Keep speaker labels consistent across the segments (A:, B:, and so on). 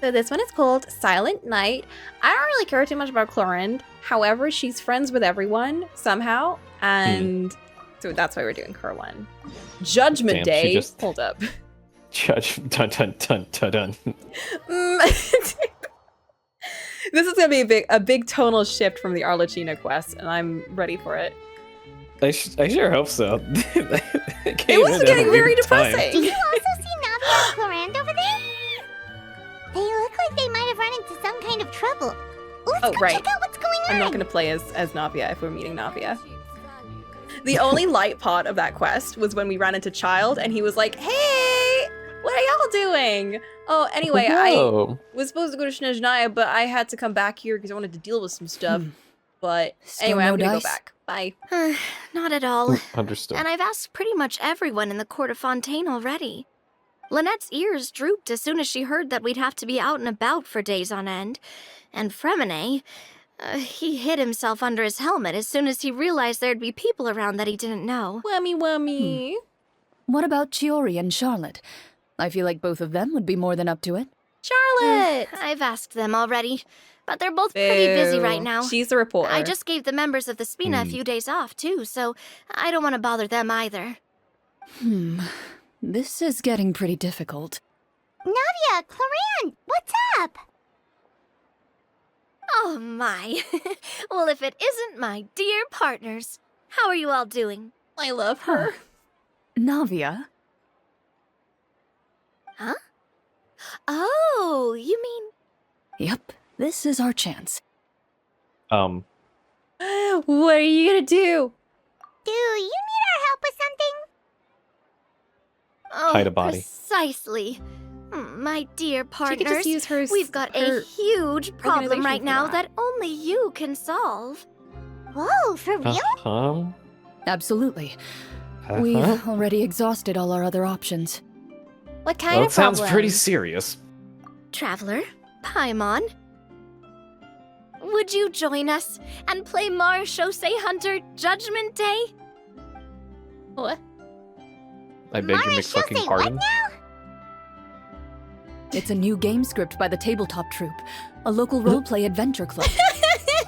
A: So this one is called Silent Night. I don't really care too much about Clorinde. However, she's friends with everyone somehow. And so that's why we're doing her one. Judgment Day. Hold up.
B: Dun dun dun dun dun.
A: This is gonna be a big tonal shift from the Arlecchino quest, and I'm ready for it.
B: I sure hope so.
A: It was getting very depressing.
C: Do you also see Navia and Clorinde over there? They look like they might have run into some kind of trouble. Let's go check out what's going on.
A: I'm not gonna play as Navia if we're meeting Navia. The only light part of that quest was when we ran into Child, and he was like, "Hey, what are y'all doing?" Oh, anyway, I was supposed to go to Snezhnaya, but I had to come back here because I wanted to deal with some stuff. But anyway, I'm gonna go back. Bye.
D: Not at all.
B: Understood.
D: And I've asked pretty much everyone in the court of Fontaine already. Lynette's ears drooped as soon as she heard that we'd have to be out and about for days on end. And Fremine, he hid himself under his helmet as soon as he realized there'd be people around that he didn't know.
A: Wummy.
E: What about Chiori and Charlotte? I feel like both of them would be more than up to it.
A: Charlotte!
D: I've asked them already, but they're both pretty busy right now.
A: She's the reporter.
D: I just gave the members of the Spina a few days off, too, so I don't want to bother them either.
E: This is getting pretty difficult.
C: Navia, Clorinde, what's up?
D: Oh my. Well, if it isn't my dear partners. How are you all doing?
A: I love her.
E: Navia?
D: Huh? Oh, you mean...
E: Yep, this is our chance.
A: What are you gonna do?
C: Do you need our help with something?
D: Oh,
B: hide a body.
D: Precisely. My dear partners,
A: She could just use her,
D: we've got a huge problem right now that only you can solve.
C: Whoa, for real?
E: Absolutely. We've already exhausted all our other options.
A: What kind
B: Well,
A: of
B: it sounds
A: problem?
B: pretty serious.
D: Traveler, Paimon, would you join us and play Marechaussee Hunter Judgment Day?
A: What?
B: I beg your fucking pardon.
E: It's a new game script by the Tabletop Troupe, a local roleplay adventure club.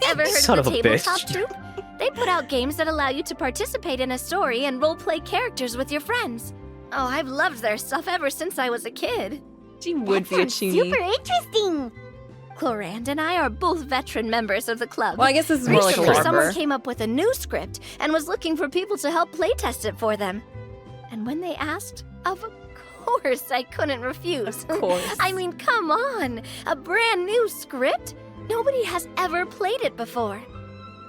D: Ever heard
B: Son
D: of the
B: of a
D: Tabletop
B: bitch.
D: Troupe? They put out games that allow you to participate in a story and roleplay characters with your friends. Oh, I've loved their stuff ever since I was a kid.
A: She would
C: That
A: be a
C: sounds
A: Chuni.
C: super interesting.
D: Clorinde and I are both veteran members of the club.
A: Well, I guess this is more like a
D: Recently, someone
A: LARPer.
D: came up with a new script and was looking for people to help playtest it for them. And when they asked, of course I couldn't refuse.
A: Of course.
D: I mean, come on! A brand new script? Nobody has ever played it before.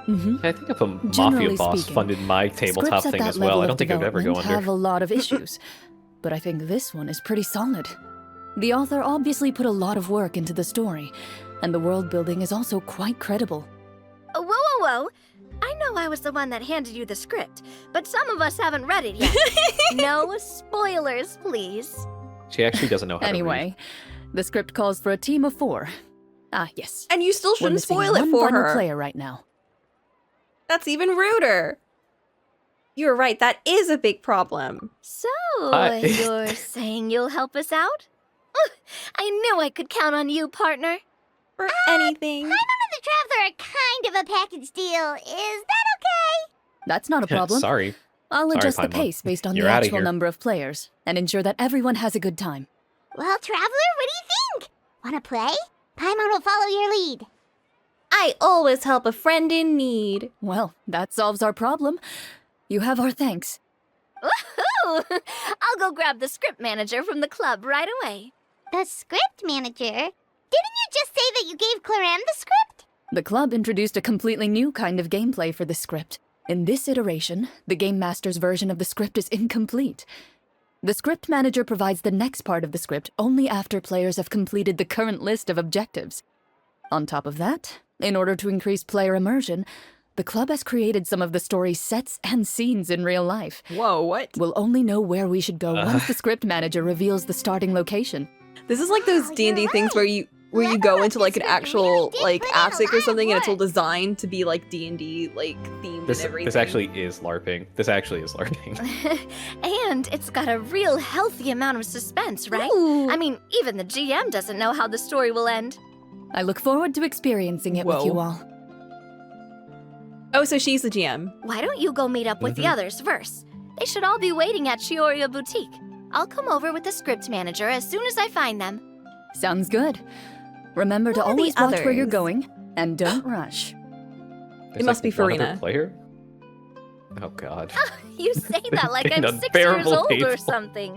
B: I think if a
E: Generally
B: mafia boss
E: speaking,
B: funded my tabletop
E: Scripts at
B: thing
E: that
B: as well,
E: level
B: I
E: of
B: don't think it would ever go
E: development
B: under.
E: have a lot of issues, but I think this one is pretty solid. The author obviously put a lot of work into the story, and the world building is also quite credible.
D: Whoa. I know I was the one that handed you the script, but some of us haven't read it yet. No spoilers, please.
B: She actually doesn't know how to
E: Anyway, the script calls for a team of 4. Ah, yes.
A: And you still
E: We're
A: shouldn't
E: missing
A: spoil it
E: one
A: for
E: final
A: her.
E: player right now.
A: That's even ruder. You're right, that is a big problem.
D: So,
B: Hi.
D: you're saying you'll help us out? I knew I could count on you, partner.
A: For anything.
C: Paimon and the Traveler are kind of a package deal. Is that okay?
E: That's not a problem.
B: Sorry.
E: I'll
B: Sorry,
E: adjust the
B: Paimon.
E: pace based on
B: You're
E: the
B: outta
E: actual
B: here.
E: number of players, and ensure that everyone has a good time.
C: Well, Traveler, what do you think? Wanna play? Paimon will follow your lead.
A: I always help a friend in need.
E: Well, that solves our problem. You have our thanks.
D: Woohoo! I'll go grab the script manager from the club right away.
C: The script manager? Didn't you just say that you gave Clorinde the script?
E: The club introduced a completely new kind of gameplay for the script. In this iteration, the Game Master's version of the script is incomplete. The script manager provides the next part of the script only after players have completed the current list of objectives. On top of that, in order to increase player immersion, the club has created some of the story's sets and scenes in real life.
A: Whoa, what?
E: We'll only know where we should go once the script manager reveals the starting location.
A: This is like those
C: Oh,
A: D&D
C: you're
A: things where you where you go into like an actual like
C: put in a
A: attic
C: lot
A: or
C: of
A: something, and it's all
C: work.
A: designed to be like D&D like themed
B: This
A: and everything.
B: this actually is LARPing. This actually is LARPing.
D: And it's got a real healthy amount of suspense, right?
A: Ooh.
D: I mean, even the GM doesn't know how the story will end.
E: I look forward to experiencing it with you
A: Whoa.
E: all.
A: Oh, so she's the GM.
D: Why don't you go meet up with the others first? They should all be waiting at Chioria Boutique. I'll come over with the script manager as soon as I find them.
E: Sounds good. Remember to
A: Who are the
E: always watch where you're
A: others?
E: going, and don't rush.
B: There's,
A: must be
B: one other
A: Farina.
B: player? Oh god.
D: You say that like I'm
B: Getting
D: 6 years
B: unbearable
D: old or
B: hateful.
D: something.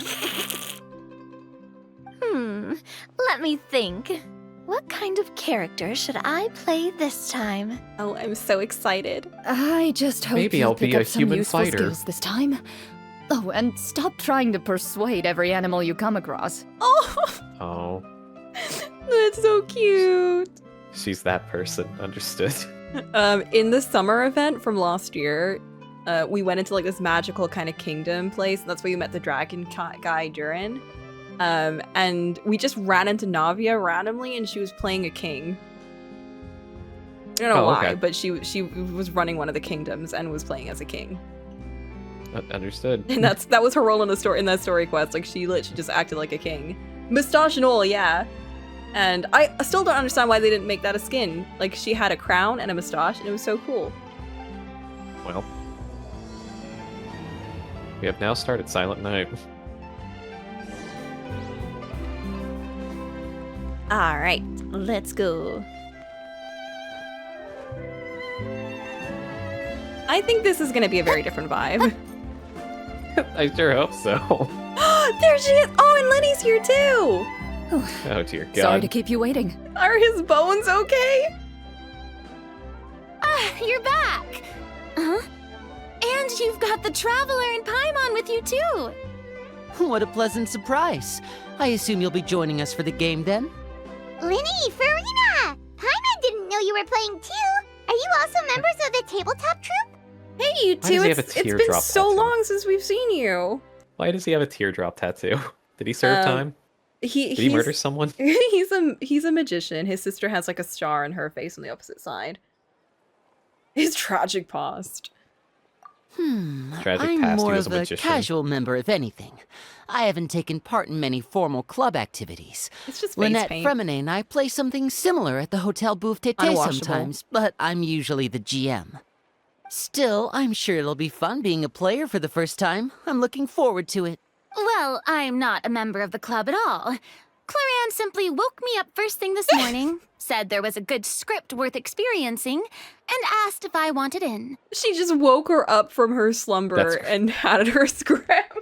D: Let me think. What kind of character should I play this time?
A: Oh, I'm so excited.
E: I just hope
B: Maybe
E: you'll
B: I'll
E: pick
B: be a
E: up some
B: human
E: useful
B: fighter.
E: skills this time. Oh, and stop trying to persuade every animal you come across.
A: Oh,
B: Oh,
A: that's so cute.
B: she's that person. Understood.
A: In the summer event from last year, we went into like this magical kind of kingdom place. And that's where you met the dragon guy Durin. And we just ran into Navia randomly, and she was playing a king. I don't know
B: Oh,
A: why,
B: okay.
A: but she was running one of the kingdoms and was playing as a king.
B: Understood.
A: And that was her role in that story quest. Like she literally just acted like a king, mustache and all, yeah. And I still don't understand why they didn't make that a skin. Like she had a crown and a mustache, and it was so cool.
B: Well, we have now started Silent Night.
A: All right, let's go. I think this is gonna be a very different vibe.
B: I sure hope so.
A: There she is! Oh, and Lenny's here too!
B: Oh dear God.
E: Sorry to keep you waiting.
A: Are his bones okay?
F: Ah, you're back! Huh? And you've got the Traveler and Paimon with you too!
G: What a pleasant surprise. I assume you'll be joining us for the game then?
C: Linny, Farina! Paimon didn't know you were playing too. Are you also members of the tabletop troupe?
A: Hey, you
B: Why does
A: two!
B: he have
A: It's
B: a
A: been
B: teardrop
A: so
B: tattoo?
A: long since we've seen you.
B: Why does he have a teardrop tattoo? Did he serve time? Did he murder someone?
A: He's a magician. His sister has like a star in her face on the opposite side. His tragic past.
B: Tragic
G: I'm
B: past, he
G: more
B: was
G: of
B: a
G: a
B: magician.
G: casual member if anything. I haven't taken part in many formal club activities.
A: It's just face
G: Lynette
A: paint.
G: Fremine and I play something similar at the Hotel Bouffe Tété
A: Unwashable.
G: sometimes, but I'm usually the GM. Still, I'm sure it'll be fun being a player for the first time. I'm looking forward to it.
F: Well, I'm not a member of the club at all. Clorinde simply woke me up first thing this morning, said there was a good script worth experiencing, and asked if I wanted in.
A: She just woke her up from her slumber
B: That's-
A: and handed her script.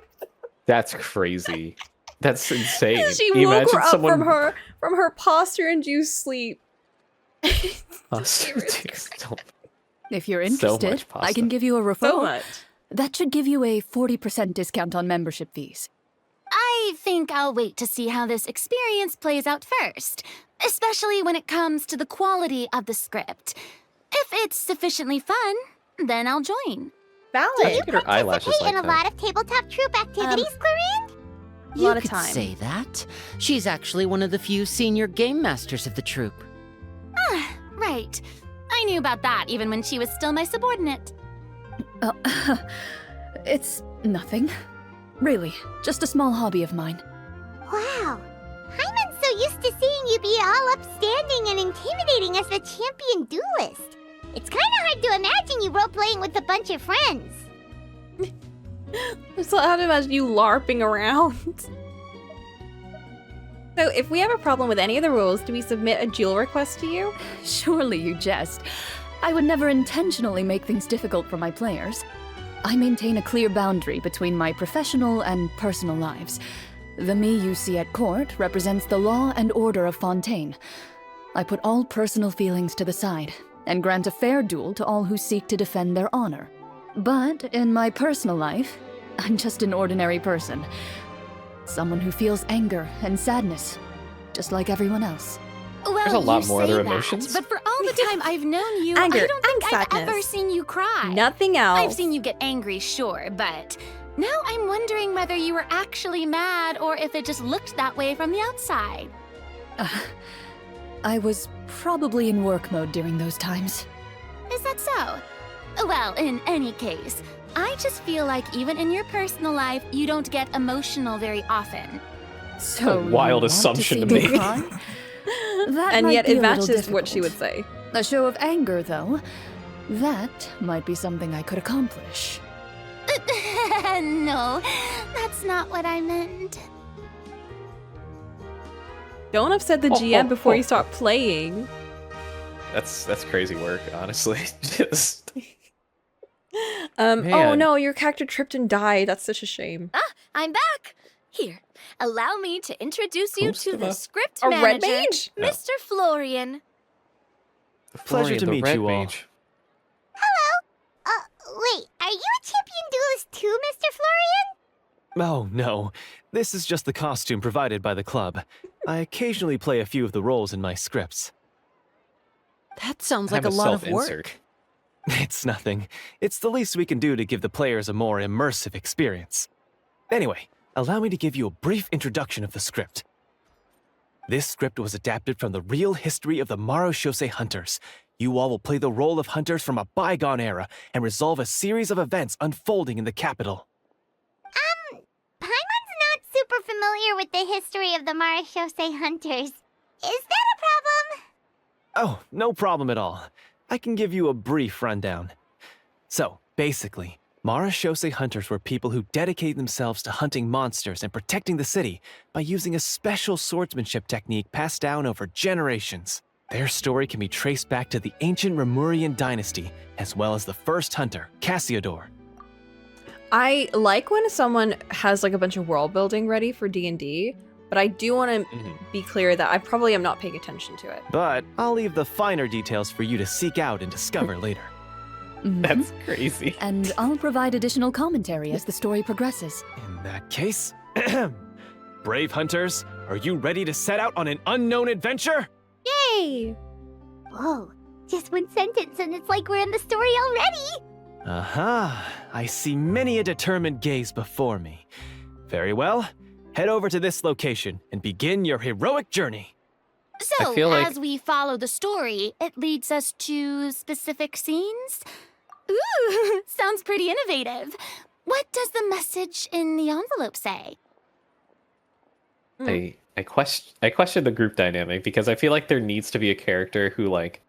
B: That's crazy. That's insane.
A: She
B: Can you
A: woke
B: imagine
A: her up
B: someone...
A: from her posture-induced sleep.
B: Don't-
E: If you're
B: So much
E: interested, I
B: pasta.
E: can give you a referral.
A: So much.
E: That should give you a 40% discount on membership fees.
F: I think I'll wait to see how this experience plays out first, especially when it comes to the quality of the script. If it's sufficiently fun, then I'll join.
A: Valid.
B: Look at her eyelashes
C: Participate
B: like
C: in a
B: that.
C: lot of tabletop troupe activities, Clorinde?
A: A
G: You
A: lot of
G: could
A: time.
G: say that. She's actually one of the few senior game masters of the troupe.
F: Right. I knew about that even when she was still my subordinate.
E: It's nothing. Really, just a small hobby of mine.
C: Wow. Paimon's so used to seeing you be all upstanding and intimidating as the champion duelist. It's kind of hard to imagine you role-playing with a bunch of friends.
A: It's hard to imagine you LARPing around. So, if we have a problem with any of the rules, do we submit a duel request to you?
E: Surely you jest. I would never intentionally make things difficult for my players. I maintain a clear boundary between my professional and personal lives. The me you see at court represents the law and order of Fontaine. I put all personal feelings to the side and grant a fair duel to all who seek to defend their honor. But in my personal life, I'm just an ordinary person. Someone who feels anger and sadness, just like everyone else.
F: Well,
B: There's a lot
F: you
B: more
F: say
B: other
F: that,
B: emotions.
F: But for all the time I've known you,
A: Anger
F: I don't think
A: and
F: I've ever
A: sadness.
F: seen you cry.
A: Nothing else.
F: I've seen you get angry, sure, but now I'm wondering whether you were actually mad or if it just looked that way from the outside.
E: I was probably in work mode during those times.
F: Is that so? Well, in any case, I just feel like even in your personal life, you don't get emotional very often.
E: So
B: a wild
E: you
B: assumption
E: want
B: to
E: see
B: make.
E: cry? That
A: And
E: might
A: yet
E: be
A: it
E: a little
A: matches what she would
E: difficult.
A: say.
E: A show of anger, though, that might be something I could accomplish.
F: No, that's not what I meant.
A: Don't upset the GM before you start playing.
B: That's crazy work, honestly. Just
A: Oh
B: Man.
A: no, your character tripped and died. That's such a shame.
D: I'm back! Here, allow me to introduce you
B: Host
D: to
B: of
D: the
B: a-
D: script
A: A red
D: manager,
A: mage?
B: No.
D: Mr. Florian.
H: Pleasure to
B: the
H: meet
B: Red
H: you all.
B: Mage.
C: Wait, are you a champion duelist too, Mr. Florian?
H: Oh, no. This is just the costume provided by the club. I occasionally play a few of the roles in my scripts.
G: That sounds
B: I
G: like
B: have
G: a lot of
B: self-insert.
G: work.
H: It's nothing. It's the least we can do to give the players a more immersive experience. Anyway, allow me to give you a brief introduction of the script. This script was adapted from the real history of the Marashose Hunters. You all will play the role of hunters from a bygone era and resolve a series of events unfolding in the capital.
C: Paimon's not super familiar with the history of the Marashose Hunters. Is that a problem?
H: Oh, no problem at all. I can give you a brief rundown. So, basically, Marashose hunters were people who dedicated themselves to hunting monsters and protecting the city by using a special swordsmanship technique passed down over generations. Their story can be traced back to the ancient Remurian dynasty, as well as the first hunter, Cassiodor.
A: I like when someone has like a bunch of world building ready for D&D, but I do want to be clear that I probably am not paying attention to it.
H: But I'll leave the finer details for you to seek out and discover later.
E: Mhm.
B: That's crazy.
E: And I'll provide additional commentary as the story progresses.
H: In that case, brave hunters, are you ready to set out on an unknown adventure?
A: Yay!
C: Whoa, just one sentence and it's like we're in the story already!
H: Aha, I see many a determined gaze before me. Very well, head over to this location and begin your heroic journey.
F: So,
B: feel like-
F: as we follow the story, it leads us to specific scenes? Ooh, sounds pretty innovative. What does the message in the envelope say?
B: I question the group dynamic because I feel like there needs to be a character who like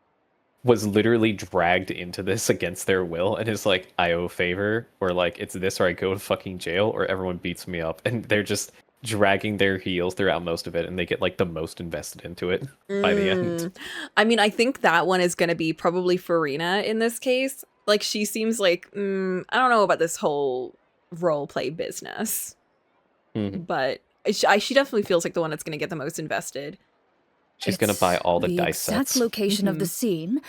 B: was literally dragged into this against their will and is like, I owe favor, or like it's this or I go to fucking jail, or everyone beats me up, and they're just dragging their heels throughout most of it, and they get like the most invested into it by the end.
A: I mean, I think that one is going to be probably Farina in this case. Like, she seems like, I don't know about this whole role play business, but she definitely feels like the one that's going to get the most invested.
B: She's gonna buy all the dice
E: exact
B: sets.
E: location of the scene,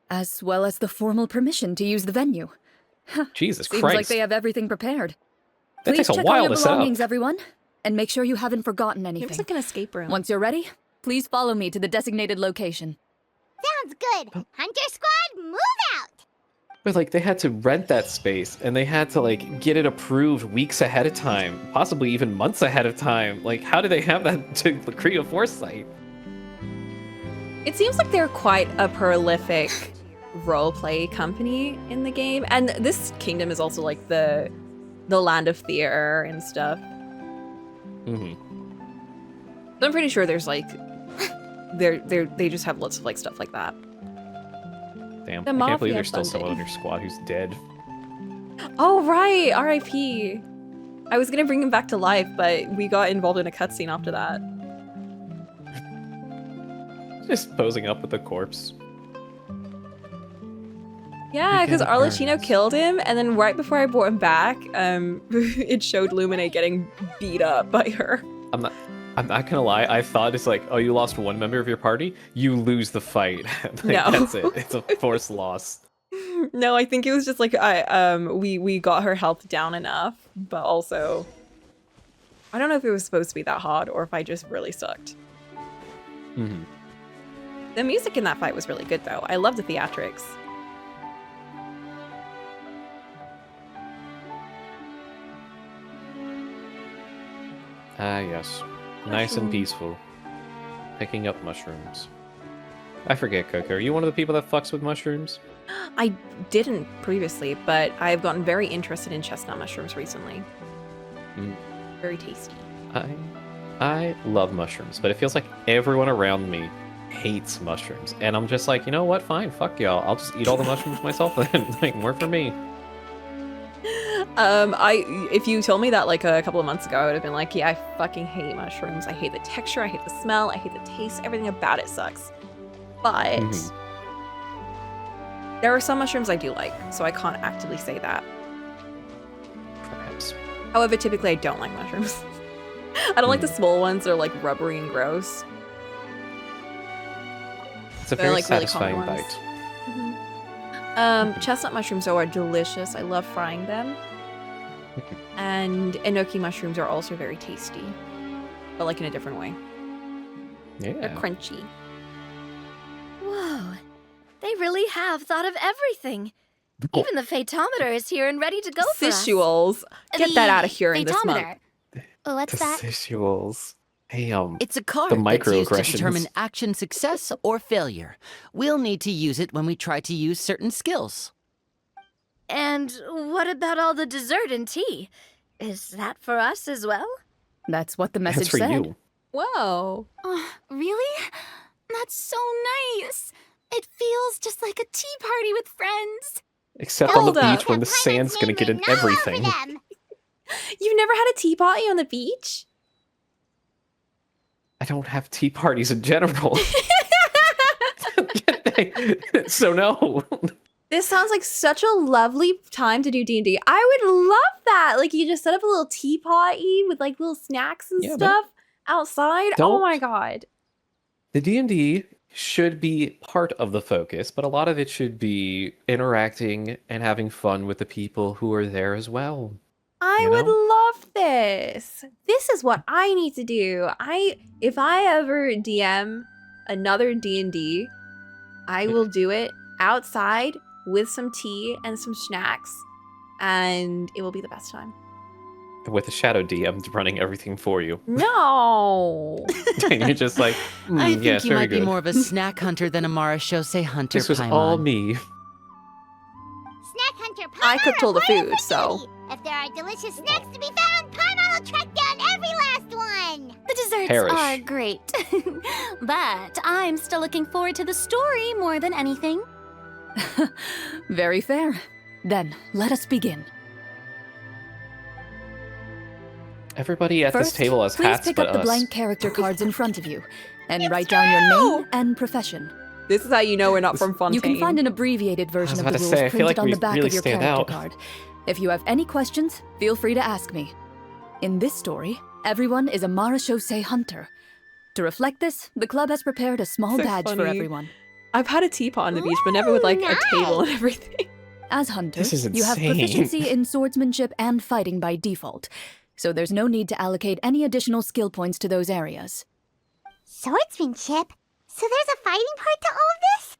E: as well as the formal permission to use the venue.
B: Jesus
E: Seems
B: Christ.
E: like they have everything prepared.
B: That
E: Please
B: takes a
E: check
B: while
E: all your
B: to set up.
E: belongings, everyone, and make sure you haven't forgotten
A: Maybe
E: anything.
A: it's like an escape room.
E: Once you're ready, please follow me to the designated location.
C: Sounds good. Hunter Squad, move out!
B: But like they had to rent that space and they had to like get it approved weeks ahead of time, possibly even months ahead of time. Like how do they have that to create a foresight?
A: It seems like they're quite a prolific roleplay company in the game, and this kingdom is also like the land of theater and stuff. So I'm pretty sure there's like they just have lots of like stuff like that.
B: Damn,
A: The
B: I can't
A: mafia
B: believe there's still someone on
A: funding.
B: your squad who's dead.
A: Oh right, R.I.P. I was gonna bring him back to life, but we got involved in a cutscene after that.
B: Just posing up with the corpse.
A: Yeah, because
B: Weekend
A: Arlecchino
B: burns.
A: killed him, and then right before I brought him back, it showed Lumine getting beat up by her.
B: I'm not gonna lie, I thought it's like, oh, you lost one member of your party, you lose the fight. Like,
A: No.
B: That's it. It's a forced loss.
A: No, I think it was just like we got her health down enough, but also I don't know if it was supposed to be that hard or if I just really sucked. The music in that fight was really good though. I love the theatrics.
B: Ah, yes. Nice and
A: Mushroom.
B: peaceful. Picking up mushrooms. I forget, Coco. Are you one of the people that fucks with mushrooms?
A: I didn't previously, but I've gotten very interested in chestnut mushrooms recently.
B: Mm.
A: Very tasty.
B: I love mushrooms, but it feels like everyone around me hates mushrooms. And I'm just like, you know what? Fine, fuck y'all. I'll just eat all the mushrooms myself then. Like, more for me.
A: If you told me that like a couple of months ago, I would have been like, yeah, I fucking hate mushrooms. I hate the texture, I hate the smell, I hate the taste, everything about it sucks. But there are some mushrooms I do like, so I can't actively say that.
B: Perhaps.
A: However, typically I don't like mushrooms. I don't like the small ones that are like rubbery and gross.
B: It's a
A: They're,
B: very
A: like, really common
B: satisfying
A: ones.
B: bite.
A: Chestnut mushrooms though are delicious. I love frying them. And enoki mushrooms are also very tasty, but like in a different way. They're
B: Yeah.
A: crunchy.
D: Whoa. They really have thought of everything. Even the Fatometer is here and ready to go for us.
A: Visuals. Get that out of here in this month.
F: Fatometer. What's
B: The
F: that?
B: visuals. Hey,
G: It's a card
B: The
G: that's used to
B: microaggressions.
G: determine action success or failure. We'll need to use it when we try to use certain skills.
D: And what about all the dessert and tea? Is that for us as well?
E: That's what the
B: that's
E: message
B: for
E: said.
B: you.
A: Whoa.
F: Oh, really? That's so nice. It feels just like a tea party with friends.
B: Except on the
A: Hold up.
B: beach when the sand's gonna get in everything.
A: You've never had a tea party on the beach?
B: I don't have tea parties in general. So no.
A: This sounds like such a lovely time to do D&D. I would love that. Like you just set up a little tea party with like little snacks and
B: Yeah, man.
A: stuff outside. Oh
B: Don't-
A: my god.
B: The D&D should be part of the focus, but a lot of it should be interacting and having fun with the people who are there as well.
A: I
B: You
A: would
B: know?
A: love this. This is what I need to do. If I ever DM another D&D, I will do it outside with some tea and some snacks, and it will be the best time.
B: With a shadow DM running everything for you.
A: No.
B: And you're just like,
G: I think
B: yes,
G: you
B: very
G: might
B: good.
G: be more of a snack hunter than a Marashose hunter,
B: This was
G: Paimon.
B: all me.
C: Snack Hunter Paimon
A: I cooked all the
C: are part of
A: food, so-
C: duty. If there are delicious snacks to be found, Paimon will track down every last one.
F: The desserts
B: Perish.
F: are great. But I'm still looking forward to the story more than anything.
E: Very fair. Then, let us begin.
B: Everybody at
E: First,
B: this table has
E: please
B: hats
E: pick
B: but
E: up the
B: us.
E: blank character cards in front of you, and write down your name and profession.
A: This is how you know we're not from Fontaine.
E: You can find an abbreviated version
B: was
E: of
B: about
E: the
B: to
E: rules
B: say, I feel
E: printed
B: like
E: on
B: we
E: the back
B: really
E: of your
B: stand
E: character
B: out.
E: card. If you have any questions, feel free to ask me. In this story, everyone is a Marashose hunter. To reflect this, the club has prepared a small
A: So
E: badge for
A: funny.
E: everyone.
A: I've had a teapot on the beach, but never with like
C: Ooh,
A: a table and
C: nice.
A: everything.
E: As hunters,
B: This is
E: you have
B: insane.
E: proficiency in swordsmanship and fighting by default, so there's no need to allocate any additional skill points to those areas.
C: Swordsmanship? So there's a fighting part to all of this?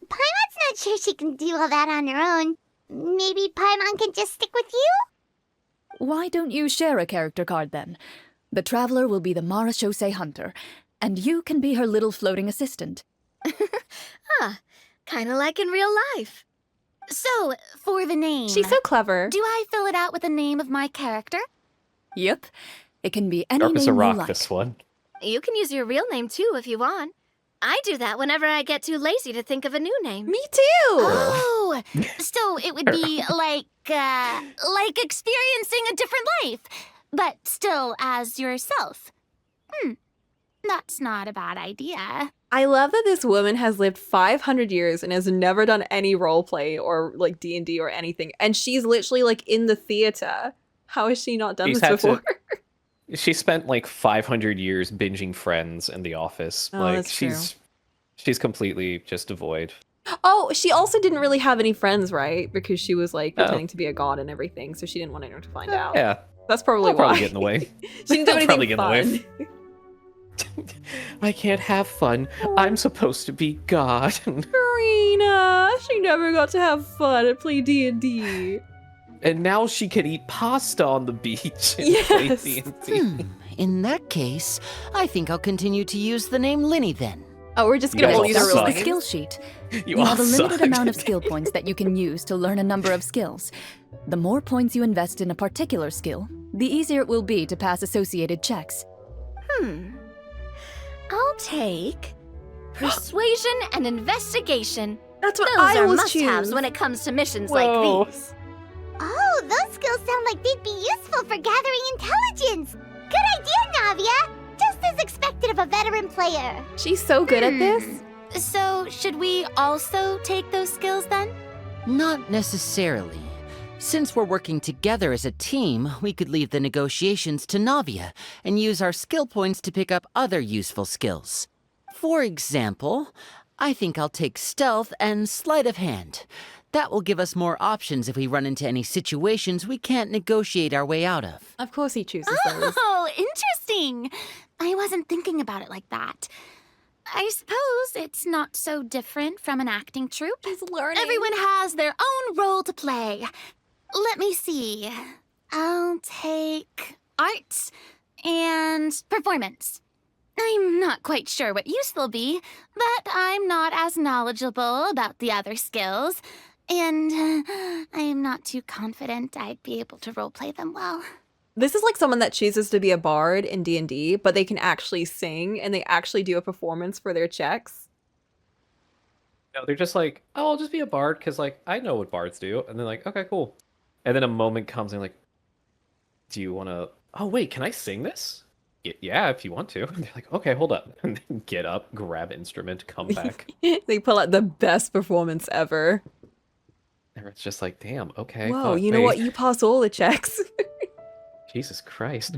C: Paimon's not sure she can do all that on her own. Maybe Paimon can just stick with you?
E: Why don't you share a character card then? The Traveler will be the Marashose hunter, and you can be her little floating assistant.
D: Kinda like in real life.
F: So, for the name,
A: She's so clever.
F: do I fill it out with the name of my character?
E: Yep. It can be any
B: Sharp
E: name
B: as a
E: you
B: rock,
E: like.
B: this one.
D: You can use your real name too if you want. I do that whenever I get too lazy to think of a new name.
A: Me too.
F: Oh, so it would be like experiencing a different life, but still as yourself. That's not a bad idea.
A: I love that this woman has lived 500 years and has never done any roleplay or like D&D or anything. And she's literally like in the theater. How has she not done
B: She's
A: this
B: had to-
A: before?
B: She spent like 500 years binging Friends in The Office.
A: Oh,
B: Like
A: that's true.
B: she's completely just devoid.
A: Oh, she also didn't really have any friends, right? Because she was like
B: Oh.
A: pretending to be a god and everything. So she didn't want anyone to find out.
B: Yeah,
A: That's probably
B: I'll
A: why.
B: probably get in the way.
A: She didn't do
B: I'll
A: anything
B: probably get in the
A: fun.
B: way. I can't have fun. I'm supposed to be God.
A: Karina, she never got to have fun and play D&D.
B: And now she can eat pasta on the beach and play
A: Yes.
B: D&D.
G: In that case, I think I'll continue to use the name Linny then.
A: Oh, we're just
B: You
A: gonna
B: guys
A: all
B: all
A: use our
B: suck.
A: real
E: The
A: names.
E: skill sheet.
B: You
E: You
B: all
E: have a limited
B: suck.
E: amount of skill points that you can use to learn a number of skills. The more points you invest in a particular skill, the easier it will be to pass associated checks.
D: I'll take persuasion and investigation.
A: That's what
D: Those
A: I
D: are
A: always
D: must-haves
A: choose.
D: when it comes to missions
B: Whoa.
D: like these.
C: Oh, those skills sound like they'd be useful for gathering intelligence. Good idea, Navia. Just as expected of a veteran player.
A: She's so good at this.
F: So, should we also take those skills then?
G: Not necessarily. Since we're working together as a team, we could leave the negotiations to Navia and use our skill points to pick up other useful skills. For example, I think I'll take stealth and sleight of hand. That will give us more options if we run into any situations we can't negotiate our way out of.
A: Of course he chooses those.
F: Oh, interesting. I wasn't thinking about it like that. I suppose it's not so different from an acting troupe.
A: She's learning.
F: Everyone has their own role to play. Let me see. I'll take arts and performance. I'm not quite sure what use they'll be, but I'm not as knowledgeable about the other skills, and I'm not too confident I'd be able to roleplay them well.
A: This is like someone that chooses to be a bard in D&D, but they can actually sing and they actually do a performance for their checks.
B: No, they're just like, oh, I'll just be a bard because like I know what bards do, and they're like, okay, cool. And then a moment comes and like, do you want to? Oh wait, can I sing this? Yeah, if you want to. And they're like, okay, hold up, and then get up, grab instrument, come back.
A: They pull out the best performance ever.
B: Everyone's just like, damn, okay.
A: Whoa,
B: fuck,
A: you know
B: wait.
A: what? You pass all the checks.
B: Jesus Christ.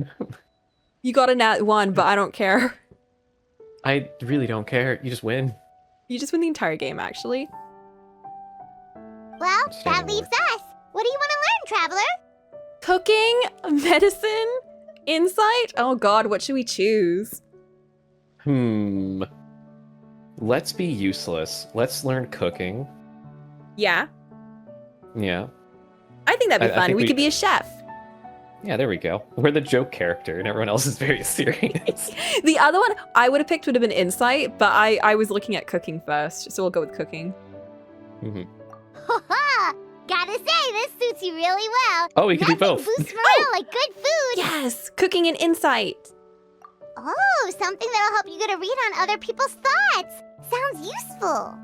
A: You got a nat 1, but I don't care.
B: I really don't care. You just win.
A: You just win the entire game, actually.
C: Well, that
B: Standing
C: leaves us. What do you want to learn, Traveler?
A: Cooking, medicine, insight. Oh god, what should we choose?
B: Let's be useless. Let's learn cooking.
A: Yeah,
B: Yeah.
A: I think that'd be
B: I
A: fun.
B: think
A: We
B: we-
A: could be a chef.
B: Yeah, there we go. We're the joke character, and everyone else is very serious.
A: The other one I would have picked would have been insight, but I was looking at cooking first, so we'll go with cooking.
C: Ha! Gotta say, this suits you really well.
B: Oh, we can do
C: Nothing
B: both.
C: boosts morale like good food.
A: Yes, cooking and insight.
C: Oh, something that'll help you get a read on other people's thoughts. Sounds useful.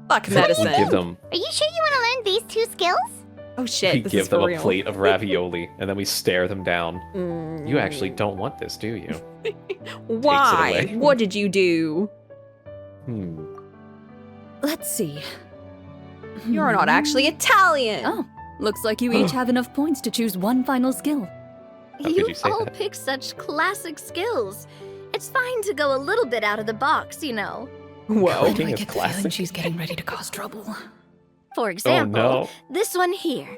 A: Fuck
B: We
A: medicine.
B: give them,
C: Are you sure you want to learn these two skills?
A: Oh shit,
B: we
A: this
B: give
A: is
B: them
A: for
B: a
A: real.
B: plate of ravioli, and then we stare them down. You actually don't want this, do you?
A: Why?
B: away.
A: What did you do?
E: Let's see.
A: You're not actually Italian.
E: Oh, looks like you each have enough points to choose one final skill.
B: could you
D: You've
B: say
D: all
B: that?
D: picked such classic skills. It's fine to go a little bit out of the box, you know.
A: Whoa.
B: Cooking
E: I
B: is
E: get the feeling
B: classic.
E: she's getting ready to cause trouble.
D: For example,
B: no.
D: this one here,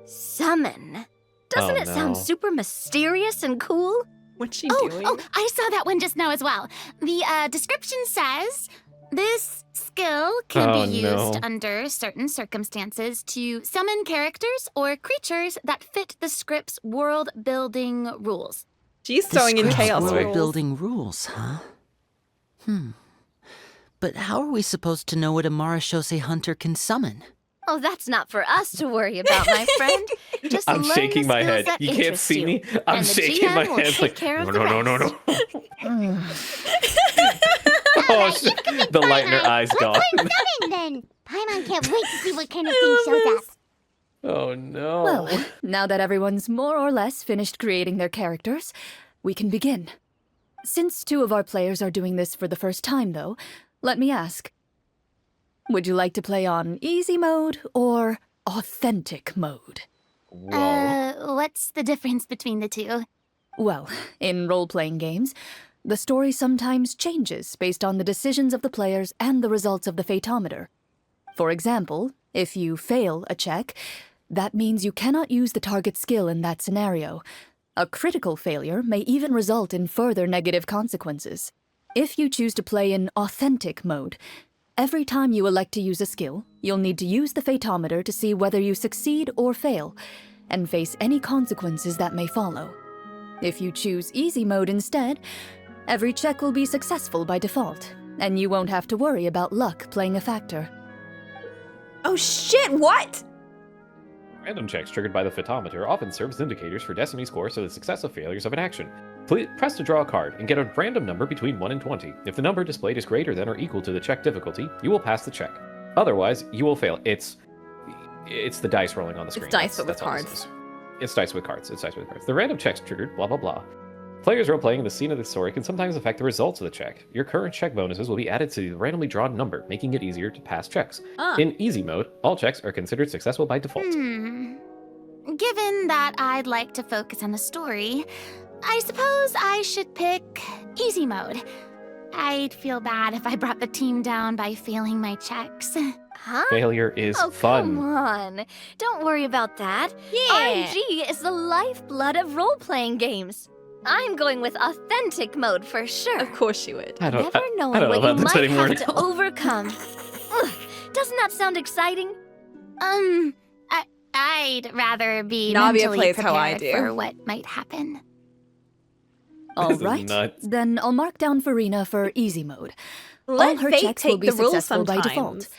D: summon. Doesn't
B: Oh,
D: it sound
B: no.
D: super mysterious and cool?
A: What's she
F: Oh,
A: doing?
F: I saw that one just now as well. The description says this skill can
B: Oh,
F: be used
B: no.
F: under certain circumstances to summon characters or creatures that fit the script's world-building rules.
A: She's throwing in
G: The script's
A: chaos rules.
G: world-building rules, huh? But how are we supposed to know what a Marashose hunter can summon?
D: Oh, that's not for us to worry about, my friend. Just
B: I'm
D: learn
B: shaking
D: the
B: my
D: skills
B: head.
D: that
B: You can't
D: interest
B: see
D: you,
B: me. I'm
D: and the
B: shaking
D: GM
B: my
D: will
B: head.
D: take
B: Like,
D: care of
B: no,
D: the
B: no, no,
D: rest.
B: Oh, shit. The light in her eyes gone.
C: Stunning, then. Paimon can't wait to see what kind of thing shows up.
B: Oh no.
E: Well, now that everyone's more or less finished creating their characters, we can begin. Since 2 of our players are doing this for the first time, though, let me ask. Would you like to play on easy mode or authentic mode?
B: Whoa.
F: What's the difference between the two?
E: Well, in role-playing games, the story sometimes changes based on the decisions of the players and the results of the fatometer. For example, if you fail a check, that means you cannot use the target skill in that scenario. A critical failure may even result in further negative consequences. If you choose to play in authentic mode, every time you elect to use a skill, you'll need to use the fatometer to see whether you succeed or fail, and face any consequences that may follow. If you choose easy mode instead, every check will be successful by default, and you won't have to worry about luck playing a factor.
A: Oh shit, what?
B: Random checks triggered by the photometer often serve as indicators for destiny scores or the success or failures of an action. Press to draw a card and get a random number between 1 and 20. If the number displayed is greater than or equal to the check difficulty, you will pass the check. Otherwise, you will fail. It's the dice rolling on the screen.
A: It's dice, but with
B: that's all this
A: cards.
B: is. It's dice with cards. It's dice with cards. The random checks triggered, blah, blah, blah. Players role-playing the scene of the story can sometimes affect the results of the check. Your current check bonuses will be added to the randomly drawn number, making it easier to pass checks. In easy mode, all checks are considered successful by default.
F: Given that I'd like to focus on the story, I suppose I should pick easy mode. I'd feel bad if I brought the team down by failing my checks.
D: Huh?
B: Failure is
D: Oh,
B: fun.
D: come on. Don't worry about that.
A: Yeah.
D: RNG is the lifeblood of role-playing games. I'm going with authentic mode for sure.
A: Of course you would.
B: I don't
D: Never knowing
B: know
D: what
B: about
D: you
B: this
D: might
B: anymore
D: have to
B: now.
D: overcome. Ugh, doesn't that sound exciting?
F: I'd rather be
A: Navia
F: mentally
A: plays
F: prepared
A: how I do.
F: for what might happen.
E: All
B: This is
E: right,
B: nuts.
E: then I'll mark down Farina for easy mode.
A: Let
E: All her
A: fate
E: checks will
A: take
E: be
A: the rules
E: successful by default.
A: sometimes.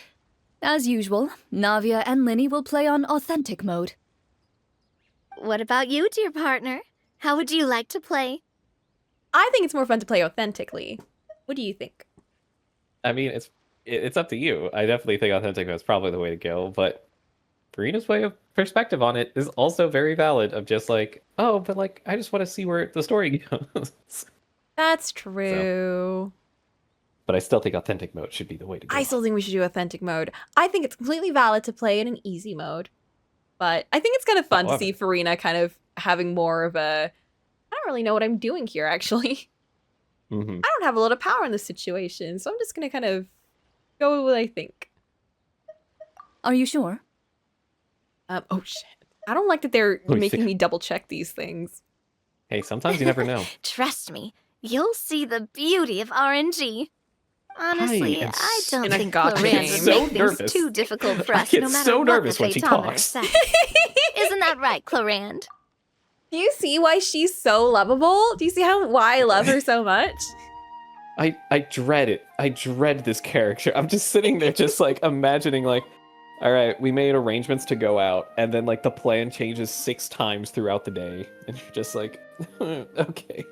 E: As usual, Navia and Linny will play on authentic mode.
D: What about you, dear partner? How would you like to play?
A: I think it's more fun to play authentically. What do you think?
B: I mean, it's up to you. I definitely think authentic is probably the way to go, but Farina's way of perspective on it is also very valid of just like, oh, but like, I just want to see where the story goes.
A: That's true.
B: But I still think authentic mode should be the way to go.
A: I still think we should do authentic mode. I think it's completely valid to play in an easy mode. But I think it's kind of fun to see Farina kind of having more of a, I don't really know what I'm doing here, actually. I don't have a lot of power in this situation, so I'm just going to kind of go with what I think.
E: Are you sure?
A: Oh, shit. I don't like that they're
B: Oh,
A: making me double check these things.
B: Hey, sometimes you never know.
D: Trust me, you'll see the beauty of RNG. Honestly,
B: am
D: I don't
A: in a
D: think
A: gotcha
D: Clorinde
A: game.
D: would
B: So
D: make
B: nervous.
D: things too difficult for
B: I
D: us,
B: get
D: no matter
B: so
D: what
B: nervous
D: the
B: when she
D: photometer
B: talks.
D: says. Isn't that right, Clorinde?
A: Do you see why she's so lovable? Do you see why I love her so much?
B: I dread it. I dread this character. I'm just sitting there just like imagining like, all right, we made arrangements to go out, and then like the plan changes 6 times throughout the day, and you're just like, okay.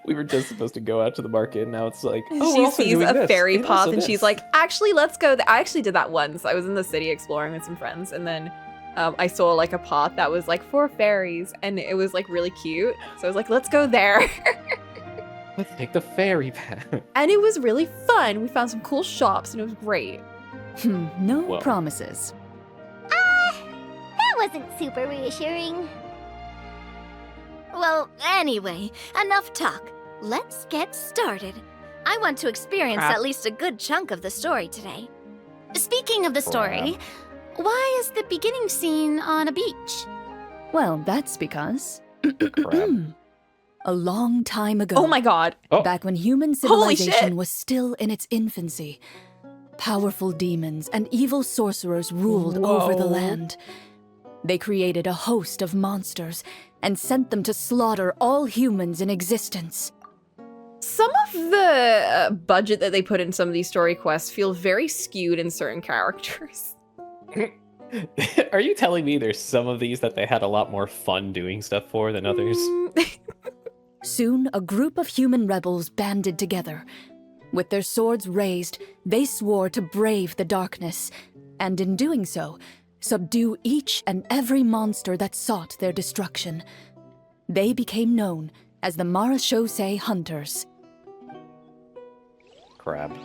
B: We were just supposed to go out to the market, and now it's like, oh, we're
A: She
B: also
A: sees
B: doing
A: a
B: this,
A: fairy
B: and
A: path
B: also
A: and
B: this.
A: she's like, actually, let's go. I actually did that once. I was in the city exploring with some friends, and then I saw like a path that was like for fairies, and it was like really cute. So I was like, let's go there.
B: Let's take the fairy path.
A: And it was really fun. We found some cool shops, and it was great.
E: No
B: Whoa.
E: promises.
C: That wasn't super reassuring.
D: Well, anyway, enough talk. Let's get started. I want to experience
A: Crap.
D: at least a good chunk of the story today.
F: Speaking of the story, why is the beginning scene on a beach?
E: Well, that's because
B: Crap.
E: a long time ago,
A: Oh my god.
B: Oh.
E: back when human
A: Holy shit.
E: civilization was still in its infancy, powerful demons and evil sorcerers ruled over the
A: Whoa.
E: land. They created a host of monsters and sent them to slaughter all humans in existence.
A: Some of the budget that they put in some of these story quests feel very skewed in certain characters.
B: Are you telling me there's some of these that they had a lot more fun doing stuff for than others?
E: Soon, a group of human rebels banded together. With their swords raised, they swore to brave the darkness, and in doing so, subdue each and every monster that sought their destruction. They became known as the Marachose Hunters.
B: Crap.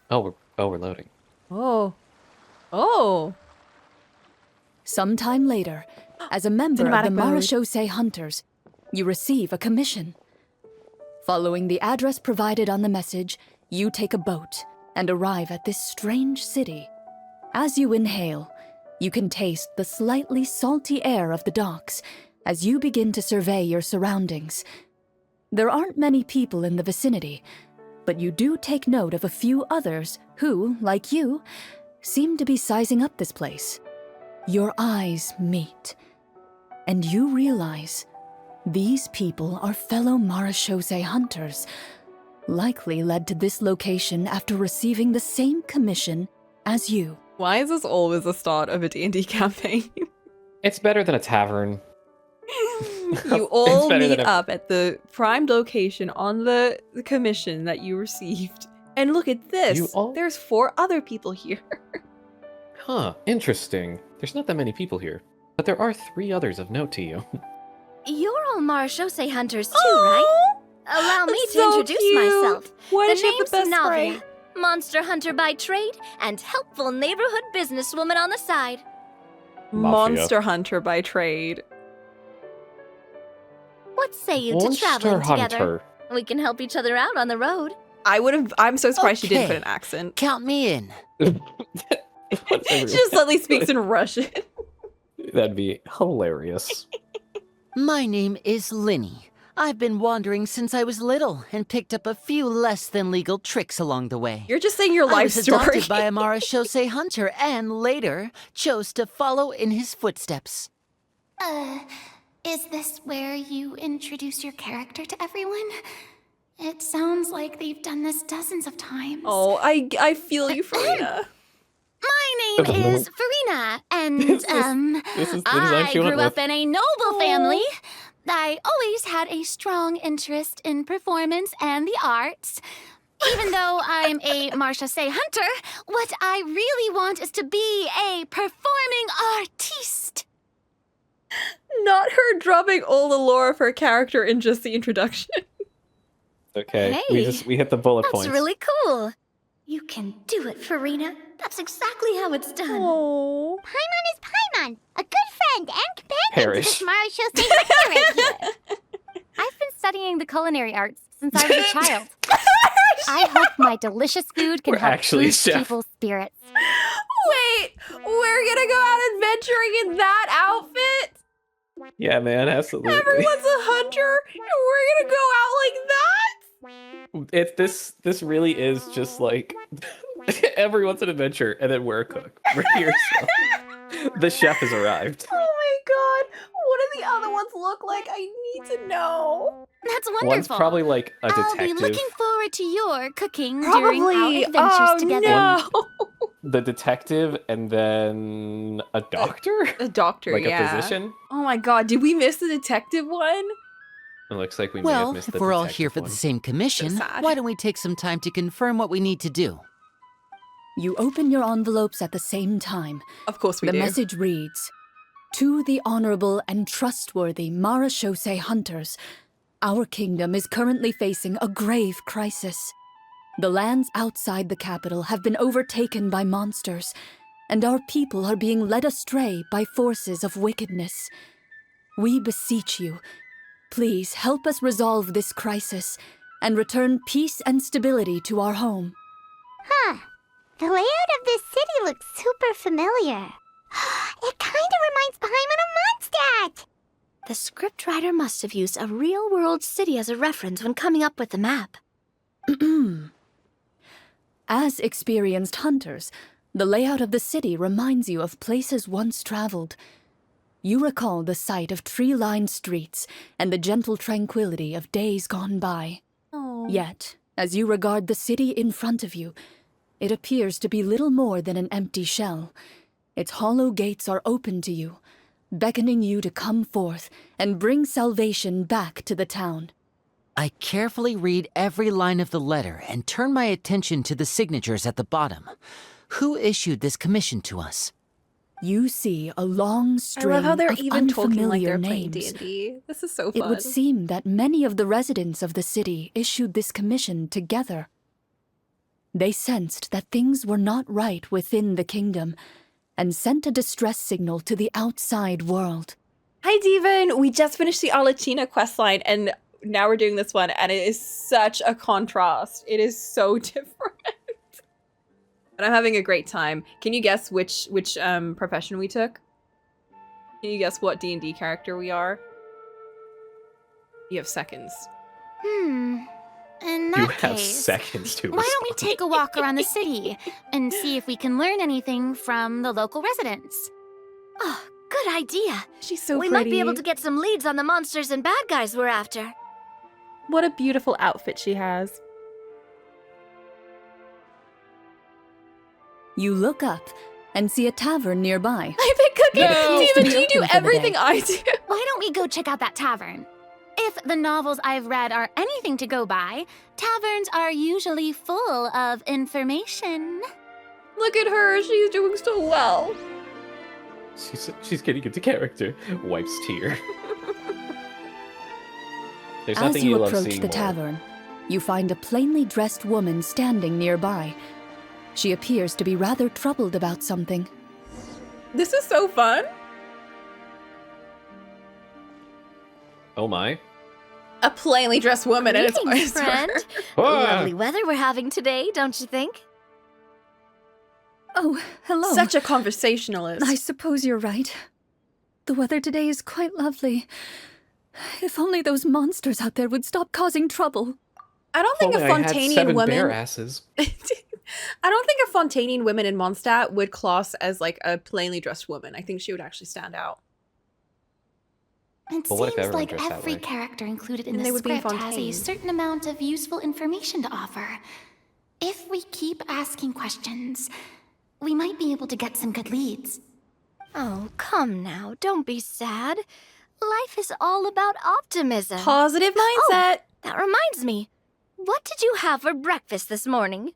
B: Oh, we're loading.
A: Oh. Oh.
E: Sometime later, as a member of the
A: Cinematic mode.
E: Marachose Hunters, you receive a commission. Following the address provided on the message, you take a boat and arrive at this strange city. As you inhale, you can taste the slightly salty air of the docks as you begin to survey your surroundings. There aren't many people in the vicinity, but you do take note of a few others who, like you, seem to be sizing up this place. Your eyes meet, and you realize These people are fellow Marachose hunters, likely led to this location after receiving the same commission as you.
A: Why is this always the start of a D&D campaign?
B: It's better than a tavern.
A: You all meet up at the primed location on the commission that you received. And look at this. There's 4 other people here.
B: Huh, interesting. There's not that many people here, but there are 3 others of note to you.
D: You're all Marachose hunters too, right? Allow me to
A: so
D: introduce
A: cute.
D: myself.
A: Why
D: The
A: does she have
D: name's
A: the best
D: Navia,
A: sprite?
D: monster hunter by trade and helpful neighborhood businesswoman on the side.
A: Monster hunter by trade.
D: What say you to traveling together? We can help each other out on the road.
A: I'm so surprised she didn't
G: Okay.
A: put an accent.
G: Count me in.
A: She just suddenly speaks in Russian.
B: That'd be hilarious.
G: My name is Linny. I've been wandering since I was little and picked up a few less than legal tricks along the way.
A: You're just saying your
G: I
A: life
G: was
A: story.
G: adopted by a Marachose hunter and later chose to follow in his footsteps.
F: Is this where you introduce your character to everyone? It sounds like they've done this dozens of times.
A: Oh, I feel you, Farina.
F: My name is Farina, and
B: This is the design
F: I
B: she went
F: grew up
B: with.
F: in a noble family. I always had a strong interest in performance and the arts. Even though I'm a Marachose hunter, what I really want is to be a performing artiste.
A: Not her dropping all the lore of her character in just the introduction.
B: Okay,
D: Hey,
B: we hit the bullet
D: That's
B: points.
D: really cool. You can do it, Farina. That's exactly how it's done.
A: Oh.
C: Paimon is Paimon, a good friend and companion
B: Perish.
C: to this Marachose hunter right here.
I: I've been studying the culinary arts since I was a child. I hope my delicious food can
B: We're
I: help
B: actually a
I: boost
B: chef.
I: people's spirits.
A: Wait, we're gonna go out adventuring in that outfit?
B: Yeah, man, absolutely.
A: Everyone's a hunter, and we're gonna go out like that?
B: This really is just like everyone's an adventure, and then we're a cook. We're here. So. The chef has arrived.
A: Oh my god, what do the other ones look like? I need to know.
F: That's wonderful.
B: One's probably like a
F: I'll
B: detective.
F: be looking forward to your cooking during our
A: Probably.
F: adventures
A: Oh
F: together.
A: no.
B: The detective, and then a doctor,
A: A doctor,
B: like
A: yeah.
B: a physician.
A: Oh my god, did we miss the detective one?
B: It looks like we may have
G: Well,
B: missed
G: if
B: the
G: we're all
B: detective
G: here for
B: one.
G: the same commission,
A: sad.
G: why don't we take some time to confirm what we need to do?
E: You open your envelopes at the same time.
A: Of course we
E: The
A: do.
E: message reads, "To the honorable and trustworthy Marachose hunters, our kingdom is currently facing a grave crisis. The lands outside the capital have been overtaken by monsters, and our people are being led astray by forces of wickedness. We beseech you, please help us resolve this crisis and return peace and stability to our home."
C: Huh. The layout of this city looks super familiar. It kind of reminds Paimon of Mondstadt.
D: The scriptwriter must have used a real-world city as a reference when coming up with the map.
E: As experienced hunters, the layout of the city reminds you of places once traveled. You recall the sight of tree-lined streets and the gentle tranquility of days gone by.
A: Oh.
E: Yet, as you regard the city in front of you, it appears to be little more than an empty shell. Its hollow gates are open to you, beckoning you to come forth and bring salvation back to the town.
G: I carefully read every line of the letter and turn my attention to the signatures at the bottom. Who issued this commission to us?
E: You see a long
A: I
E: string
A: love how they're
E: of
A: even talking like
E: unfamiliar
A: they're playing
E: names.
A: D&D. This is so
E: It
A: fun.
E: would seem that many of the residents of the city issued this commission together. They sensed that things were not right within the kingdom and sent a distress signal to the outside world.
A: Hi, Devon. We just finished the Alachina questline, and now we're doing this one, and it is such a contrast. It is so different. But I'm having a great time. Can you guess which profession we took? Can you guess what D&D character we are? You have seconds.
F: In that
B: You have
F: case,
B: seconds to
F: why don't we
B: respond.
F: take a walk around the city and see if we can learn anything from the local residents?
D: Oh, good idea.
A: She's so
D: We
A: pretty.
D: might be able to get some leads on the monsters and bad guys we're after.
A: What a beautiful outfit she has.
E: You look up and see a tavern nearby.
A: I've been cooking.
E: No.
A: Diva, do you
E: Open
A: do
E: for the
A: everything
E: day.
A: I do?
F: Why don't we go check out that tavern? If the novels I've read are anything to go by, taverns are usually full of information.
A: Look at her. She's doing so well.
B: She's getting into character. Wipes tear. There's
E: As
B: nothing
E: you
B: love
E: approach
B: seeing
E: the
B: more.
E: tavern, you find a plainly dressed woman standing nearby. She appears to be rather troubled about something.
A: This is so fun.
B: Oh my.
A: A plainly dressed woman and
D: Greetings,
A: it's
D: friend.
B: Ah!
D: Lovely weather we're having today, don't you think?
E: Oh, hello.
A: Such a conversationalist.
E: I suppose you're right. The weather today is quite lovely. If only those monsters out there would stop causing trouble.
A: I don't think a
B: Only I had
A: Fontanian
B: 7
A: woman.
B: bear asses.
A: I don't think a Fontanian woman in Mondstadt would class as like a plainly dressed woman. I think she would actually stand out.
F: It
B: But what if
F: seems
B: everyone
F: like
B: dressed that
F: every
B: way?
F: character included in
A: And
F: the
A: they would be in
F: script has a
A: Fontaine.
F: certain amount of useful information to offer. If we keep asking questions, we might be able to get some good leads.
D: Oh, come now, don't be sad. Life is all about optimism.
A: Positive mindset.
D: That reminds me. What did you have for breakfast this morning?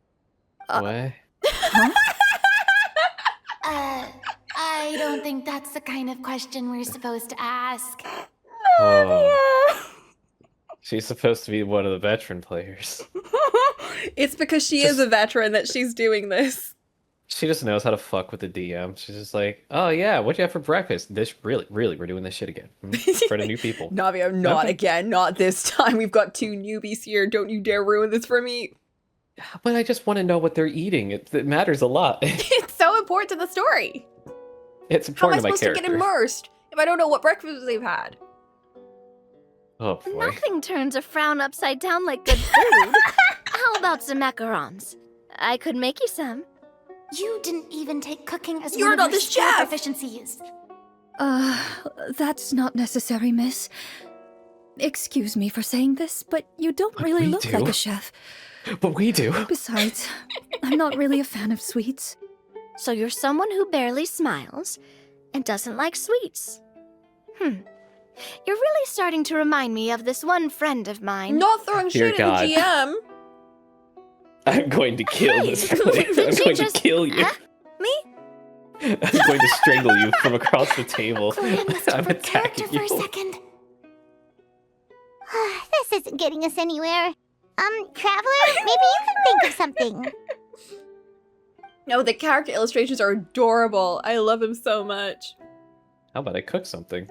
B: What?
F: I don't think that's the kind of question we're supposed to ask.
B: Oh. She's supposed to be one of the veteran players.
A: It's because she is a veteran that she's doing this.
B: She just knows how to fuck with the DM. She's just like, oh yeah, what'd you have for breakfast? This really, we're doing this shit again. In front of new people.
A: Navia, not
B: Okay.
A: again, not this time. We've got 2 newbies here. Don't you dare ruin this for me.
B: But I just want to know what they're eating. It matters a lot.
A: It's so important to the story.
B: It's
A: How am I
B: important to my
A: supposed
B: character.
A: to get immersed if I don't know what breakfast they've had?
B: Oh boy.
D: Nothing turns a frown upside down like good food. How about some macarons? I could make you some.
F: You didn't even take cooking as
A: You're
F: one
A: not
F: of your
A: the
F: skill
A: chef!
F: proficiencies.
E: That's not necessary, miss. Excuse me for saying this, but you don't
B: But
E: really
B: we
E: look
B: do.
E: like a chef.
B: But we do.
E: Besides, I'm not really a fan of sweets.
D: So you're someone who barely smiles and doesn't like sweets. You're really starting to remind me of this one friend of mine.
A: Not throwing
B: Dear
A: shit
B: God.
A: at the GM.
B: I'm going to kill this place. I'm
D: Did you
B: going to
D: just-
B: kill you.
D: Huh? Me?
B: I'm going to strangle you from across the table.
F: Clorinde must
B: I'm
F: for character
B: attacking
F: for a
B: you.
F: second.
C: This isn't getting us anywhere. Traveler, maybe you can think of something.
A: No, the character illustrations are adorable. I love them so much.
B: How about I cook something?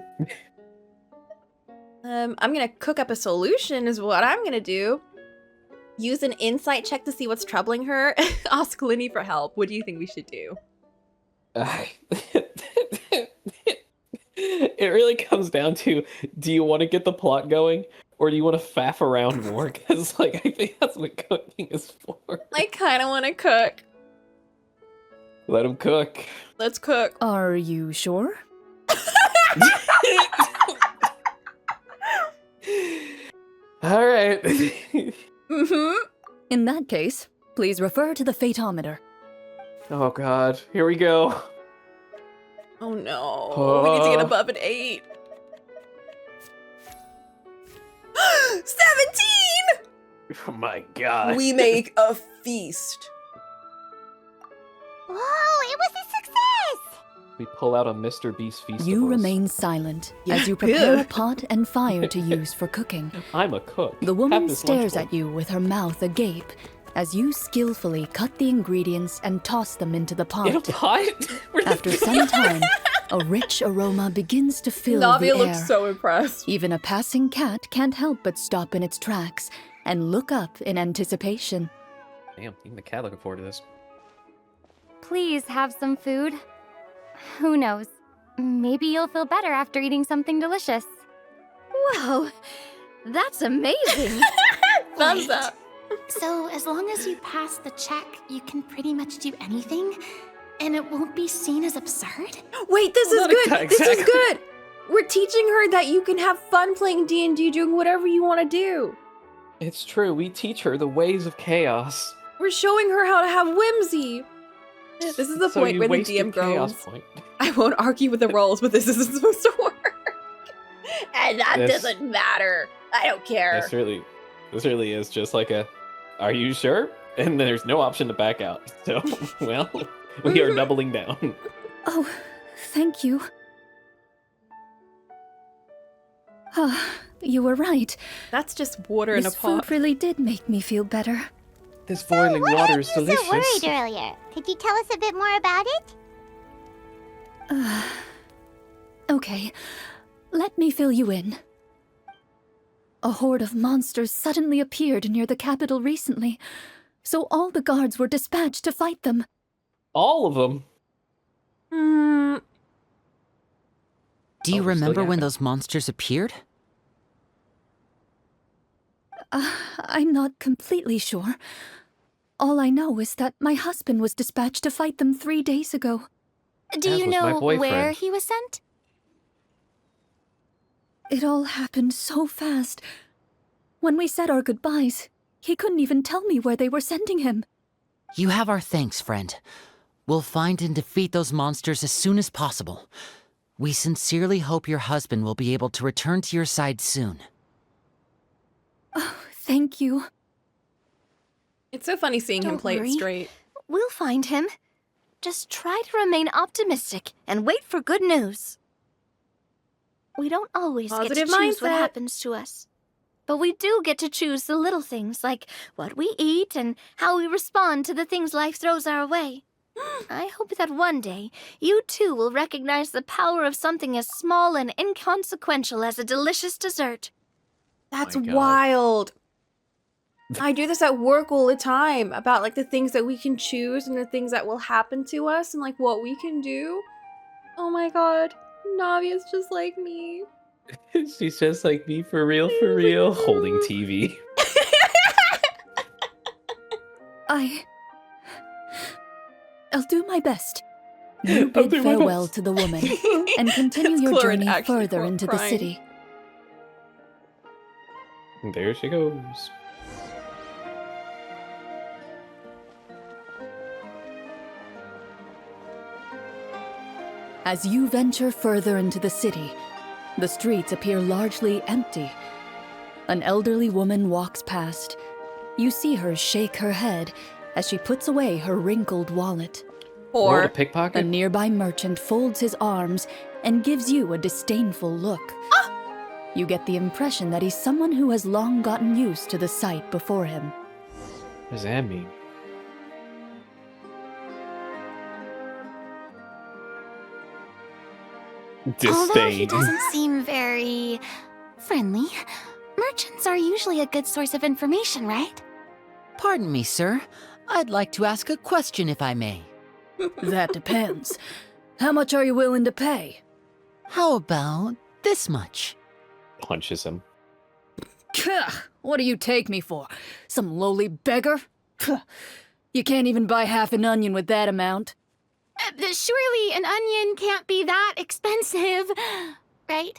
A: I'm gonna cook up a solution is what I'm gonna do. Use an insight check to see what's troubling her. Ask Linny for help. What do you think we should do?
B: It really comes down to, do you want to get the plot going, or do you want to faff around more? Because, like, I think that's what cooking is for.
A: I kind of want to cook.
B: Let him cook.
A: Let's cook.
E: Are you sure?
B: All right.
A: Mm-hmm.
E: In that case, please refer to the fatometer.
B: Oh God, here we go.
A: Oh no. We need to get above an 8. 17!
B: Oh my God.
A: We make a feast.
C: Whoa, it was a success!
B: We pull out a Mr. Beast feast.
E: You remain silent as you prepare a pot and fire to use for cooking.
B: I'm a cook.
E: The woman
B: Have this
E: stares
B: lunch
E: at you with her mouth agape as you skillfully cut the ingredients and toss them into the pot.
B: in a pot.
E: After some time, a rich aroma begins to fill
A: Navia
E: the air.
A: looks so impressed.
E: Even a passing cat can't help but stop in its tracks and look up in anticipation.
B: Damn, even the cat looking forward to this.
I: Please have some food. Who knows? Maybe you'll feel better after eating something delicious.
D: Whoa, that's amazing.
A: Thumbs
F: Wait.
A: up.
F: So, as long as you pass the check, you can pretty much do anything? And it won't be seen as absurd?
A: Wait, this
B: Well,
A: is
B: not
A: good. This is
B: exactly.
A: good. We're teaching her that you can have fun playing D&D, doing whatever you want to do.
B: It's true. We teach her the ways of chaos.
A: We're showing her how to have whimsy. This is the
B: So
A: point
B: you
A: where the
B: waste your
A: DM
B: chaos
A: goes,
B: point.
A: I won't argue with the rolls, but this isn't supposed to work. And that
B: This-
A: doesn't matter. I don't care.
B: This really is just like a, are you sure? And there's no option to back out. So, well, we are doubling down.
E: Oh, thank you. You were right.
A: That's just water in a
E: This
A: pot.
E: food really did make me feel better.
B: This boiling
C: Why
B: water
C: were
B: is
C: you
B: delicious.
C: so worried earlier? Could you tell us a bit more about it?
E: Okay, let me fill you in. A horde of monsters suddenly appeared near the capital recently, so all the guards were dispatched to fight them.
B: All of them.
G: Do you
B: Oh, we're still
G: remember when
B: yapping.
G: those monsters appeared?
E: I'm not completely sure. All I know is that my husband was dispatched to fight them 3 days ago.
F: Do
B: As
F: you
B: was my
F: know where
B: boyfriend.
F: he was sent?
E: It all happened so fast. When we said our goodbyes, he couldn't even tell me where they were sending him.
G: You have our thanks, friend. We'll find and defeat those monsters as soon as possible. We sincerely hope your husband will be able to return to your side soon.
E: Oh, thank you.
A: It's so funny seeing him
D: Don't
A: play
D: worry.
A: it straight.
D: We'll find him. Just try to remain optimistic and wait for good news. We don't always get
A: Positive
D: to choose what
A: mindset.
D: happens to us. But we do get to choose the little things, like what we eat and how we respond to the things life throws our way. I hope that one day, you too will recognize the power of something as small and inconsequential as a delicious dessert.
A: That's
B: My God.
A: wild. I do this at work all the time about like the things that we can choose and the things that will happen to us and like what we can do. Oh my god. Navia's just like me.
B: She's just like me, for real, for real. Holding TV.
E: I'll do my best. You
B: I'll
E: bid
B: do my
E: farewell
B: best.
E: to the woman and continue
A: That's
E: your
A: Clorinde
E: journey
A: actually
E: further into the
A: crying.
E: city.
B: There she goes.
E: As you venture further into the city, the streets appear largely empty. An elderly woman walks past. You see her shake her head as she puts away her wrinkled wallet.
B: Roll to
A: Or
E: A
B: pickpocket?
E: nearby merchant folds his arms and gives you a disdainful look. You get the impression that he's someone who has long gotten used to the sight before him.
B: What does that mean?
F: Although he
B: Disdain.
F: doesn't seem very friendly, merchants are usually a good source of information, right?
G: Pardon me, sir. I'd like to ask a question if I may.
E: That depends. How much are you willing to pay?
G: How about this much?
B: Punches him.
E: What do you take me for? Some lowly beggar? You can't even buy half an onion with that amount.
F: Surely an onion can't be that expensive, right?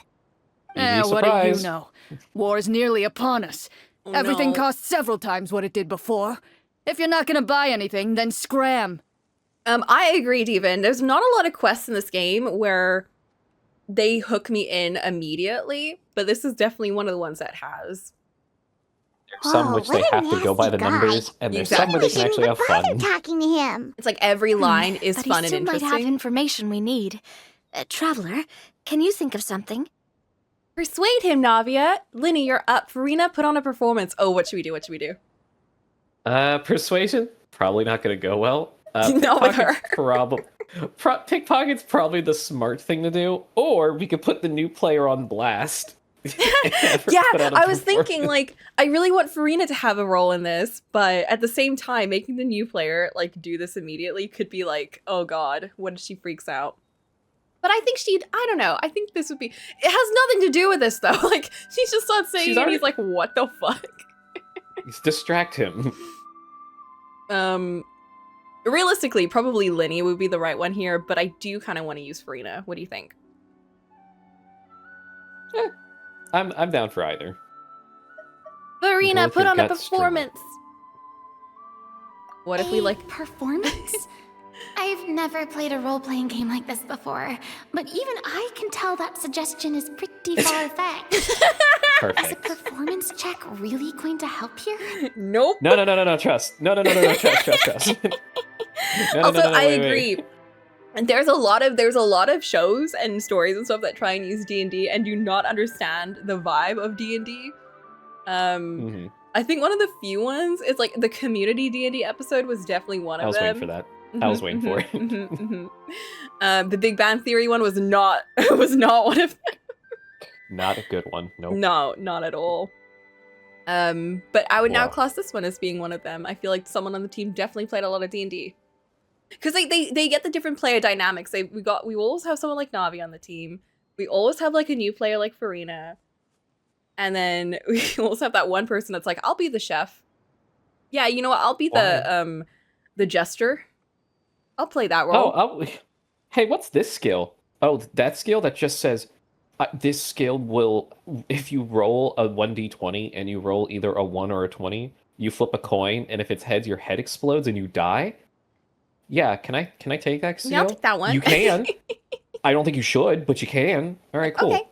B: You'd be
E: What do you
B: surprised.
E: know? War is nearly upon us.
A: Oh,
E: Everything
A: no.
E: costs several times what it did before. If you're not gonna buy anything, then scram.
A: I agree, Devin. There's not a lot of quests in this game where they hook me in immediately, but this is definitely one of the ones that has.
B: There's some
C: Whoa,
B: which they
C: what a
B: have to go by the
C: nasty guy.
B: numbers, and there's some
A: Exactly.
B: where
C: We
B: they can
C: shouldn't
B: actually have
C: have
B: fun.
C: bothered talking to him.
A: It's like every line is
D: but
A: fun
D: he
A: and
D: still might have
A: interesting.
D: information we need. Traveler, can you think of something?
A: Persuade him, Navia. Linny, you're up. Farina, put on a performance. Oh, what should we do? What should we do?
B: Persuasion? Probably not going to go well.
A: Not with her.
B: Pickpocket's probably the smart thing to do, or we could put the new player on blast.
A: Yeah, I was thinking, like, I really want Farina to have a role in this, but at the same time, making the new player, like, do this immediately could be like, oh god, what if she freaks out? But I think I don't know, I think this would be, it has nothing to do with this, though. Like, she just starts saying,
B: She's
A: and
B: already-
A: he's like, what the fuck?
B: Distract him.
A: Realistically, probably Linny would be the right one here, but I do kind of want to use Farina. What do you think?
B: I'm down for either.
A: Farina,
B: with
A: put
B: your
A: on a
B: gut stream.
A: performance. What if we like
F: performance? I've never played a role-playing game like this before, but even I can tell that suggestion is pretty far-fetched. Is a
B: Perfect.
F: performance check really going to help here?
A: Nope.
B: No, trust. No, trust.
A: Also, I
B: wait.
A: agree. And there's a lot of shows and stories and stuff that try and use D&D and do not understand the vibe of D&D. I think one of the few ones is like the community D&D episode was definitely one of them.
B: I was waiting for that. I was waiting for it.
A: The Big Bang Theory one was not one of them.
B: Not a good one. Nope.
A: No, not at all. But I would now
B: Wow.
A: class this one as being one of them. I feel like someone on the team definitely played a lot of D&D. Because they get the different player dynamics. We always have someone like Navi on the team. We always have like a new player like Farina. And then we also have that one person that's like, I'll be the chef. Yeah, you know what? I'll be the jester. I'll play that role.
B: Hey, what's this skill? Oh, that skill that just says, this skill will, if you roll a 1d20 and you roll either a 1 or a 20, you flip a coin, and if it's heads, your head explodes and you die? Yeah, can I take that skill?
A: Yeah, I'll take that one.
B: You can. I don't think you should, but you can. All right, cool.
A: Okay.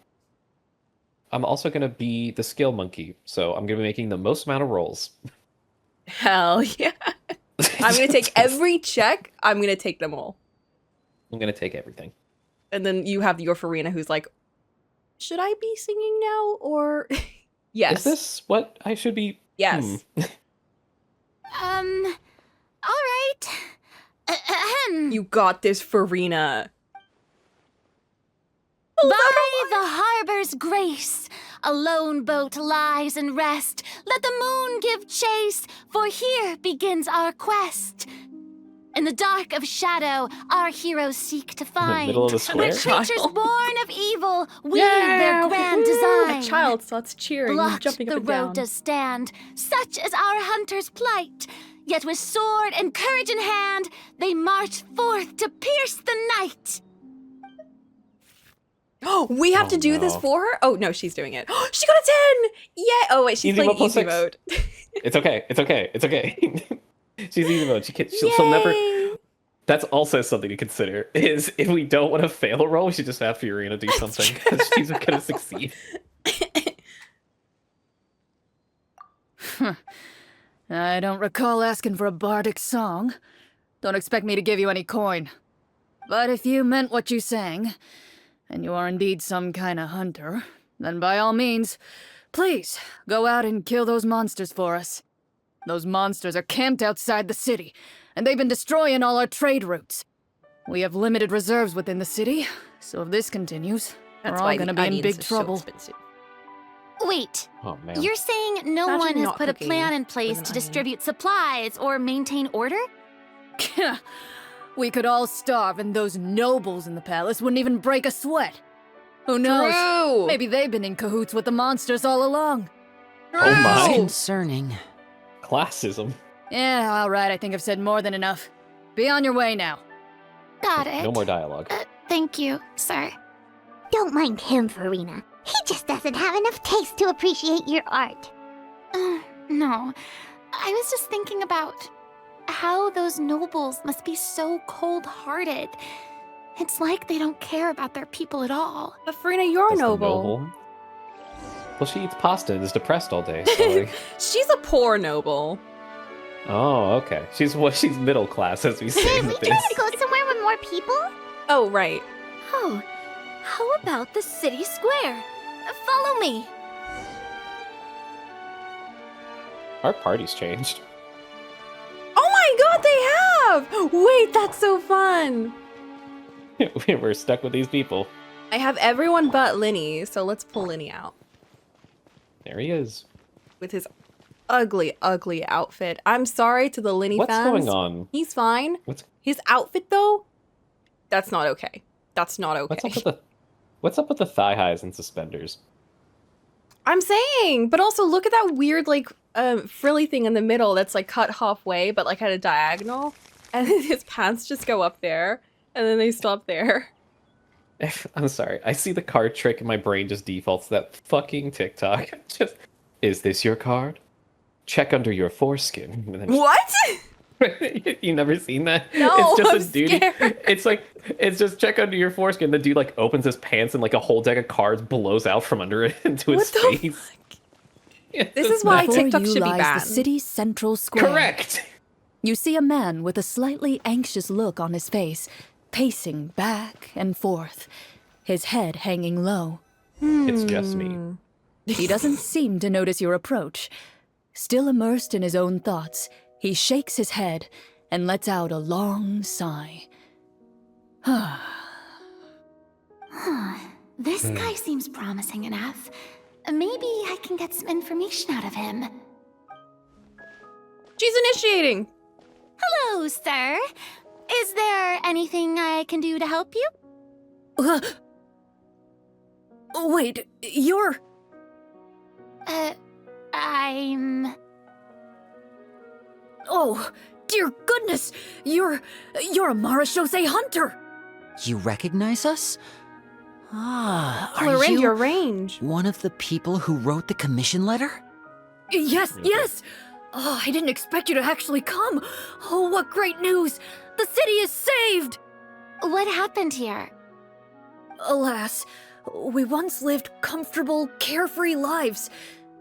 B: I'm also going to be the skill monkey, so I'm going to be making the most amount of rolls.
A: Hell yeah. I'm going to take every check. I'm going to take them all.
B: I'm going to take everything.
A: And then you have your Farina who's like, should I be singing now or yes?
B: Is this what I should be?
A: Yes.
F: All right. Ahem.
A: You got this, Farina.
F: By the harbor's grace, a lone boat lies in rest. Let the moon give chase, for here begins our quest. In the dark of shadow, our heroes seek to find
B: middle of the square?
F: where creatures born of evil weave their grand design.
A: A child starts cheering,
F: Blocked
A: jumping up
F: the
A: and
F: road
A: down.
F: does stand, such is our hunter's plight. Yet with sword and courage in hand, they march forth to pierce the night.
A: Oh, we have to do this for her? Oh, no, she's doing it. She got a 10! Yeah! Oh, wait, she's
B: Easy
A: playing
B: mode plus
A: easy
B: 6.
A: mode.
B: It's okay. She's easy mode. She'll never. That's also something to consider. Is if we don't want to fail a roll, we should just have Fiorina do something because she's gonna succeed.
E: I don't recall asking for a bardic song. Don't expect me to give you any coin. But if you meant what you sang, and you are indeed some kind of hunter, then by all means, please go out and kill those monsters for us. Those monsters are camped outside the city, and they've been destroying all our trade routes. We have limited reserves within the city, so if this continues, we're all gonna be in big trouble.
F: Wait,
B: Oh man.
F: you're saying no
A: Imagine
F: one has
A: not
F: put a
A: cooking
F: plan in
A: with
F: place
A: an
F: to
A: onion.
F: distribute supplies or maintain order?
E: We could all starve, and those nobles in the palace wouldn't even break a sweat. Who knows?
A: True.
E: Maybe they've been in cahoots with the monsters all along.
B: Oh my.
G: Concerning.
B: Classism.
E: Yeah, alright, I think I've said more than enough. Be on your way now.
F: Got it.
B: No more dialogue.
F: Thank you, sir.
C: Don't mind him, Farina. He just doesn't have enough taste to appreciate your art.
F: No. I was just thinking about how those nobles must be so cold-hearted. It's like they don't care about their people at all.
A: But Farina, you're
B: That's the
A: noble.
B: Well, she eats pasta and is depressed all day. So like...
A: She's a poor noble.
B: Oh, okay. She's middle class, as we say in
C: We
B: the
C: trying
B: biz.
C: to go somewhere with more people?
A: Oh, right.
D: Oh, how about the city square? Follow me.
B: Our party's changed.
A: Oh my god, they have! Wait, that's so fun.
B: We're stuck with these people.
A: I have everyone but Linny, so let's pull Linny out.
B: There he is.
A: With his ugly, ugly outfit. I'm sorry to the Linny
B: What's
A: fans.
B: going on?
A: He's fine.
B: What's
A: His outfit, though, that's not okay. That's not okay.
B: What's up with the thigh highs and suspenders?
A: I'm saying, but also look at that weird, like, frilly thing in the middle that's, like, cut halfway, but, like, at a diagonal. and then his pants just go up there, and then they stop there.
B: I'm sorry. I see the card trick and my brain just defaults to that fucking TikTok. Just, is this your card? Check under your foreskin. And then
A: What?
B: you never seen that?
A: No,
B: it's just
A: I'm
B: a dude.
A: scared.
B: It's just check under your foreskin. The dude like opens his pants and like a whole deck of cards blows out from under it into his
A: What the
B: face.
A: This is why
E: Before
A: TikTok
E: you
A: should be
E: lies
A: banned.
E: the city's central square.
B: Correct.
E: You see a man with a slightly anxious look on his face, pacing back and forth, his head hanging low.
B: It's just me.
E: He doesn't seem to notice your approach. Still immersed in his own thoughts, he shakes his head and lets out a long sigh.
F: This guy seems promising enough. Maybe I can get some information out of him.
A: She's initiating.
F: Hello, sir. Is there anything I can do to help you?
E: Wait, you're...
F: I'm...
E: Oh, dear goodness! You're a Marashose hunter!
G: You recognize us? Ah, are
A: Clorinde,
G: you
A: your range.
G: one of the people who wrote the commission letter?
E: Yes, yes! Oh, I didn't expect you to actually come. Oh, what great news! The city is saved!
F: What happened here?
E: Alas, we once lived comfortable, carefree lives.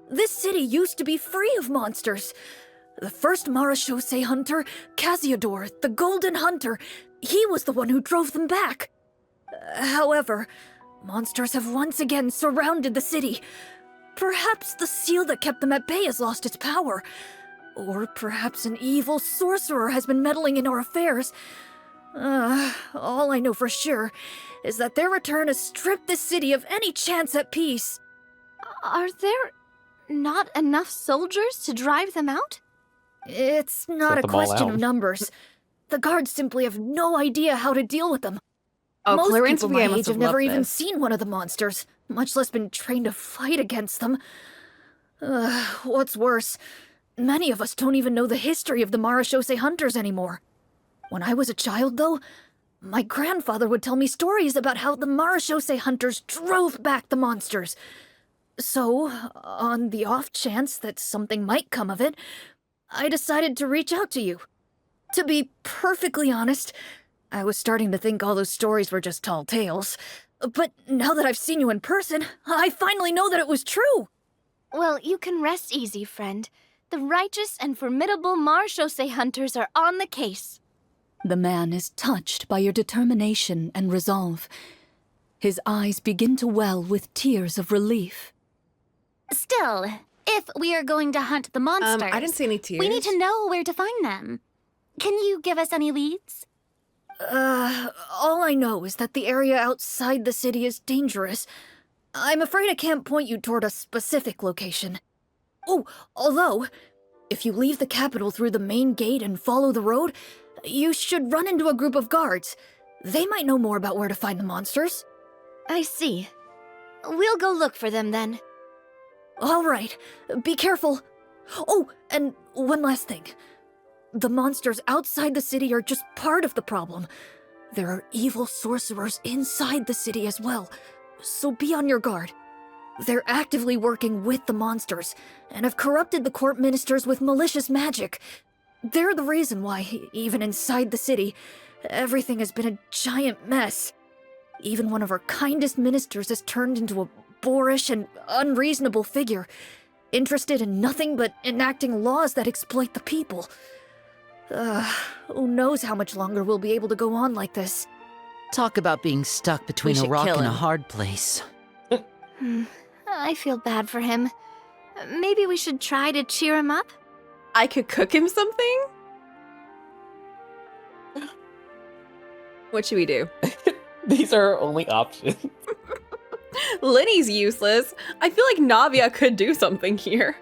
E: This city used to be free of monsters. The first Marashose hunter, Casiodor, the Golden Hunter, he was the one who drove them back. However, monsters have once again surrounded the city. Perhaps the seal that kept them at bay has lost its power. Or perhaps an evil sorcerer has been meddling in our affairs. All I know for sure is that their return has stripped this city of any chance at peace.
D: Are there not enough soldiers to drive them out?
E: It's not
B: Set
E: a
B: them all
E: question
B: out.
E: of numbers. The guards simply have no idea how to deal with them.
A: Oh,
E: Most
A: Clorinde's
E: people my
A: VM must
E: age have
A: have
E: never
A: loved
E: even
A: this.
E: seen one of the monsters, much less been trained to fight against them. What's worse, many of us don't even know the history of the Marashose hunters anymore. When I was a child, though, my grandfather would tell me stories about how the Marashose hunters drove back the monsters. So, on the off chance that something might come of it, I decided to reach out to you. To be perfectly honest, I was starting to think all those stories were just tall tales. But now that I've seen you in person, I finally know that it was true.
D: Well, you can rest easy, friend. The righteous and formidable Marashose hunters are on the case.
E: The man is touched by your determination and resolve. His eyes begin to well with tears of relief.
F: Still, if we are going to hunt the monsters,
A: I didn't see any tears.
F: we need to know where to find them. Can you give us any leads?
E: All I know is that the area outside the city is dangerous. I'm afraid I can't point you toward a specific location. Oh, although, if you leave the capital through the main gate and follow the road, you should run into a group of guards. They might know more about where to find the monsters.
D: I see. We'll go look for them then.
E: All right, be careful. Oh, and one last thing. The monsters outside the city are just part of the problem. There are evil sorcerers inside the city as well, so be on your guard. They're actively working with the monsters, and have corrupted the court ministers with malicious magic. They're the reason why, even inside the city, everything has been a giant mess. Even one of our kindest ministers has turned into a boorish and unreasonable figure, interested in nothing but enacting laws that exploit the people. Who knows how much longer we'll be able to go on like this.
G: Talk about being stuck between a
A: should
G: rock
A: kill
G: and a
A: him.
G: hard place.
D: I feel bad for him. Maybe we should try to cheer him up?
A: I could cook him something? What should we do?
B: These are our only options.
A: Linny's useless. I feel like Navia could do something here.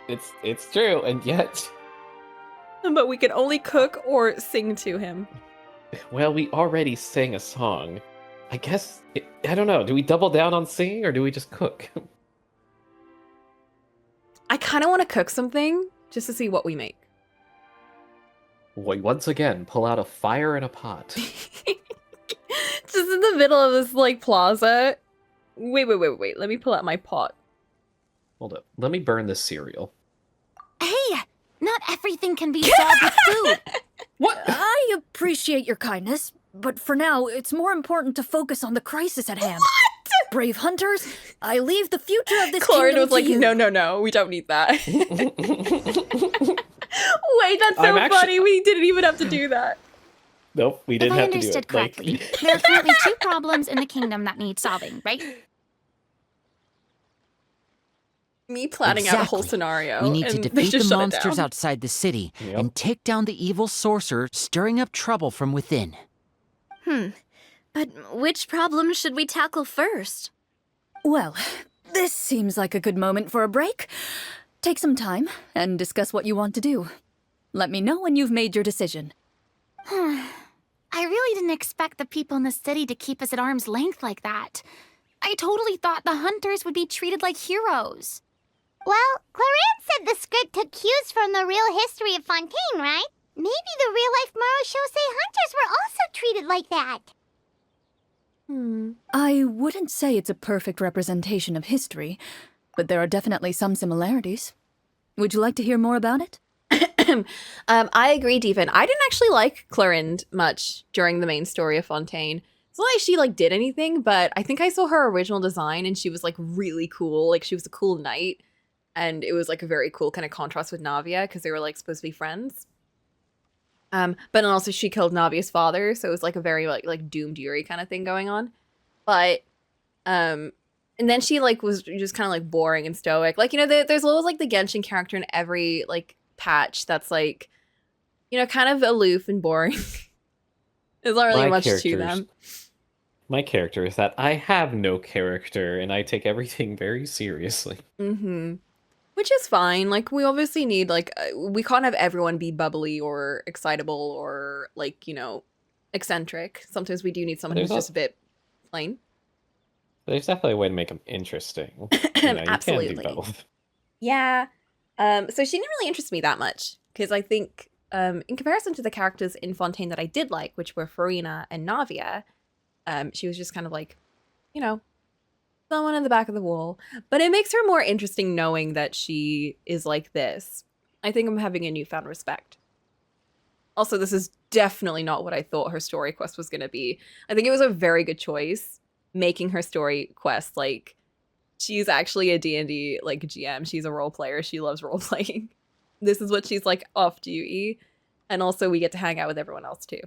B: It's true, and yet,
A: But we can only cook or sing to him.
B: well, we already sang a song. I guess I don't know. Do we double down on singing or do we just cook?
A: I kind of want to cook something just to see what we make.
B: Once again, pull out a fire in a pot.
A: Just in the middle of this, like, plaza. Wait. Let me pull out my pot.
B: Hold up. Let me burn this cereal.
F: Hey, not everything can be solved with food.
B: What?
E: I appreciate your kindness, but for now, it's more important to focus on the crisis at hand. What? Brave hunters, I leave the future of this
A: Clorinde
E: kingdom
A: was like,
E: to you.
A: no, we don't need that. Wait, that's so funny. We didn't even have to do that.
B: Nope, we didn't
F: If I
B: have to do
F: understood
B: it.
F: correctly, there are currently 2 problems in the kingdom that need solving, right?
A: Me planning out a whole
G: Exactly.
A: scenario.
G: We need to
A: and they
G: defeat
A: just
G: the
A: shut it
G: monsters
A: down.
G: outside the city
B: Yep.
G: and take down the evil sorcerer stirring up trouble from within.
D: But which problem should we tackle first?
E: Well, this seems like a good moment for a break. Take some time and discuss what you want to do. Let me know when you've made your decision.
F: I really didn't expect the people in the city to keep us at arm's length like that. I totally thought the hunters would be treated like heroes.
C: Well, Clorinde said the script took cues from the real history of Fontaine, right? Maybe the real-life Marochose hunters were also treated like that.
E: I wouldn't say it's a perfect representation of history, but there are definitely some similarities. Would you like to hear more about it?
A: I agree, Deepan. I didn't actually like Clorinde much during the main story of Fontaine. It's not like she like did anything, but I think I saw her original design and she was like really cool. Like she was a cool knight, and it was like a very cool kind of contrast with Navia because they were like supposed to be friends. But then also she killed Navia's father, so it was like a very like doomed Yuri kind of thing going on. But and then she like was just kind of like boring and stoic. Like, you know, there's always like the Genshin character in every like patch that's like, you know, kind of aloof and boring. There's not really much to them.
B: My character is that I have no character and I take everything very seriously.
A: Which is fine. Like, we obviously need, like, we can't have everyone be bubbly or excitable or, like, you know, eccentric. Sometimes we do need someone who's just a bit plain.
B: There's definitely a way to make them interesting. You know,
A: Absolutely.
B: You can do both.
A: Yeah. So she didn't really interest me that much because I think, in comparison to the characters in Fontaine that I did like, which were Farina and Navia, she was just kind of like, you know, someone in the back of the wall. But it makes her more interesting knowing that she is like this. I think I'm having a newfound respect. Also, this is definitely not what I thought her story quest was going to be. I think it was a very good choice making her story quest like she's actually a D&D like GM. She's a role player. She loves role playing. This is what she's like off duty. And also we get to hang out with everyone else too.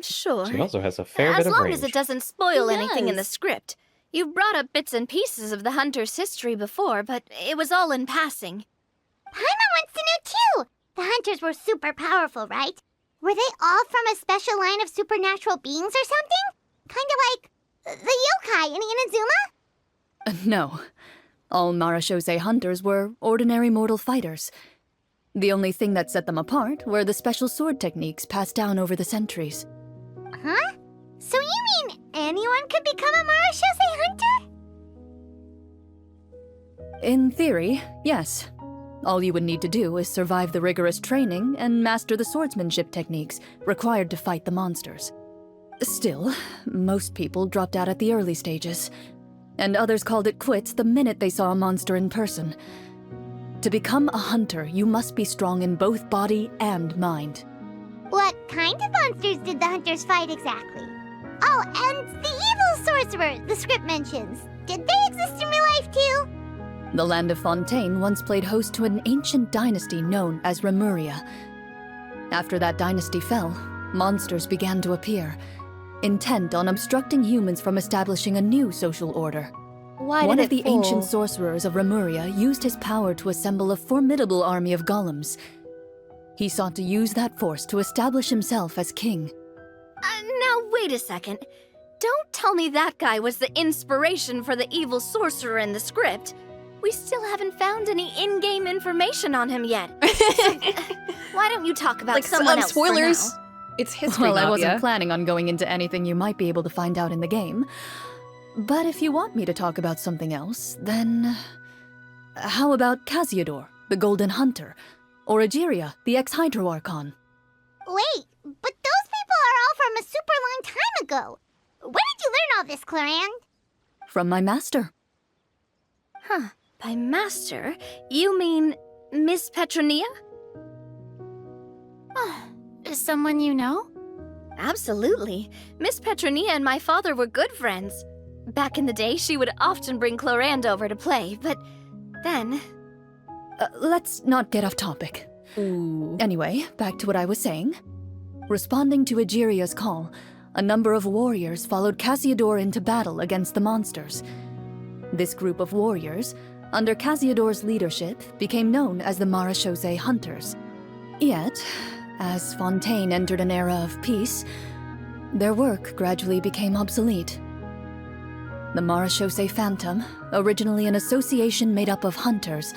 D: Sure.
B: She also has a fair bit
D: As
B: of
D: long
B: range.
D: as it doesn't spoil
A: It
D: anything in the
A: does.
D: script. You brought up bits and pieces of the hunter's history before, but it was all in passing.
C: Paimon wants to know too! The hunters were super powerful, right? Were they all from a special line of supernatural beings or something? Kind of like the yokai in Inazuma?
E: No. All Marochose hunters were ordinary mortal fighters. The only thing that set them apart were the special sword techniques passed down over the centuries.
C: Huh? So you mean anyone could become a Marochose hunter?
E: In theory, yes. All you would need to do is survive the rigorous training and master the swordsmanship techniques required to fight the monsters. Still, most people dropped out at the early stages, and others called it quits the minute they saw a monster in person. To become a hunter, you must be strong in both body and mind.
C: What kind of monsters did the hunters fight exactly? Oh, and the evil sorcerer the script mentions. Did they exist in real life too?
E: The land of Fontaine once played host to an ancient dynasty known as Remuria. After that dynasty fell, monsters began to appear, intent on obstructing humans from establishing a new social order. One of the ancient sorcerers of Remuria used his power to assemble a formidable army of golems. He sought to use that force to establish himself as king.
D: Now, wait a second. Don't tell me that guy was the inspiration for the evil sorcerer in the script. We still haven't found any in-game information on him yet. So, why don't you talk about
A: Like,
D: someone else
A: spoilers.
D: for now?
A: It's history,
E: Well, I
A: Navia.
E: wasn't planning on going into anything you might be able to find out in the game. But if you want me to talk about something else, then... How about Casiodor, the Golden Hunter? Or Egeria, the ex-Hydro Archon.
C: Wait, but those people are all from a super long time ago. Where did you learn all this, Clorinde?
E: From my master.
D: Huh. By master, you mean Miss Petronia?
F: Someone you know?
D: Absolutely. Miss Petronia and my father were good friends. Back in the day, she would often bring Clorinde over to play, but then...
E: Let's not get off topic.
A: Ooh.
E: Anyway, back to what I was saying. Responding to Egeria's call, a number of warriors followed Cassiodor into battle against the monsters. This group of warriors, under Cassiodor's leadership, became known as the Marechaussee Hunters. Yet, as Fontaine entered an era of peace, their work gradually became obsolete. The Marechaussee Phantom, originally an association made up of hunters,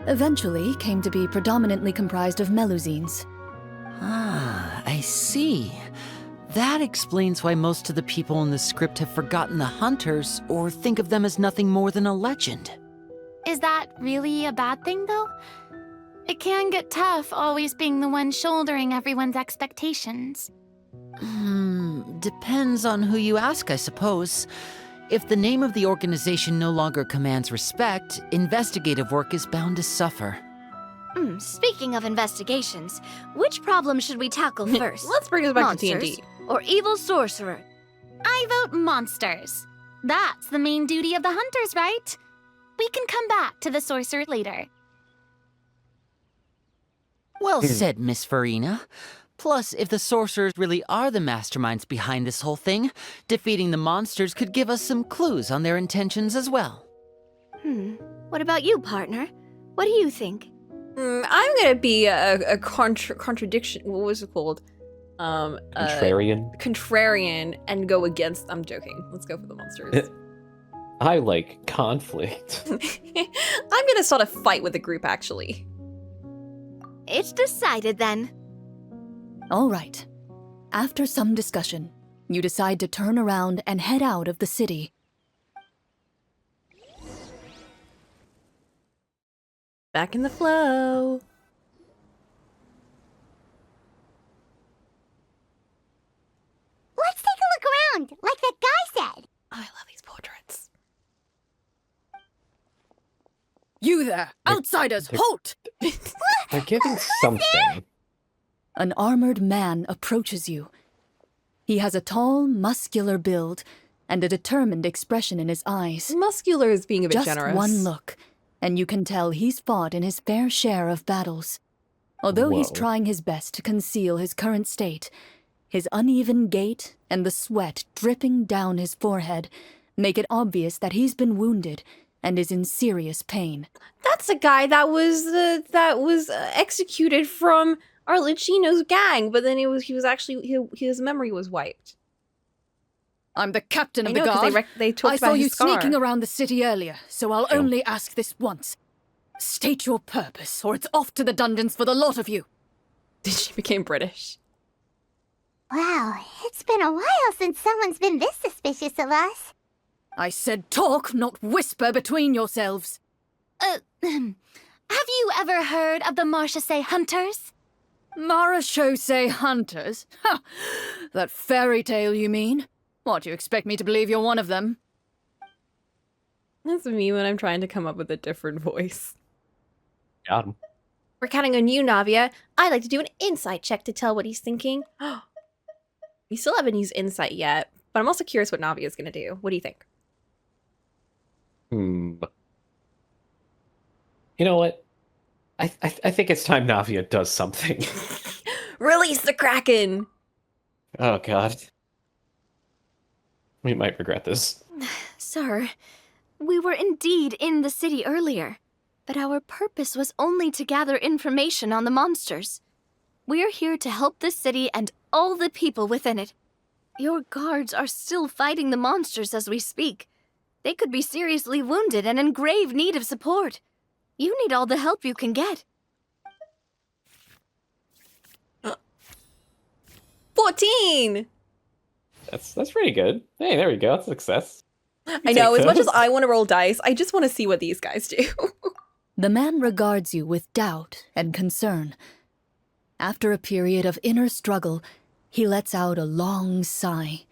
E: eventually came to be predominantly comprised of Melusines.
G: Ah, I see. That explains why most of the people in the script have forgotten the hunters or think of them as nothing more than a legend.
F: Is that really a bad thing, though? It can get tough always being the one shouldering everyone's expectations.
G: Depends on who you ask, I suppose. If the name of the organization no longer commands respect, investigative work is bound to suffer.
D: Speaking of investigations, which problem should we tackle first?
A: Let's bring us back
D: Monsters
A: to D&D.
D: or evil sorcerer?
F: I vote monsters. That's the main duty of the hunters, right? We can come back to the sorcerer later.
G: Well said, Miss Farina. Plus, if the sorcerers really are the masterminds behind this whole thing, defeating the monsters could give us some clues on their intentions as well.
D: What about you, partner? What do you think?
A: I'm gonna be a contradiction. What was it called?
B: Contrarian.
A: Contrarian and go against. I'm joking. Let's go for the monsters.
B: I like conflict.
A: I'm gonna start a fight with the group, actually.
D: It's decided then.
E: All right. After some discussion, you decide to turn around and head out of the city.
A: Back in the flow.
C: Let's take a look around, like that guy said.
A: Oh, I love these portraits.
E: You there! Outsiders, halt!
B: They're giving something.
E: An armored man approaches you. He has a tall, muscular build and a determined expression in his eyes.
A: Muscular is being a bit
E: Just
A: generous.
E: one look, and you can tell he's fought in his fair share of battles. Although he's
B: Whoa.
E: trying his best to conceal his current state, his uneven gait and the sweat dripping down his forehead make it obvious that he's been wounded and is in serious pain.
A: That's a guy that was executed from Arlecchino's gang, but then his memory was wiped.
E: I'm the captain
A: I
E: of
A: know,
E: the
A: 'cause
E: guard.
A: they talked
E: I
A: about
E: saw you
A: his scar.
E: sneaking around the city earlier, so I'll
B: Sure.
E: only ask this once. State your purpose, or it's off to the dungeons for the lot of you.
A: She became British.
C: Wow, it's been a while since someone's been this suspicious of us.
E: I said talk, not whisper between yourselves.
F: Have you ever heard of the Marechaussee Hunters?
E: Marechaussee Hunters? Ha! That fairy tale, you mean? What, you expect me to believe you're one of them?
A: That's me when I'm trying to come up with a different voice.
B: Got him.
A: We're counting on you, Navia. I'd like to do an insight check to tell what he's thinking. We still haven't used insight yet, but I'm also curious what Navia's gonna do. What do you think?
B: You know what? I think it's time Navia does something.
A: Release the Kraken!
B: Oh god. We might regret this.
D: Sir, we were indeed in the city earlier, but our purpose was only to gather information on the monsters. We're here to help the city and all the people within it. Your guards are still fighting the monsters as we speak. They could be seriously wounded and in grave need of support. You need all the help you can get.
A: 14!
B: That's pretty good. Hey, there we go. That's a success.
A: I know,
B: take
A: as much as
B: those.
A: I want to roll dice, I just want to see what these guys do.
E: The man regards you with doubt and concern. After a period of inner struggle, he lets out a long sigh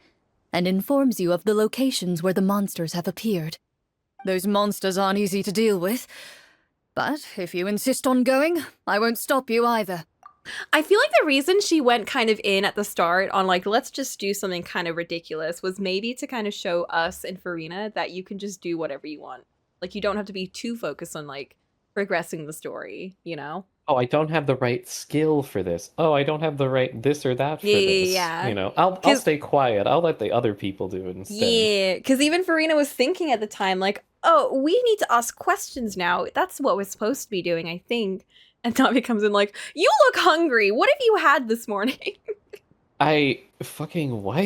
E: and informs you of the locations where the monsters have appeared. Those monsters aren't easy to deal with, but if you insist on going, I won't stop you either.
A: I feel like the reason she went kind of in at the start on like, let's just do something kind of ridiculous was maybe to kind of show us and Farina that you can just do whatever you want. Like, you don't have to be too focused on like progressing the story, you know?
B: Oh, I don't have the right skill for this. Oh, I don't have the right this or that for this.
A: Yeah.
B: You know, I'll stay quiet. I'll let the other people do it instead.
A: Yeah, because even Farina was thinking at the time, like, oh, we need to ask questions now. That's what we're supposed to be doing, I think. And Tommy comes in like, you look hungry. What have you had this morning?
B: I fucking what?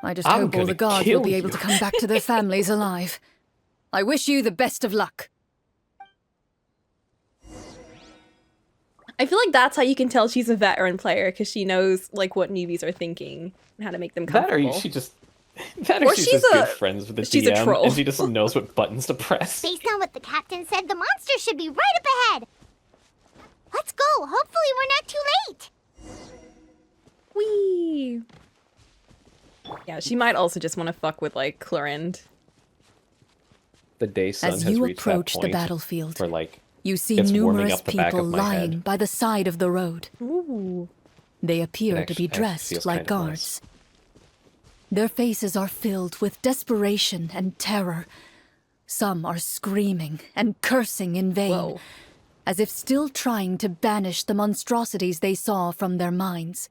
E: I just
B: I'm
E: hope all
B: gonna
E: the guards
B: kill
E: will be able
B: you.
E: to come back to their families alive. I wish you the best of luck.
A: I feel like that's how you can tell she's a veteran player, because she knows like what newbies are thinking and how to make them
B: That or
A: comfortable.
B: she just that
A: Or
B: or she's
A: she's
B: just
A: a-
B: good friends with the
A: she's a
B: DM
A: troll.
B: and she just knows what buttons to press.
C: Based on what the captain said, the monster should be right up ahead. Let's go. Hopefully we're not too late.
A: Whee! Yeah, she might also just want to fuck with like Clorinde.
B: The day sun
E: As
B: has
E: you
B: reached
E: approach
B: that
E: the
B: point
E: battlefield,
B: where like
E: you see
B: it's warming
E: numerous
B: up the back
E: people
B: of my head.
E: lying by the side of the road.
A: Ooh.
E: They appear
B: It
E: to be
B: actually
E: dressed
B: feels
E: like
B: kind of
E: guards. Their faces are filled with desperation and terror. Some are screaming and cursing in vain,
A: Whoa.
E: as if still trying to banish the monstrosities they saw from their minds.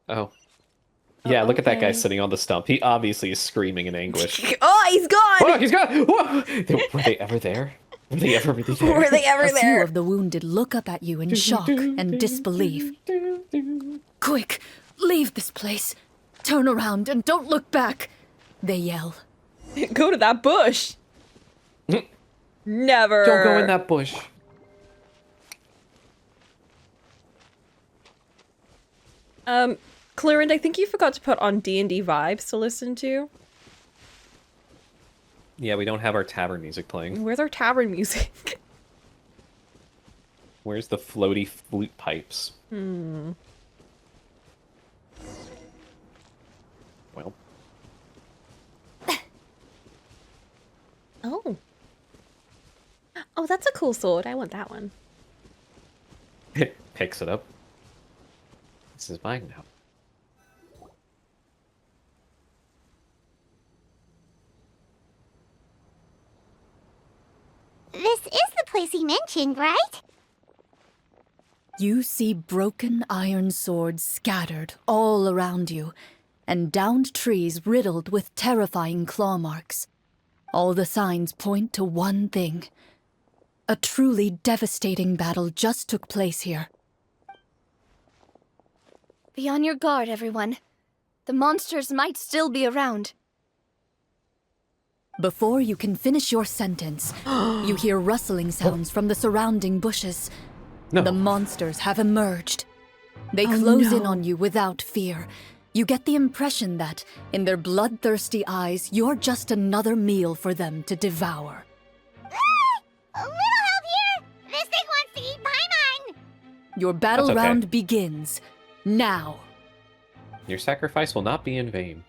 B: Oh. Yeah, look at that guy
A: okay.
B: sitting on the stump. He obviously is screaming in anguish.
A: Oh, he's gone!
B: Oh, he's gone! Whoa! Were they ever there? Were they ever really there?
A: Were they ever
E: A few
A: there?
E: of the wounded look up at you in shock and disbelief. Quick, leave this place. Turn around and don't look back, they yell.
A: Go to that bush. Never.
B: Don't go in that bush.
A: Clorinde, I think you forgot to put on D&D vibes to listen to.
B: Yeah, we don't have our tavern music playing.
A: Where's our tavern music?
B: Where's the floaty flute pipes? Well.
A: Oh. Oh, that's a cool sword. I want that one.
B: Picks it up. This is mine now.
C: This is the place he mentioned, right?
E: You see broken iron swords scattered all around you, and downed trees riddled with terrifying claw marks. All the signs point to one thing. A truly devastating battle just took place here.
D: Be on your guard, everyone. The monsters might still be around.
E: Before you can finish your sentence, you hear rustling sounds from the surrounding bushes.
B: No.
E: The monsters have emerged. They close in
A: no.
E: on you without fear. You get the impression that, in their bloodthirsty eyes, you're just another meal for them to devour.
C: A little help here. This thing wants to eat Paimon.
E: Your battle
B: That's okay.
E: round begins. Now.
B: Your sacrifice will not be in vain.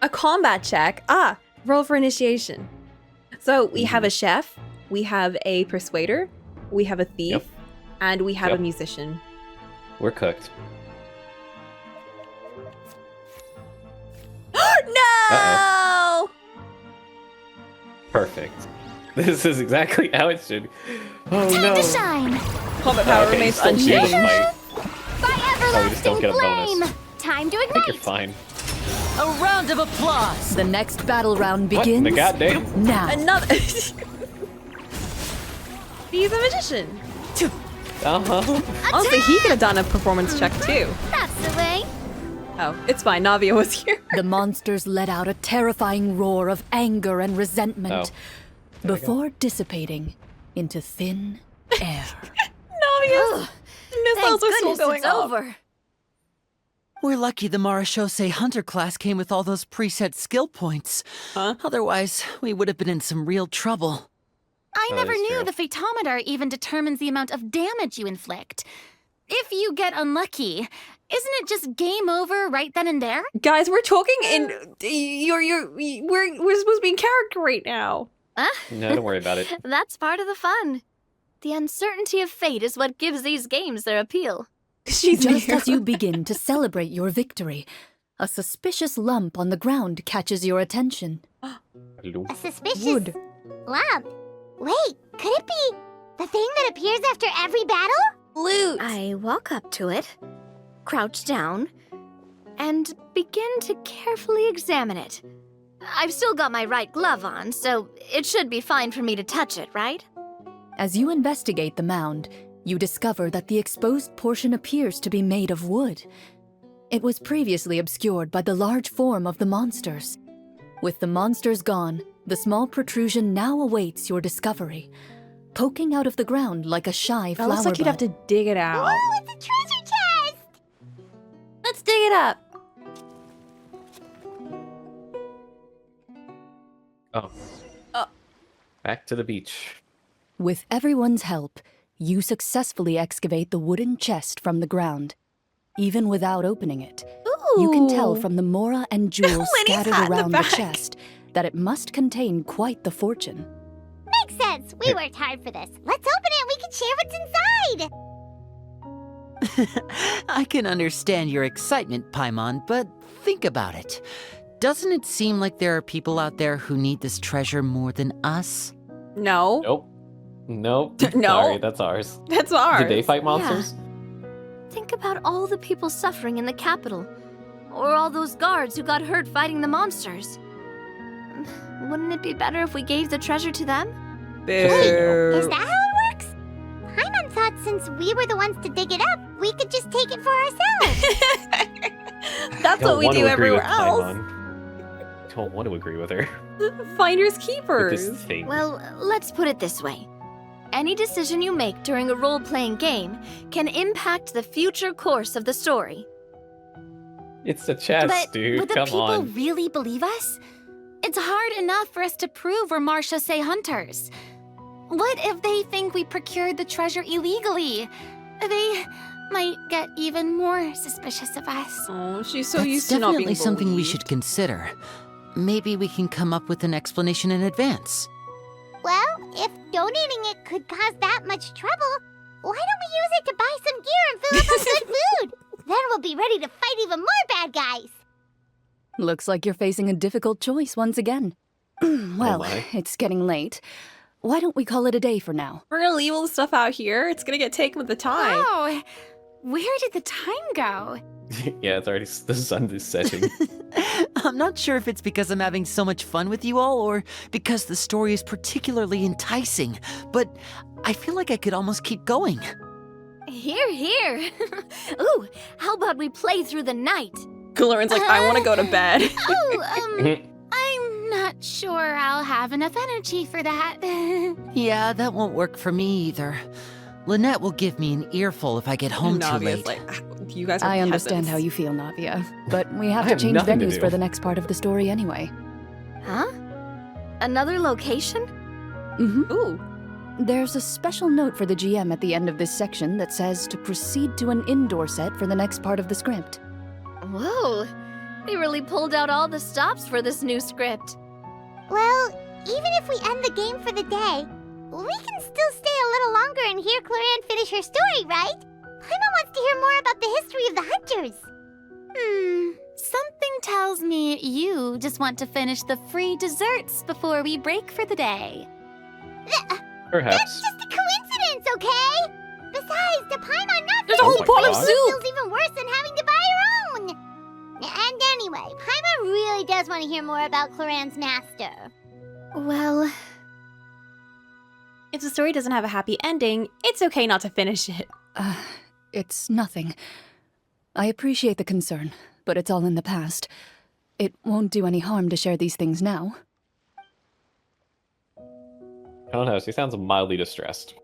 A: A combat check. Ah, roll for initiation. So we have a chef, we have a persuader, we have a thief,
B: Yep.
A: and we have
B: Yep.
A: a musician.
B: We're cooked.
A: No!
B: Perfect. This is exactly how it should. Oh
F: Time
B: no!
F: to shine.
A: Combat power
B: Okay,
A: remains
B: still need a
A: unchanged.
B: fight.
F: By
B: we just don't
F: everlasting
B: get a bonus.
F: flame. Time to
B: I think you're
F: ignite.
B: fine.
G: A round of applause!
E: The next battle round
B: What?
E: begins
B: The goddamn?
E: now.
A: Another. He's a magician.
B: Uh-huh.
A: Also, he could have done a performance check too.
F: That's the way.
A: Oh, it's fine. Navia was here.
E: The monsters let out a terrifying roar of anger and resentment before dissipating into thin air.
A: Navia's missiles
D: Thank
A: are still
D: goodness
A: going
D: it's
A: off.
D: over.
G: We're lucky the Marashose Hunter class came with all those preset skill points.
A: Huh?
G: Otherwise, we would have been in some real trouble.
F: I
B: Oh,
F: never
B: that is
F: knew
B: true.
F: the Fatometer even determines the amount of damage you inflict. If you get unlucky, isn't it just game over right then and there?
A: Guys, we're talking in we're supposed to be in character right now.
B: No, don't worry about it.
D: That's part of the fun. The uncertainty of fate is what gives these games their appeal.
A: She's
E: Just
A: here.
E: as you begin to celebrate your victory, a suspicious lump on the ground catches your attention.
B: Hello.
C: A suspicious
E: Wood.
C: lump. Wait, could it be the thing that appears after every battle?
A: Loot.
D: I walk up to it, crouch down, and begin to carefully examine it. I've still got my right glove on, so it should be fine for me to touch it, right?
E: As you investigate the mound, you discover that the exposed portion appears to be made of wood. It was previously obscured by the large form of the monsters. With the monsters gone, the small protrusion now awaits your discovery, poking out of the ground like a shy
A: That
E: flower
A: looks like you'd have
E: bud.
A: to dig it out.
C: Oh, it's a treasure chest!
A: Let's dig it up.
B: Oh.
A: Oh.
B: Back to the beach.
E: With everyone's help, you successfully excavate the wooden chest from the ground. Even without opening it, you can tell from the mora and jewels
A: Lenny's
E: scattered
A: hat in the
E: around the
A: back.
E: chest that it must contain quite the fortune.
C: Makes sense. We worked hard for this. Let's open it and we can share what's inside.
G: I can understand your excitement, Paimon, but think about it. Doesn't it seem like there are people out there who need this treasure more than us?
A: No,
B: Nope. Nope.
A: No.
B: Sorry, that's ours.
A: that's ours.
B: Did they fight monsters?
D: Think about all the people suffering in the capital, or all those guards who got hurt fighting the monsters. Wouldn't it be better if we gave the treasure to them?
C: Is that how it works? Paimon thought since we were the ones to dig it up, we could just take it for ourselves.
A: That's what we
B: want to
A: do
B: agree with
A: everywhere else.
B: Paimon. Don't want to agree with her.
A: Finders
B: With
A: keepers.
B: this thing.
D: Well, let's put it this way. Any decision you make during a role-playing game can impact the future course of the story.
B: It's a chest,
F: But
B: dude.
F: would the
B: Come
F: people
B: on.
F: really believe us? It's hard enough for us to prove we're Marshose hunters. What if they think we procured the treasure illegally? They might get even more suspicious of us.
A: Oh, she's so
G: That's
A: used to not being
G: definitely something we
A: believed.
G: should consider. Maybe we can come up with an explanation in advance.
C: Well, if donating it could cause that much trouble, why don't we use it to buy some gear and fill up on good food? Then we'll be ready to fight even more bad guys.
E: Looks like you're facing a difficult choice once again. Well,
B: my.
E: it's getting late. Why don't we call it a day for now?
A: We're gonna leave all the stuff out here. It's gonna get taken with the tide.
F: Oh, where did the time go?
B: Yeah, it's already the sun is setting.
G: I'm not sure if it's because I'm having so much fun with you all or because the story is particularly enticing, but I feel like I could almost keep going.
D: Here, here. Ooh, how about we play through the night?
A: Clorine's like, I want to go to bed.
F: Oh, I'm not sure I'll have enough energy for that.
G: Yeah, that won't work for me either. Lynette will give me an earful if I get home too
A: Navia's
G: late.
A: like, you guys are
E: I understand how
A: peasants.
E: you feel, Navia, but we have
B: I
E: to
B: have
E: change
B: nothing to
E: venues
B: do.
E: for the next part of the story anyway.
D: Huh? Another location?
E: Mm-hmm.
A: Ooh.
E: There's a special note for the GM at the end of this section that says to proceed to an indoor set for the next part of the script.
D: Whoa, they really pulled out all the stops for this new script.
C: Well, even if we end the game for the day, we can still stay a little longer and hear Clorinde finish her story, right? Paimon wants to hear more about the history of the hunters.
F: Something tells me you just want to finish the free desserts before we break for the day.
C: That's
B: Perhaps.
C: just a coincidence, okay? Besides, the Paimon not
A: There's a whole
C: finishing
A: pot
B: of
C: food
A: soup!
C: feels even worse than having to buy her own. And anyway, Paimon really does want to hear more about Clorinde's master.
D: Well,
A: If the story doesn't have a happy ending, it's okay not to finish it.
E: It's nothing. I appreciate the concern, but it's all in the past. It won't do any harm to share these things now.
B: I don't know. She sounds mildly distressed.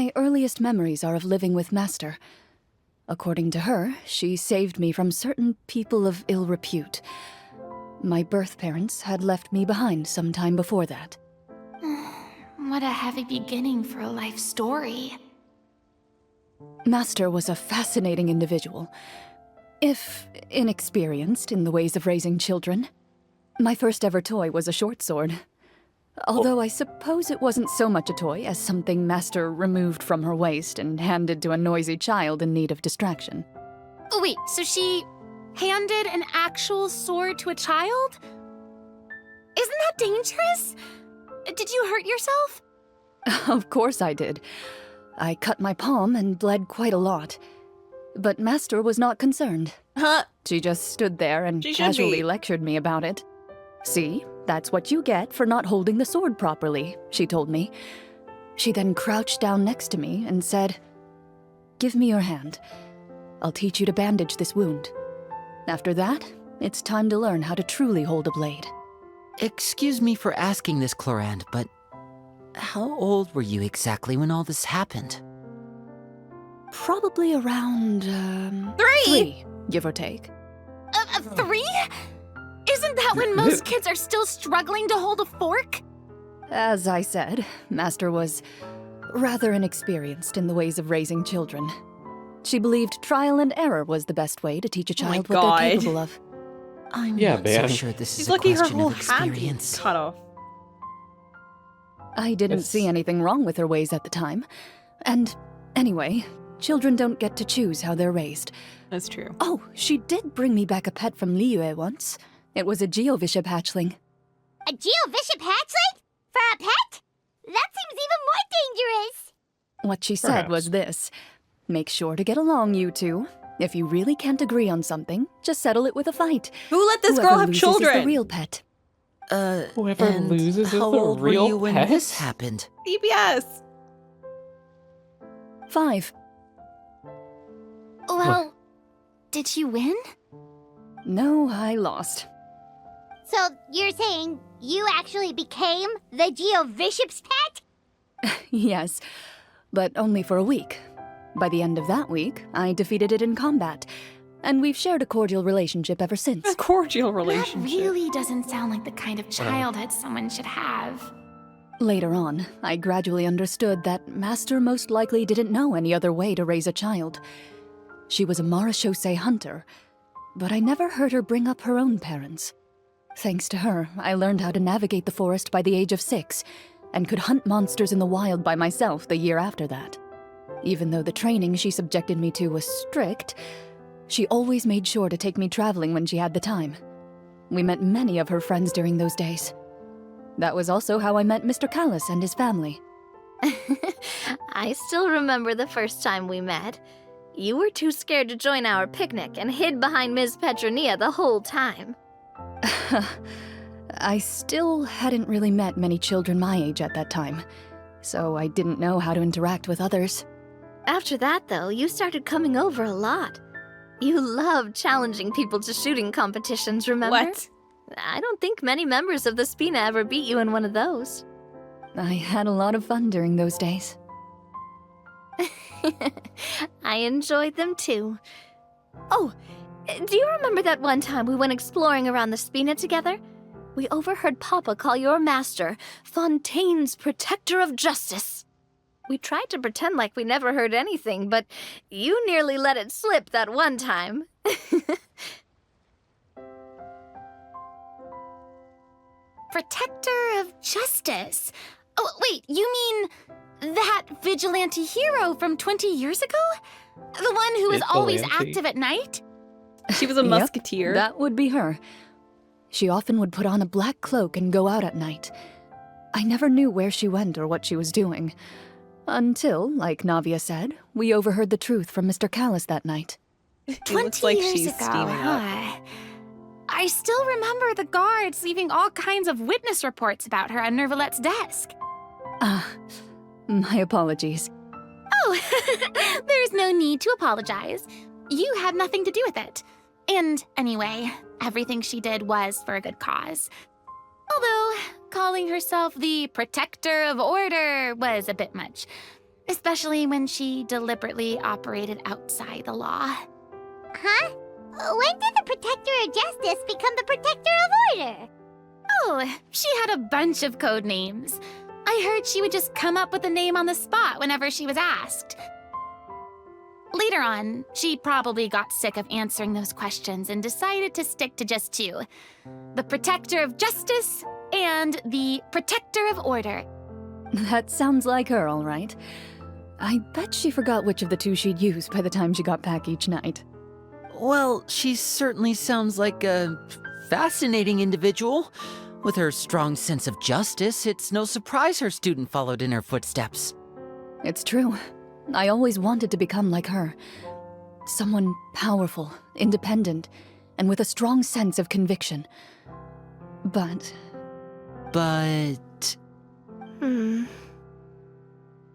E: My earliest memories are of living with Master. According to her, she saved me from certain people of ill repute. My birth parents had left me behind some time before that.
F: What a heavy beginning for a life story.
E: Master was a fascinating individual, if inexperienced in the ways of raising children. My first ever toy was a short sword. Although I suppose it wasn't so much a toy as something Master removed from her waist and handed to a noisy child in need of distraction.
F: Oh, wait, so she handed an actual sword to a child? Isn't that dangerous? Did you hurt yourself?
E: Of course I did. I cut my palm and bled quite a lot. But Master was not concerned.
A: Huh?
E: She just stood there and
A: She should
E: casually
A: be.
E: lectured me about it. See, that's what you get for not holding the sword properly, she told me. She then crouched down next to me and said, "Give me your hand. I'll teach you to bandage this wound. After that, it's time to learn how to truly hold a blade."
G: Excuse me for asking this, Clorinde, but how old were you exactly when all this happened?
E: Probably around, 3, give or take.
F: 3? Isn't that when most kids are still struggling to hold a fork?
E: As I said, Master was rather inexperienced in the ways of raising children. She believed trial and error was the best way to teach a
A: Oh my
E: child what they're
A: God.
E: capable of.
G: I'm
B: Yeah,
G: not so
B: man.
G: sure this
A: She's
G: is a
A: lucky her
G: question
A: whole
G: of
A: hand
G: experience.
A: cut off.
E: I didn't
B: It's-
E: see anything wrong with her ways at the time. And anyway, children don't get to choose how they're raised.
A: That's true.
E: Oh, she did bring me back a pet from Liyue once. It was a Geovishap hatchling.
C: A Geovishap hatchling? For a pet? That seems even more dangerous.
E: What she said was this: make sure to get along, you two. If you really can't agree on something, just settle it with a fight.
A: Who let this
E: Whoever
A: girl have
E: loses is
A: children?
E: the real pet.
B: Whoever
G: and
B: loses is
G: how
B: the
G: old
B: real
G: were you when
B: pet?
G: this happened?
A: CBS.
E: 5.
F: Well, did you win?
E: No, I lost.
C: So you're saying you actually became the Geovishap's pet?
E: Yes, but only for a week. By the end of that week, I defeated it in combat, and we've shared a cordial relationship ever since.
A: A cordial
F: That
A: relationship.
F: really doesn't sound like the kind of childhood someone should have.
E: Later on, I gradually understood that Master most likely didn't know any other way to raise a child. She was a Marachose hunter, but I never heard her bring up her own parents. Thanks to her, I learned how to navigate the forest by the age of 6, and could hunt monsters in the wild by myself the year after that. Even though the training she subjected me to was strict, she always made sure to take me traveling when she had the time. We met many of her friends during those days. That was also how I met Mr. Callis and his family.
D: I still remember the first time we met. You were too scared to join our picnic and hid behind Ms. Petronia the whole time.
E: I still hadn't really met many children my age at that time, so I didn't know how to interact with others.
D: After that, though, you started coming over a lot. You loved challenging people to shooting competitions, remember?
A: What?
D: I don't think many members of the Spina ever beat you in one of those.
E: I had a lot of fun during those days.
D: I enjoyed them too. Oh, do you remember that one time we went exploring around the Spina together? We overheard Papa call your master Fontaine's Protector of Justice. We tried to pretend like we never heard anything, but you nearly let it slip that one time.
F: Protector of Justice. Oh, wait, you mean that vigilante hero from 20 years ago? The one who was always
B: Vigilante?
F: active at night?
A: She was a
E: Yep,
A: musketeer.
E: that would be her. She often would put on a black cloak and go out at night. I never knew where she went or what she was doing. Until, like Navia said, we overheard the truth from Mr. Callis that night.
A: It
F: 20
A: looks like
F: years
A: she's
F: ago,
A: steaming up.
F: huh? I still remember the guards leaving all kinds of witness reports about her on Nervalette's desk.
E: My apologies.
F: Oh, there's no need to apologize. You had nothing to do with it. And anyway, everything she did was for a good cause. Although, calling herself the Protector of Order was a bit much. especially when she deliberately operated outside the law.
C: Huh? When did the Protector of Justice become the Protector of Order?
F: Oh, she had a bunch of code names. I heard she would just come up with a name on the spot whenever she was asked. Later on, she probably got sick of answering those questions and decided to stick to just two. The Protector of Justice and the Protector of Order.
E: That sounds like her, all right. I bet she forgot which of the two she'd use by the time she got back each night.
G: Well, she certainly sounds like a fascinating individual. With her strong sense of justice, it's no surprise her student followed in her footsteps.
E: It's true. I always wanted to become like her. Someone powerful, independent, and with a strong sense of conviction. But...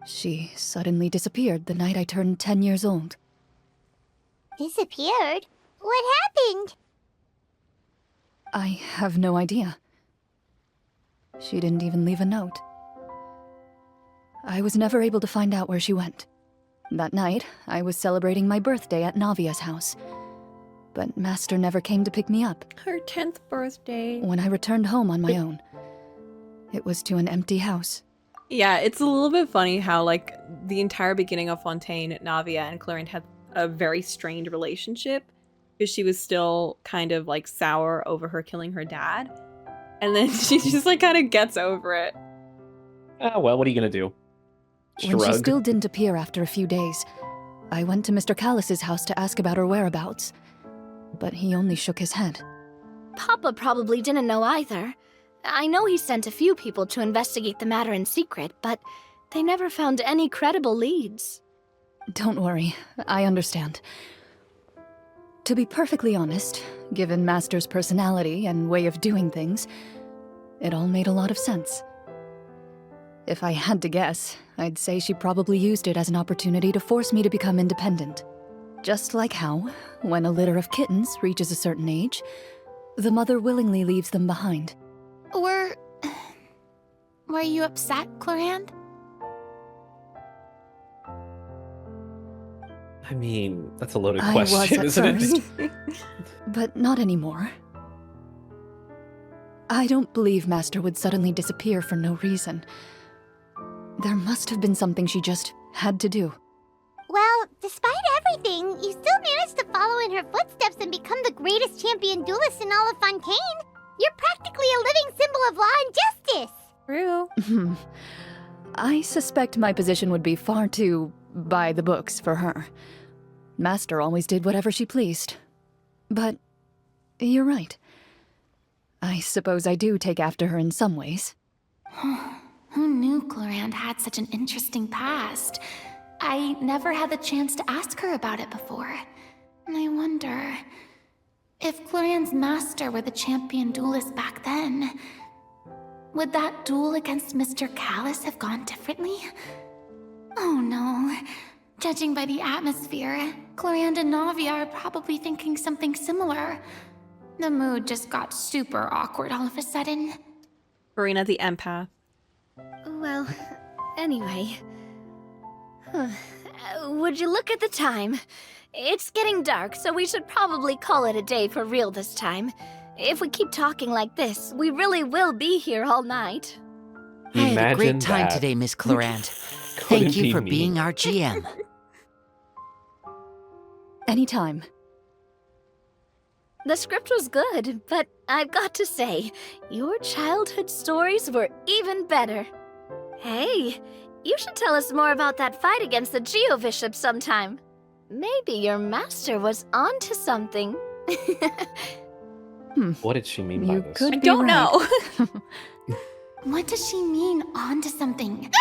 E: She suddenly disappeared the night I turned 10 years old.
C: Disappeared? What happened?
E: I have no idea. She didn't even leave a note. I was never able to find out where she went. That night, I was celebrating my birthday at Navia's house. But Master never came to pick me up.
A: Her 10th birthday.
E: When I returned home on my own, it was to an empty house.
A: Yeah, it's a little bit funny how, like, the entire beginning of Fontaine, Navia and Clorinde had a very strained relationship because she was still kind of, like, sour over her killing her dad. And then she just, like, kind of gets over it.
B: Ah, well, what are you gonna do?
E: When she
B: Shrug.
E: still didn't appear after a few days, I went to Mr. Callis's house to ask about her whereabouts. But he only shook his head.
D: Papa probably didn't know either. I know he sent a few people to investigate the matter in secret, but they never found any credible leads.
E: Don't worry, I understand. To be perfectly honest, given Master's personality and way of doing things, it all made a lot of sense. If I had to guess, I'd say she probably used it as an opportunity to force me to become independent. Just like how, when a litter of kittens reaches a certain age, the mother willingly leaves them behind.
F: Were you upset, Clorinde?
B: I mean, that's a loaded
E: I
B: question,
E: was at
B: isn't
E: first,
B: it?
E: but not anymore. I don't believe Master would suddenly disappear for no reason. There must have been something she just had to do.
C: Well, despite everything, you still managed to follow in her footsteps and become the greatest champion duelist in all of Fontaine. You're practically a living symbol of law and justice.
A: True.
E: I suspect my position would be far too by the books for her. Master always did whatever she pleased. But you're right. I suppose I do take after her in some ways.
F: Who knew Clorinde had such an interesting past? I never had the chance to ask her about it before. And I wonder... if Clorinde's master were the champion duelist back then, would that duel against Mr. Callis have gone differently? Oh no. Judging by the atmosphere, Clorinde and Navia are probably thinking something similar. The mood just got super awkward all of a sudden.
A: Verena the empath.
D: Well, anyway. Would you look at the time? It's getting dark, so we should probably call it a day for real this time. If we keep talking like this, we really will be here all night.
G: I had a
B: Imagine
G: great time
B: that.
G: today, Miss Clorinde.
B: Couldn't
G: Thank you
B: be
G: for
B: me.
G: being our GM.
E: Anytime.
D: The script was good, but I've got to say, your childhood stories were even better. Hey, you should tell us more about that fight against the Geo-Bishop sometime. Maybe your master was onto something.
B: What did she mean by
E: You
B: this?
E: could
A: I
E: be
A: don't
E: right.
A: know.
F: What does she mean, onto something?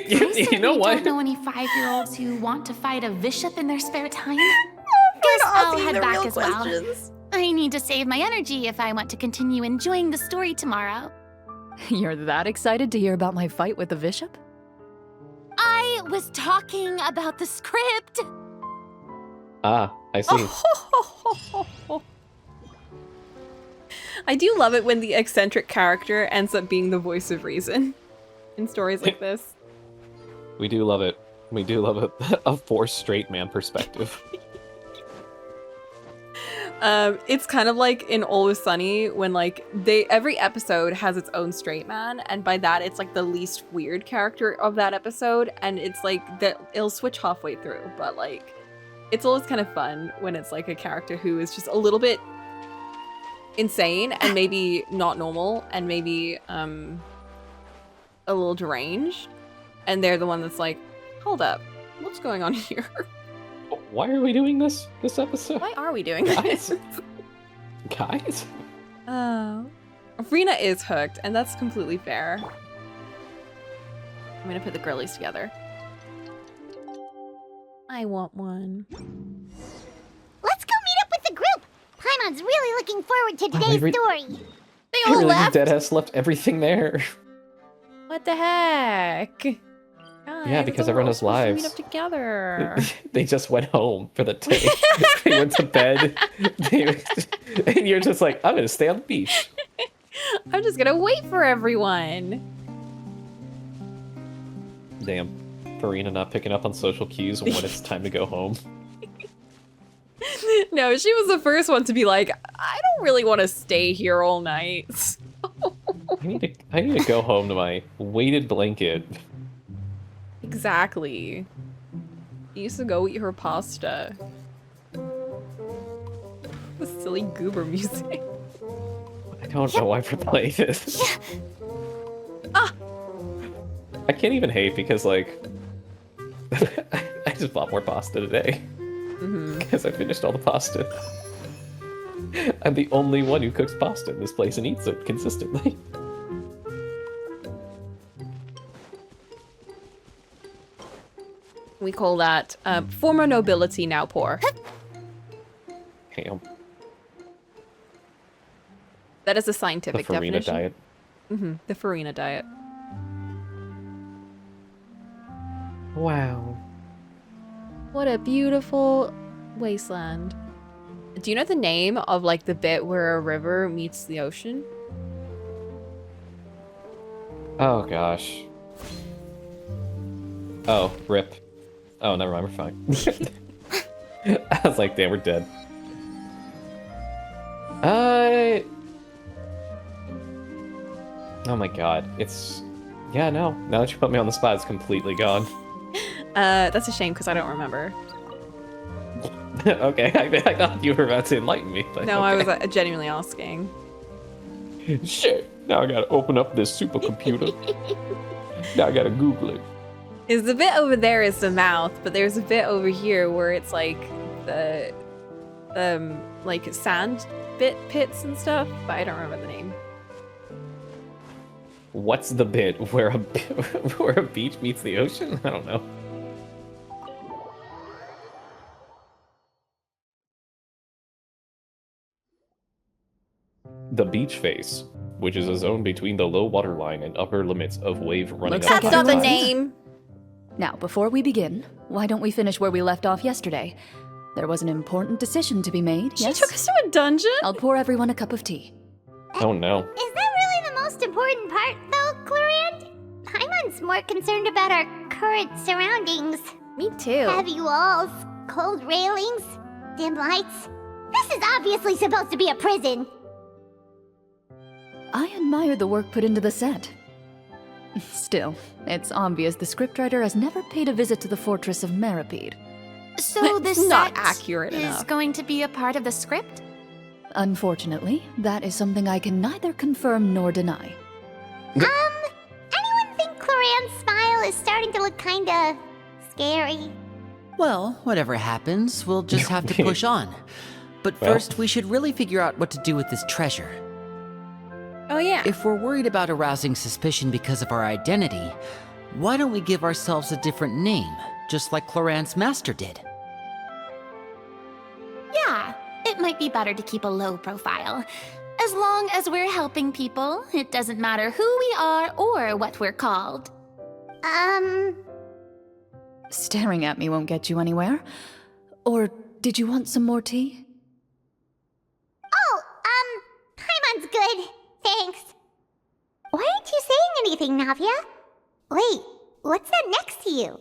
B: You know what?
F: I don't know any 5-year-olds who want to fight a bishop in their spare time.
A: We're
F: Guess
A: not
F: I'll
A: asking
F: head
A: the
F: back
A: real
F: as well.
A: questions.
F: I need to save my energy if I want to continue enjoying the story tomorrow.
E: You're that excited to hear about my fight with the bishop?
F: I was talking about the script.
B: Ah, I see.
A: I do love it when the eccentric character ends up being the voice of reason in stories like this.
B: We do love it. We do love a forced straight man perspective.
A: It's kind of like in Always Sunny when like every episode has its own straight man, and by that it's like the least weird character of that episode, and it's like that it'll switch halfway through, but like it's always kind of fun when it's like a character who is just a little bit insane and maybe not normal and maybe a little deranged, and they're the one that's like, hold up, what's going on here?
B: Why are we doing this episode?
A: Why are we doing this?
B: Guys?
A: Oh. Rena is hooked, and that's completely fair. I'm gonna put the girlies together. I want one.
C: Let's go meet up with the group! Paimon's really looking forward to today's story.
A: They all
B: really
A: left?
B: Deadass left everything there.
A: What the heck? Guys,
B: Yeah, because
A: it's
B: everyone
A: all
B: has
A: supposed to
B: lives.
A: Meet up together.
B: They just went home for the day. They went to bed. And you're just like, I'm gonna stay on the beach.
A: I'm just gonna wait for everyone.
B: Damn. Farina not picking up on social cues when it's time to go home.
A: No, she was the first one to be like, I don't really want to stay here all night.
B: I need to go home to my weighted blanket.
A: Exactly. She used to go eat her pasta. The silly goober music.
B: I don't know why we're playing this. I can't even hate because, like, I just bought more pasta today. Because I finished all the pasta. I'm the only one who cooks pasta in this place and eats it consistently.
A: We call that former nobility, now poor.
B: Damn.
A: That is a
B: The
A: scientific
B: Farina
A: definition.
B: diet.
A: The Farina diet.
B: Wow.
A: What a beautiful wasteland. Do you know the name of like the bit where a river meets the ocean?
B: Oh gosh. Oh, rip. Oh, never mind, we're fine. I was like, damn, we're dead. Oh my god, it's... Yeah, no. Now that you put me on the spot, it's completely gone.
A: That's a shame because I don't remember.
B: Okay, I thought you were about to enlighten me, but
A: No,
B: okay.
A: I was genuinely asking.
B: Shit, now I gotta open up this supercomputer. Now I gotta Google it.
A: Is the bit over there is the mouth, but there's a bit over here where it's like the like sand pits and stuff, but I don't remember the name.
B: What's the bit where where a beach meets the ocean? I don't know. The beach face, which is a zone between the low water line and upper limits of wave running
E: Looks
B: up
E: like
A: That's
B: high
A: not the
E: everyone's-
B: tides.
A: name.
E: Now, before we begin, why don't we finish where we left off yesterday? There was an important decision to be made,
A: She
E: yes?
A: took us to a dungeon?
E: I'll pour everyone a cup of tea.
B: Oh no.
C: Is that really the most important part, though, Clorinde? Paimon's more concerned about our current surroundings.
A: Me too.
C: Heavy walls, cold railings, dim lights. This is obviously supposed to be a prison.
E: I admire the work put into the set. Still, it's obvious the scriptwriter has never paid a visit to the fortress of Meripede.
F: So this
A: Not
F: set
A: accurate
F: is
A: enough.
F: going to be a part of the script?
E: Unfortunately, that is something I can neither confirm nor deny.
C: Anyone think Clorinde's smile is starting to look kinda scary?
G: Well, whatever happens, we'll just have to push on. But
B: Well.
G: first, we should really figure out what to do with this treasure.
A: Oh yeah.
G: If we're worried about arousing suspicion because of our identity, why don't we give ourselves a different name, just like Clorinde's master did?
F: Yeah, it might be better to keep a low profile. As long as we're helping people, it doesn't matter who we are or what we're called.
E: Staring at me won't get you anywhere. Or did you want some more tea?
C: Oh, Paimon's good. Thanks. Why aren't you saying anything, Navia? Wait, what's that next to you?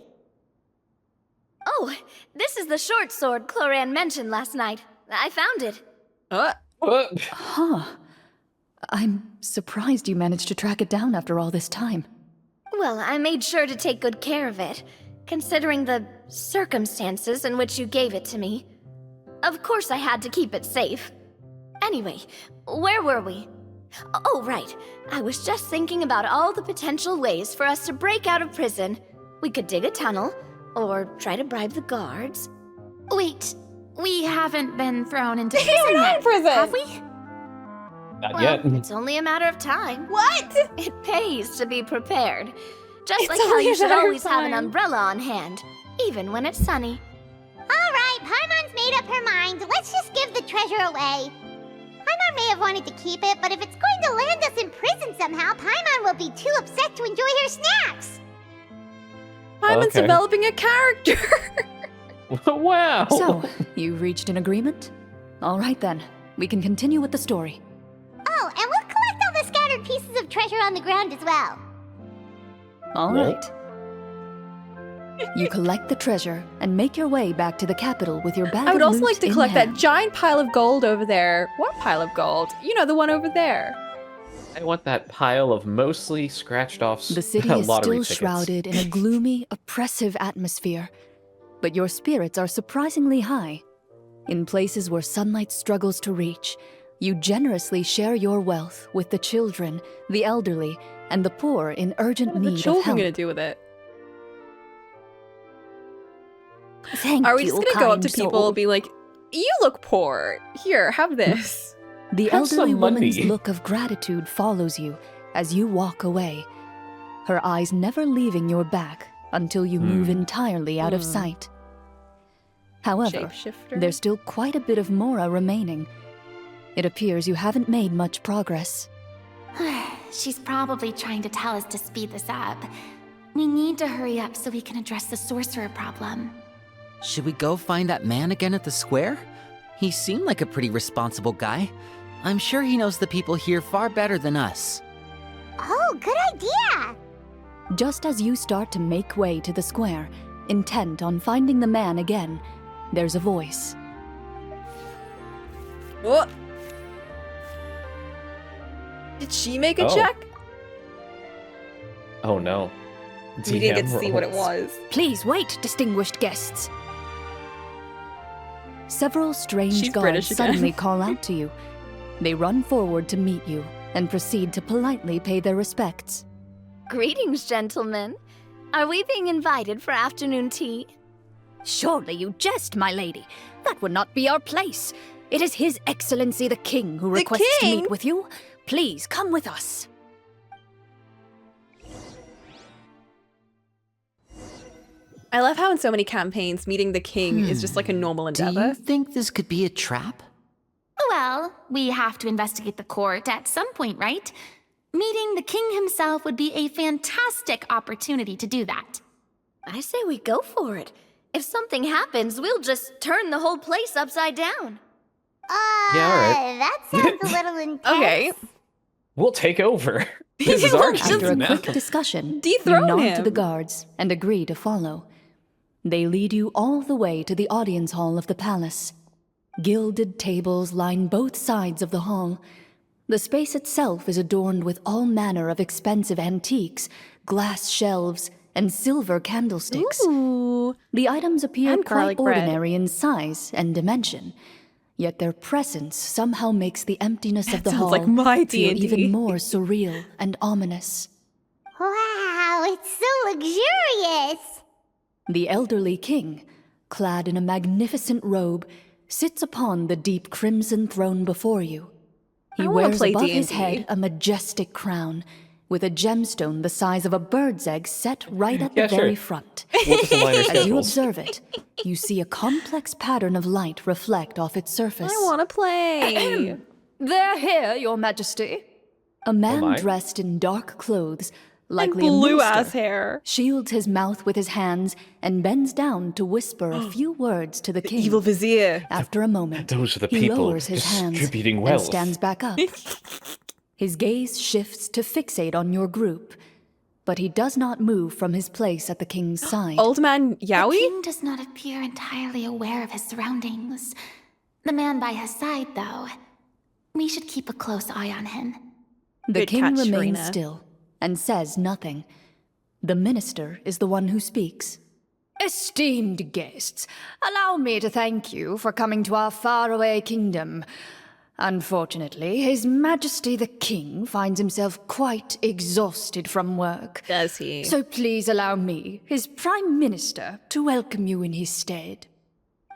D: Oh, this is the short sword Clorinde mentioned last night. I found it.
E: Huh. I'm surprised you managed to track it down after all this time.
D: Well, I made sure to take good care of it, considering the circumstances in which you gave it to me. Of course I had to keep it safe. Anyway, where were we? Oh, right. I was just thinking about all the potential ways for us to break out of prison. We could dig a tunnel, or try to bribe the guards.
F: Wait, we haven't been thrown into
A: You're
F: prison
A: not
F: yet,
A: in prison.
F: have we?
B: Not
D: Well,
B: yet.
D: it's only a matter of time.
A: What?
D: It pays to be prepared. Just
A: It's
D: like how
A: only
D: you
A: a
D: should
A: matter of
D: always have an
A: time.
D: umbrella on hand, even when it's sunny.
C: Alright, Paimon's made up her mind. Let's just give the treasure away. Paimon may have wanted to keep it, but if it's going to land us in prison somehow, Paimon will be too upset to enjoy her snacks.
A: Paimon's
B: Okay.
A: developing a character.
B: Wow.
E: So, you reached an agreement? All right then, we can continue with the story.
C: Oh, and we'll collect all the scattered pieces of treasure on the ground as well.
E: All
B: What?
E: right. You collect the treasure and make your way back to the capital with your bag
A: I would
E: of
A: also
E: loot
A: like to
E: in
A: collect that
E: hand.
A: giant pile of gold over there. What pile of gold? You know, the one over there.
B: I want that pile of mostly scratched off
E: The city is
B: lottery
E: still
B: tickets.
E: shrouded in a gloomy, oppressive atmosphere, but your spirits are surprisingly high. In places where sunlight struggles to reach, you generously share your wealth with the children, the elderly, and the poor in urgent
A: What are the
E: need of
A: children
E: help.
A: gonna do with it?
E: Thank
A: Are we
E: you,
A: just gonna go up to
E: kind
A: people
E: soul.
A: and be like, "You look poor. Here, have this."
E: The
B: Have
E: elderly
B: some
E: woman's
B: money.
E: look of gratitude follows you as you walk away, her eyes never leaving your back until you move entirely out of sight. However,
A: Shapeshifter.
E: there's still quite a bit of Mora remaining. It appears you haven't made much progress.
F: She's probably trying to tell us to speed this up. We need to hurry up so we can address the sorcerer problem.
G: Should we go find that man again at the square? He seemed like a pretty responsible guy. I'm sure he knows the people here far better than us.
C: Oh, good idea!
E: Just as you start to make way to the square, intent on finding the man again, there's a voice.
A: Oh. Did she make a
B: Oh.
A: check?
B: Oh no.
A: We didn't get to
B: DM
A: see what it
B: rolls.
A: was.
E: Please wait, distinguished guests. Several strange
A: She's
E: guards
A: British again.
E: suddenly call out to you. They run forward to meet you and proceed to politely pay their respects.
D: Greetings, gentlemen. Are we being invited for afternoon tea?
E: Surely you jest, my lady. That would not be our place. It is His Excellency the King who
A: The
E: requests to
A: king?
E: meet with you. Please come with us.
A: I love how in so many campaigns, meeting the king is just like a normal
G: Do
A: endeavor.
G: you think this could be a trap?
F: Well, we have to investigate the court at some point, right? Meeting the king himself would be a fantastic opportunity to do that.
D: I say we go for it. If something happens, we'll just turn the whole place upside down.
B: Yeah, all right.
C: That sounds a little intense.
A: Okay.
B: We'll take over. This is our
E: After a
B: kingdom now.
E: quick discussion,
A: Dethrone
E: you nod to
A: him.
E: the guards and agree to follow. They lead you all the way to the audience hall of the palace. Gilded tables line both sides of the hall. The space itself is adorned with all manner of expensive antiques, glass shelves, and silver candlesticks.
A: Ooh.
E: The items appear
A: And
E: quite
A: garlic bread.
E: ordinary in size and dimension, yet their presence somehow makes the emptiness of the
A: sounds
E: hall
A: like my
E: feel
A: D&D.
E: even more surreal and ominous.
C: Wow, it's so luxurious!
E: The elderly king, clad in a magnificent robe, sits upon the deep crimson throne before you. He
A: I wanna
E: wears
A: play
E: above his
A: D&D.
E: head a majestic crown, with a gemstone the size of a bird's egg set right at
B: Yeah,
E: the very
B: sure.
E: front.
B: We'll just align our
E: As you
B: schedules.
E: observe it, you see a complex pattern of light reflect off its surface.
A: I want to play.
E: They're here, your majesty. A man
B: my.
E: dressed in dark clothes,
A: And
E: likely a
A: blue
E: minister,
A: ass hair.
E: shields his mouth with his hands and bends down to whisper a few words to the king.
A: Evil vizier.
E: After a moment,
B: Those are the
E: he
B: people
E: lowers his hands
B: distributing
E: and
B: wealth.
E: stands back up. His gaze shifts to fixate on your group. but he does not move from his place at the king's side.
A: Old man
F: The
A: Yowie?
F: king does not appear entirely aware of his surroundings. The man by his side, though. We should keep a close eye on him.
E: The
A: Good
E: king
A: catch,
E: remains
A: Clorinde.
E: still and says nothing. The minister is the one who speaks. Esteemed guests, allow me to thank you for coming to our faraway kingdom. Unfortunately, His Majesty the King finds himself quite exhausted from work.
A: Does he?
E: So please allow me, his Prime Minister, to welcome you in his stead.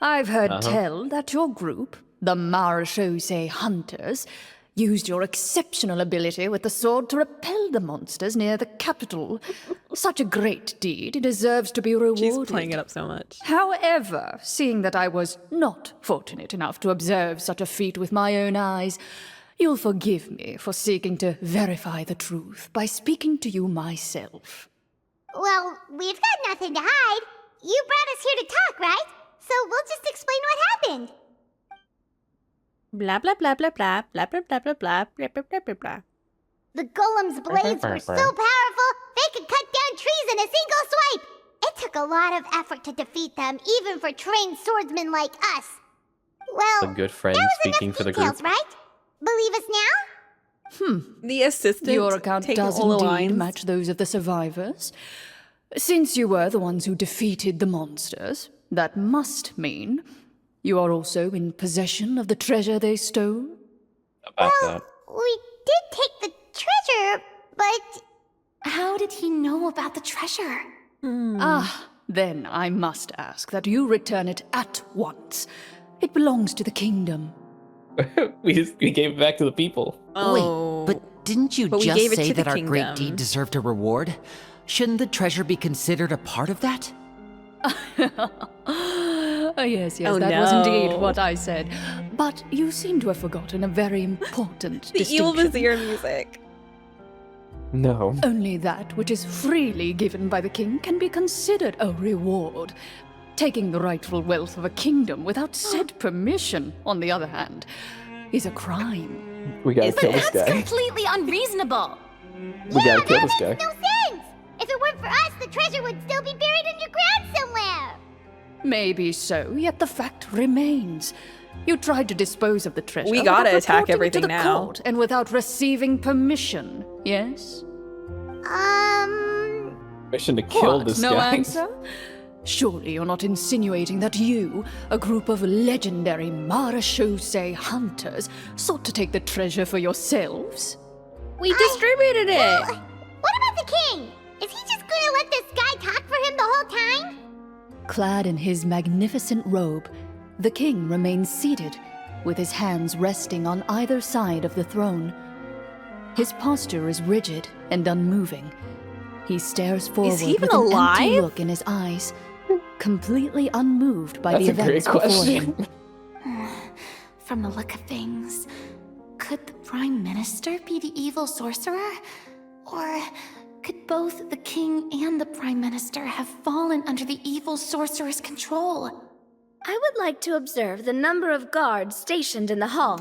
E: I've heard tell that your group, the Marechaussee Hunters, used your exceptional ability with the sword to repel the monsters near the capital. Such a great deed deserves to be rewarded.
A: She's playing it up so much.
E: However, seeing that I was not fortunate enough to observe such a feat with my own eyes, you'll forgive me for seeking to verify the truth by speaking to you myself.
C: Well, we've got nothing to hide. You brought us here to talk, right? So we'll just explain what happened.
A: Blah blah blah blah blah blah blah blah blah blah blah blah blah blah blah.
C: The golem's blades were so powerful, they could cut down trees in a single swipe. It took a lot of effort to defeat them, even for trained swordsmen like us. Well,
B: A good friend
C: that was
B: speaking
C: enough
B: for the
C: details,
B: group.
C: right? Believe us now?
A: The assistant
E: Your account
A: taking
E: does
A: all the
E: indeed
A: lines.
E: match those of the survivors. Since you were the ones who defeated the monsters, that must mean you are also in possession of the treasure they stole?
B: About that.
C: We did take the treasure, but
F: How did he know about the treasure?
E: Then I must ask that you return it at once. It belongs to the kingdom.
B: we gave it back to the people.
A: Oh.
G: Wait, but didn't you
A: But we
G: just
A: gave it
G: say
A: to the
G: that our great
A: kingdom.
G: deed deserved a reward? Shouldn't the treasure be considered a part of that?
E: Yes,
A: Oh,
E: that was indeed
A: no.
E: what I said. But you seem to have forgotten a very important
A: The evil
E: distinction.
A: vizier music.
B: No.
E: Only that which is freely given by the king can be considered a reward. Taking the rightful wealth of a kingdom without said permission, on the other hand, is a crime.
B: We gotta kill this
F: That's
B: guy.
F: completely unreasonable.
B: We gotta kill this guy.
C: makes no sense. If it weren't for us, the treasure would still be buried underground somewhere.
E: Maybe so, yet the fact remains. You tried to dispose of the treasure.
A: We gotta
E: without
A: attack
E: reporting it
A: everything
E: to the
A: now.
E: court and without receiving permission, yes?
B: Mission to kill
E: What,
B: this
E: no
B: guy.
E: answer? Surely you're not insinuating that you, a group of legendary Marechaussee hunters, sought to take the treasure for yourselves?
A: We distributed it.
C: Well, what about the king? Is he just gonna let this guy talk for him the whole time?
E: Clad in his magnificent robe, the king remains seated, with his hands resting on either side of the throne. His posture is rigid and unmoving. He stares forward
A: he even
E: with an empty
A: alive?
E: look in his eyes, completely unmoved by
B: That's
E: the
B: a great
E: events before him.
B: question.
F: From the look of things, could the Prime Minister be the evil sorcerer? Or could both the King and the Prime Minister have fallen under the evil sorcerer's control?
D: I would like to observe the number of guards stationed in the hall.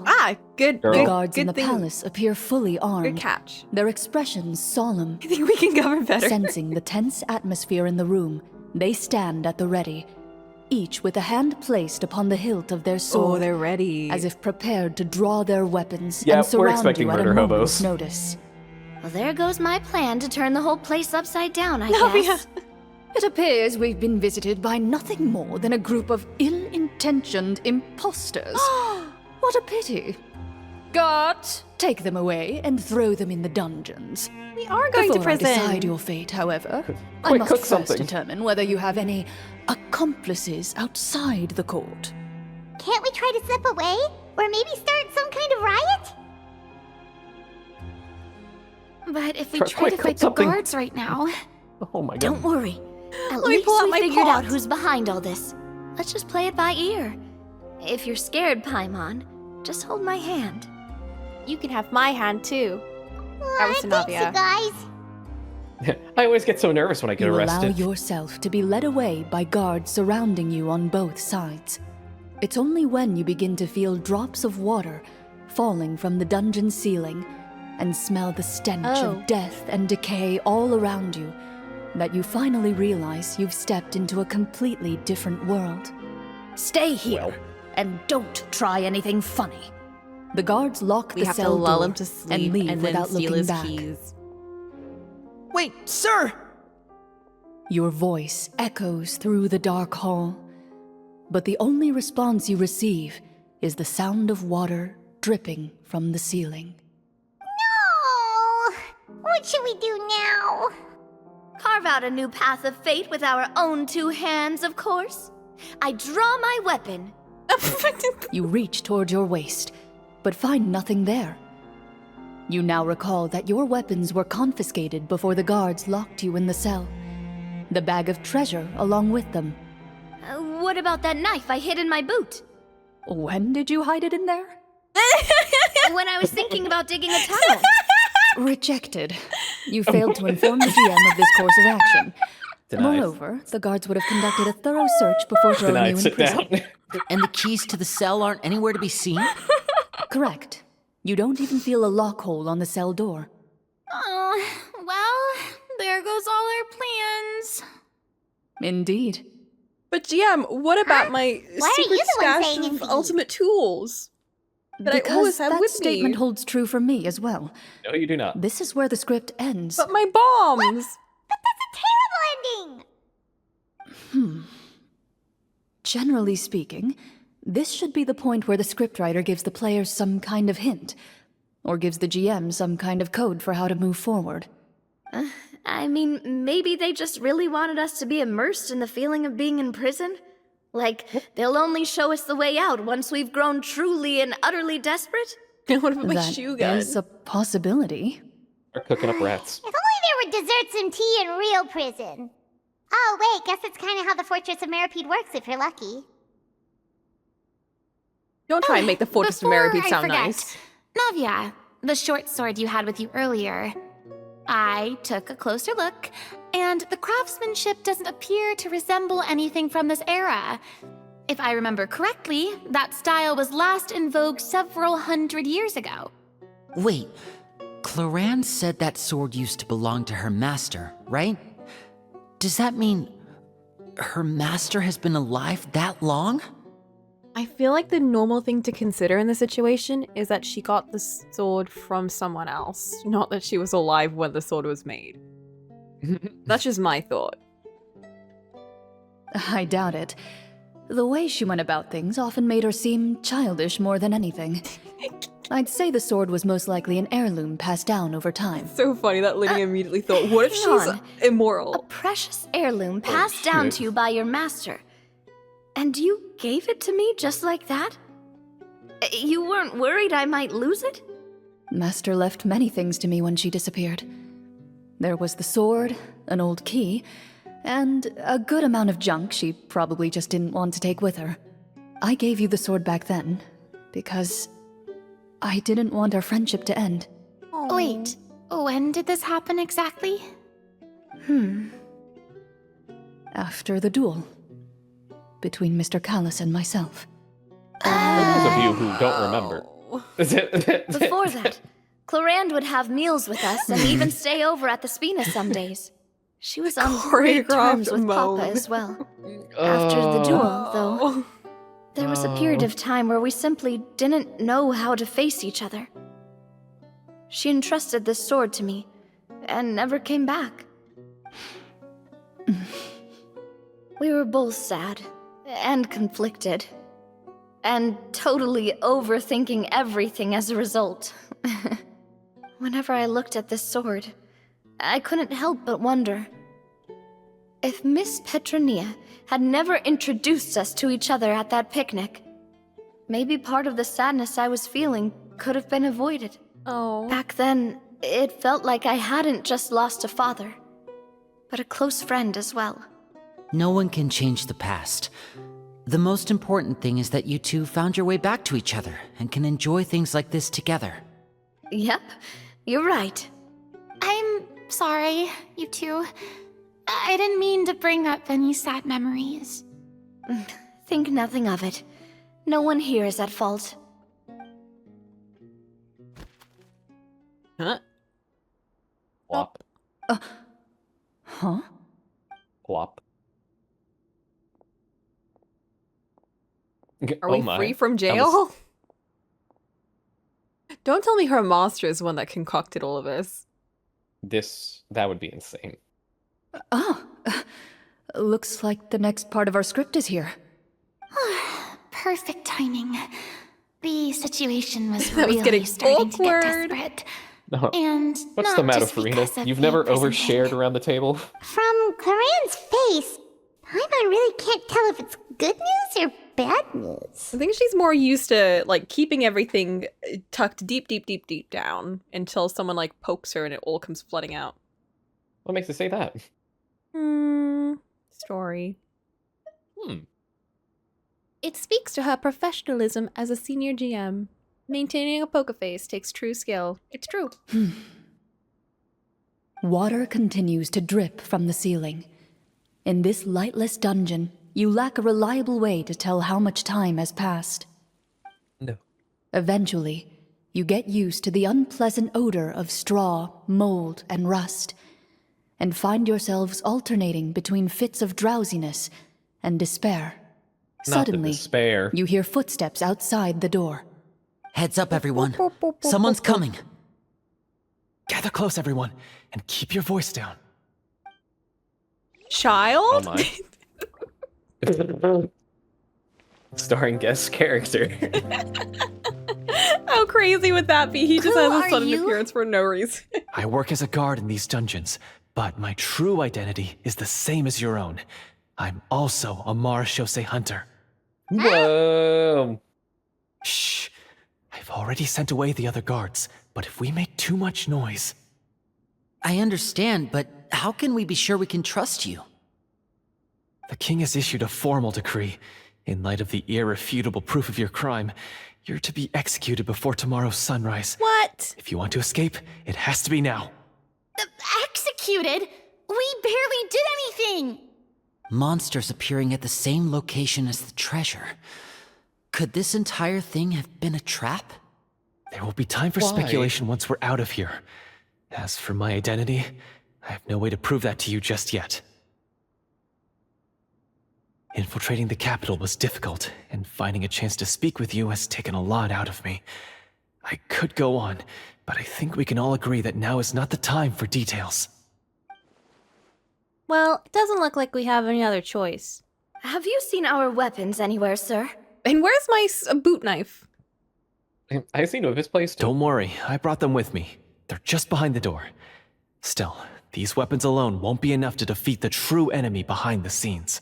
A: Good.
B: Girl.
E: The
A: Good,
E: guards in
A: good
E: the
A: thing.
E: palace appear fully armed,
A: Good catch.
E: their expressions solemn.
A: I think we can govern better.
E: Sensing the tense atmosphere in the room, they stand at the ready, each with a hand placed upon the hilt of their sword,
A: Oh, they're ready.
E: as if prepared to draw their weapons
B: Yeah,
E: and
B: we're
E: surround
B: expecting
E: you at a
B: murder
E: moment's
B: hobos.
E: notice.
D: Well, there goes my plan to turn the whole place upside down, I
A: Navia.
D: guess.
E: It appears we've been visited by nothing more than a group of ill-intentioned imposters. What a pity. Guards, take them away and throw them in the dungeons.
A: We are going
E: Before
A: to prison.
E: I decide your fate, however, I
B: Quick,
E: must
B: cook
E: first
B: something.
E: determine whether you have any accomplices outside the court.
C: Can't we try to slip away? Or maybe start some kind of riot?
F: But if we
B: Quick,
F: try to
B: cook
F: fight the
B: something.
F: guards right now,
B: Oh my god.
D: Don't worry. At
A: Let me
D: least
A: pull out
D: we
A: my
D: figured out
A: pot.
D: who's behind all this. Let's just play it by ear. If you're scared, Paimon, just hold my hand.
A: You can have my hand too. That was to
C: Thanks, you
A: Navia.
C: guys.
B: I always get so nervous when I get
E: You
B: arrested.
E: allow yourself to be led away by guards surrounding you on both sides. It's only when you begin to feel drops of water falling from the dungeon ceiling and smell the stench
A: Oh.
E: of death and decay all around you, that you finally realize you've stepped into a completely different world.
J: Stay here,
B: Well.
J: and don't try anything funny.
E: The guards lock
K: We
E: the
K: have to
E: cell
K: lull
E: door
K: him to sleep
E: and leave
K: then
E: without
K: steal
E: looking
K: his
E: back.
K: keys.
G: Wait, sir!
E: Your voice echoes through the dark hall, but the only response you receive is the sound of water dripping from the ceiling.
C: No! What should we do now?
D: Carve out a new path of fate with our own two hands, of course. I draw my weapon.
E: You reach toward your waist, but find nothing there. You now recall that your weapons were confiscated before the guards locked you in the cell. The bag of treasure along with them.
D: What about that knife I hid in my boot?
E: When did you hide it in there?
D: When I was thinking about digging a tunnel.
E: Rejected. You failed to inform the GM of this course of action.
B: Denied.
E: Moreover, the guards would have conducted a thorough search before throwing
B: Denied.
E: you in
B: Sit
E: prison.
B: down.
G: And the keys to the cell aren't anywhere to be seen?
E: Correct. You don't even feel a lock hole on the cell door.
F: Oh, well, there goes all our plans.
E: Indeed.
A: But GM, what about my
C: Why are
A: secret
C: you the one
A: stash
C: saying
A: of
C: it's
A: ultimate tools that I
E: Because
A: always have
E: that
A: with
E: statement
A: me?
E: holds true for me as well.
B: No, you do not.
E: This is where the script ends.
A: But my bombs!
C: But that's a terrible ending!
E: Generally speaking, this should be the point where the scriptwriter gives the players some kind of hint, or gives the GM some kind of code for how to move forward.
D: I mean, maybe they just really wanted us to be immersed in the feeling of being in prison? Like, they'll only show us the way out once we've grown truly and utterly desperate?
A: What about my
E: That
A: shoe gun?
E: is a possibility.
B: Or cooking up rats.
C: If only there were desserts and tea in real prison. Oh, wait, guess it's kind of how the Fortress of Meripede works if you're lucky.
A: Don't try and make the Fortress of
F: Before
A: Meripede
F: I
A: sound
F: forget,
A: nice.
F: Navia, the short sword you had with you earlier. I took a closer look, and the craftsmanship doesn't appear to resemble anything from this era. If I remember correctly, that style was last in vogue several hundred years ago.
G: Wait, Clorinde said that sword used to belong to her master, right? Does that mean her master has been alive that long?
K: I feel like the normal thing to consider in the situation is that she got the sword from someone else, not that she was alive when the sword was made. That's just my thought.
E: I doubt it. The way she went about things often made her seem childish more than anything. I'd say the sword was most likely an heirloom passed down over time.
A: So funny that Lydia immediately thought, what if
D: hang
A: she's
D: on.
A: immoral?
D: A precious heirloom passed down
B: shit.
D: to you by your master. And you gave it to me just like that? You weren't worried I might lose it?
E: Master left many things to me when she disappeared. There was the sword, an old key, and a good amount of junk she probably just didn't want to take with her. I gave you the sword back then, because I didn't want our friendship to end.
F: Wait, when did this happen exactly?
E: After the duel. Between Mr. Callis and myself.
B: For those of you who don't remember.
D: Before that, Clorinde would have meals with us and even stay over at the Spina some days. She was on great terms with
A: moan.
D: Papa as well. After the duel, though, there was a period of time where we simply didn't know how to face each other. She entrusted this sword to me and never came back. We were both sad and conflicted, and totally overthinking everything as a result. Whenever I looked at this sword, I couldn't help but wonder if Miss Petronia had never introduced us to each other at that picnic. Maybe part of the sadness I was feeling could have been avoided.
A: Oh.
D: Back then, it felt like I hadn't just lost a father, but a close friend as well.
G: No one can change the past. The most important thing is that you two found your way back to each other and can enjoy things like this together.
D: Yep, you're right.
F: I'm sorry, you two. I didn't mean to bring up any sad memories.
D: Think nothing of it. No one here is at fault.
K: Huh?
B: Plop.
E: Huh?
B: Plop.
K: Are
B: Oh
K: we
B: my.
K: free from
B: That
K: jail?
B: was-
K: Don't tell me her master is the one that concocted all of this.
B: That would be insane.
E: Ah, looks like the next part of our script is here.
F: Perfect timing. The situation was
K: That was
F: really
K: getting
F: starting to get
K: awkward.
F: desperate.
B: No.
F: And
B: What's
F: not
B: the matter,
F: just
B: Farina?
F: because of
B: You've
F: the
B: never
F: imprisonment.
B: overshared around the table?
C: From Clarenne's face, Paimon really can't tell if it's good news or bad news.
K: I think she's more used to like keeping everything tucked deep, deep, deep, deep down until someone like pokes her and it all comes flooding out.
B: What makes you say that?
K: Story.
B: Hmm.
K: It speaks to her professionalism as a senior GM. Maintaining a poker face takes true skill. It's true.
E: Water continues to drip from the ceiling. In this lightless dungeon, you lack a reliable way to tell how much time has passed.
B: No.
E: Eventually, you get used to the unpleasant odor of straw, mold, and rust, and find yourselves alternating between fits of drowsiness and despair.
B: Not the
E: Suddenly,
B: despair.
E: you hear footsteps outside the door.
G: Heads up, everyone. Someone's coming.
H: Gather close, everyone, and keep your voice down.
K: Child?
B: Oh my. Starring guest character.
K: How crazy would that be? He just
F: Who
K: has a
F: are
K: sudden
F: you?
K: appearance for no reason.
H: I work as a guard in these dungeons, but my true identity is the same as your own. I'm also a Marashose hunter.
B: Whoa.
H: Shh. I've already sent away the other guards, but if we make too much noise...
G: I understand, but how can we be sure we can trust you?
H: The king has issued a formal decree. In light of the irrefutable proof of your crime, you're to be executed before tomorrow's sunrise.
K: What?
H: If you want to escape, it has to be now.
F: Executed? We barely did anything!
G: Monsters appearing at the same location as the treasure. Could this entire thing have been a trap?
H: There will be time for
B: Why?
H: speculation once we're out of here. As for my identity, I have no way to prove that to you just yet. Infiltrating the capital was difficult, and finding a chance to speak with you has taken a lot out of me. I could go on, but I think we can all agree that now is not the time for details.
K: Well, it doesn't look like we have any other choice.
D: Have you seen our weapons anywhere, sir?
K: And where's my boot knife?
B: I've seen of his place too.
H: Don't worry, I brought them with me. They're just behind the door. Still, these weapons alone won't be enough to defeat the true enemy behind the scenes.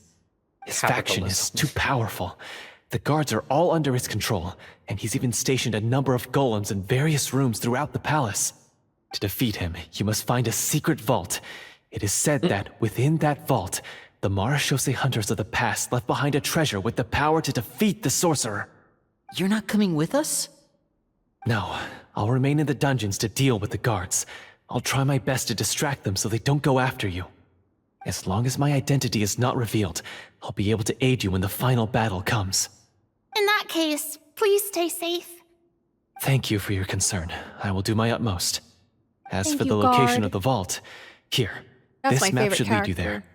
H: His faction is too powerful. The guards are all under his control, and he's even stationed a number of golems in various rooms throughout the palace. To defeat him, you must find a secret vault. It is said that within that vault, the Marashose hunters of the past left behind a treasure with the power to defeat the sorcerer.
G: You're not coming with us?
H: No, I'll remain in the dungeons to deal with the guards. I'll try my best to distract them so they don't go after you. As long as my identity is not revealed, I'll be able to aid you when the final battle comes.
F: In that case, please stay safe.
H: Thank you for your concern. I will do my utmost. As
K: Thank
H: for the
K: you,
H: location
K: guard.
H: of the vault, here,
K: That's my
H: this map
K: favorite
H: should lead you there.
K: character.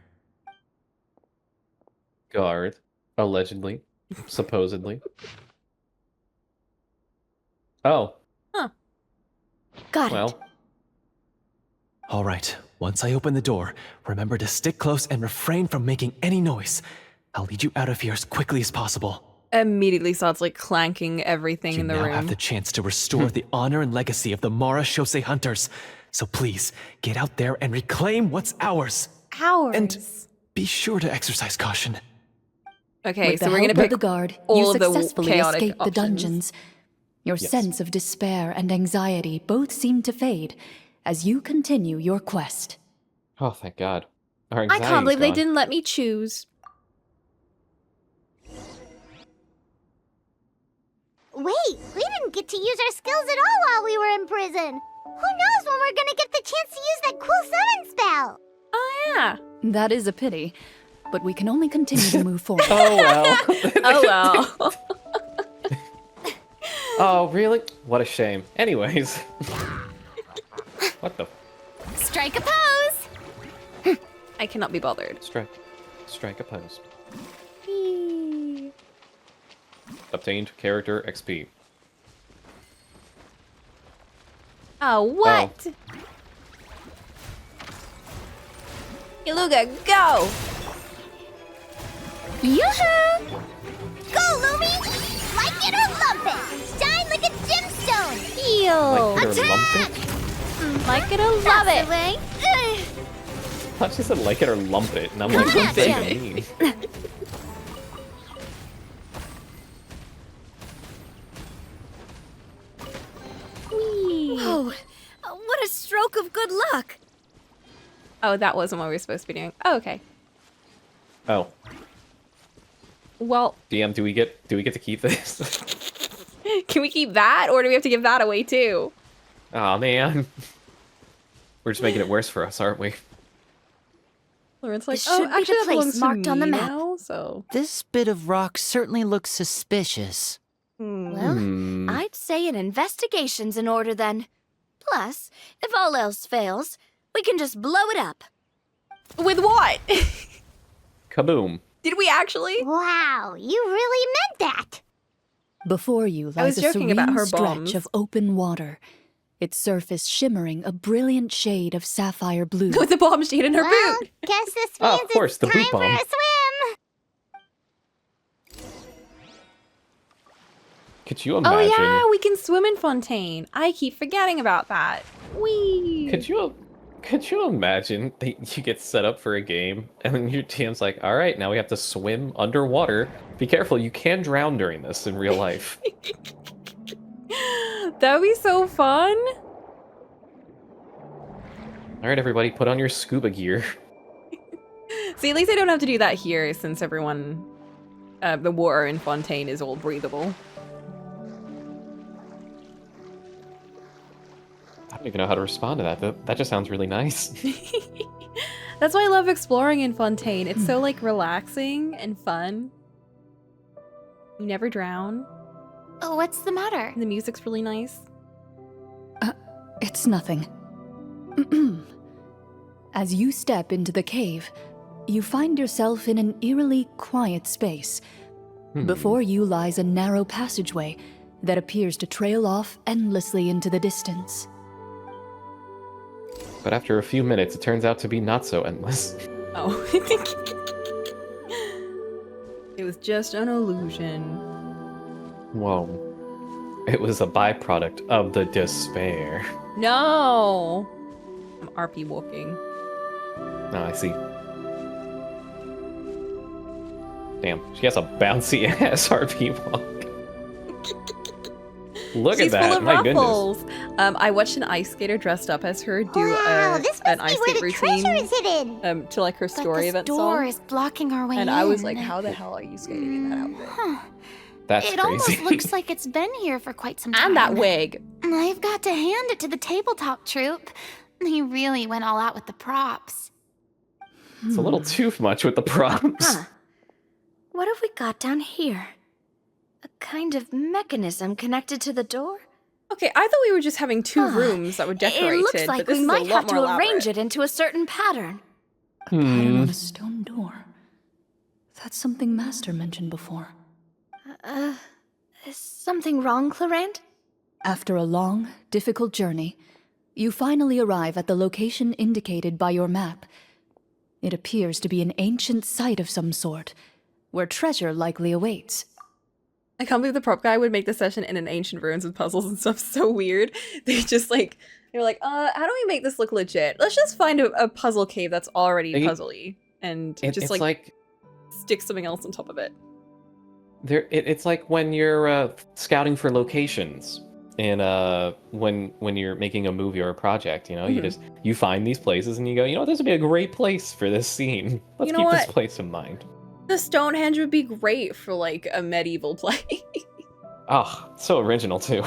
B: Guard. Allegedly. Supposedly. Oh.
D: Got it.
B: Well.
H: All right, once I open the door, remember to stick close and refrain from making any noise. I'll lead you out of here as quickly as possible.
K: Immediately starts like clanking everything
H: You
K: in the
H: now
K: room.
H: have the chance to restore the honor and legacy of the Marashose hunters. So please, get out there and reclaim what's ours.
K: Ours.
H: And be sure to exercise caution.
K: Okay,
E: With
K: so
E: the
K: we're
E: help
K: gonna
E: of
K: pick
E: the guard,
K: all
E: you
K: of the
E: successfully
K: chaotic
E: escape the
K: options.
E: dungeons. Your
B: Yes.
E: sense of despair and anxiety both seem to fade as you continue your quest.
B: Oh, thank God. Our
K: I can't
B: anxiety's
K: believe they
B: gone.
K: didn't let me choose.
C: Wait, we didn't get to use our skills at all while we were in prison. Who knows when we're gonna get the chance to use that cool summon spell?
K: Oh yeah.
E: That is a pity, but we can only continue to move forward.
B: Oh, well.
K: Oh well.
B: Oh, really? What a shame. Anyways. What the?
F: Strike a pose!
K: I cannot be bothered.
B: Strike a pose. Obtained character XP.
K: Oh, what? Iluga, go!
C: Yoo-hoo! Go, Lumi! Like it or lump it! Shine like a gemstone!
K: Yo!
B: Like it or lump it?
K: Like it or love
C: That's
K: it!
C: the way.
B: I thought she said like it or lump it, and I'm like,
C: Come
B: what
C: at
B: does
C: ya.
B: that mean?
D: Oh, what a stroke of good luck!
K: Oh, that wasn't what we were supposed to be doing. Oh, okay.
B: Oh,
K: Well,
B: DM, do we get to keep this?
K: can we keep that, or do we have to give that away too?
B: Oh man, we're just making it worse for us, aren't we?
K: Lauren's like,
D: This
K: oh,
D: should be
K: actually,
D: the
K: that
D: place
K: belongs to
D: marked on the
K: me
D: map.
K: now, so.
G: This bit of rock certainly looks suspicious.
D: Well, I'd say an investigation's in order then. Plus, if all else fails, we can just blow it up.
K: With what?
B: Kaboom.
K: Did we actually?
C: Wow, you really meant that!
E: Before you
K: I was
E: lies a
K: joking
E: serene
K: about her
E: stretch
K: bombs.
E: of open water, its surface shimmering a brilliant shade of sapphire blue.
K: With the bomb she hid in her
C: Well,
K: boot.
C: guess this
B: Oh,
C: means
B: of course,
C: it's
B: the
C: time
B: boot
C: for
B: bomb.
C: a swim!
B: Could you
K: Oh
B: imagine?
K: yeah, we can swim in Fontaine. I keep forgetting about that. Whee!
B: Could you imagine that you get set up for a game and then your team's like, all right, now we have to swim underwater. Be careful, you can drown during this in real life.
K: That would be so fun.
B: All right, everybody, put on your scuba gear.
K: See, at least I don't have to do that here since everyone, the water in Fontaine is all breathable.
B: I don't even know how to respond to that. That just sounds really nice.
K: That's why I love exploring in Fontaine. It's so like relaxing and fun. You never drown.
F: Oh, what's the matter?
K: And the music's really nice.
E: It's nothing. As you step into the cave, you find yourself in an eerily quiet space. Before you lies a narrow passageway that appears to trail off endlessly into the distance.
B: But after a few minutes, it turns out to be not so endless.
K: Oh. It was just an illusion.
B: Whoa. It was a byproduct of the despair.
K: No! I'm RP walking.
B: Oh, I see. Damn, she has a bouncy ass RP walk. Look
K: She's
B: at that,
K: full of
B: my
K: ruffles.
B: goodness.
K: I watched an ice skater dressed up as her do
C: Wow, this
K: an
C: must
K: ice
C: be where
K: skate
C: the treasure
K: routine
C: is hidden!
K: to like her
F: But
K: story
F: this
K: event
F: door
K: song.
F: is blocking our way
K: And
F: in.
K: I was like, how the hell are you skating in that outfit?
F: Huh.
B: That's
F: It
B: crazy.
F: almost looks like it's been here for quite some time.
K: And that wig.
F: I've got to hand it to the tabletop troupe. They really went all out with the props.
B: It's a little too much with the props.
D: Huh. What have we got down here? A kind of mechanism connected to the door?
K: Okay, I thought we were just having two rooms that were decorated.
D: It looks like
K: but this
D: we
K: is
D: might
K: a lot
D: have to
K: more
D: arrange
K: elaborate.
D: it into a certain pattern.
E: A pattern on a stone door. That's something Master mentioned before.
D: Is something wrong, Clorinde?
E: After a long, difficult journey, you finally arrive at the location indicated by your map. It appears to be an ancient site of some sort, where treasure likely awaits.
K: I can't believe the prop guy would make the session in an ancient ruins with puzzles and stuff so weird. They just like, they were like, how do we make this look legit? Let's just find a puzzle cave that's already puzzly and just
B: it's
K: like stick something else on top of it.
B: It's like when you're scouting for locations in when you're making a movie or a project, you know, you find these places and you go, you know, this would be a great place for this scene. Let's
K: You know
B: keep this
K: what?
B: place in mind.
K: The Stonehenge would be great for like a medieval play.
B: Oh, so original too.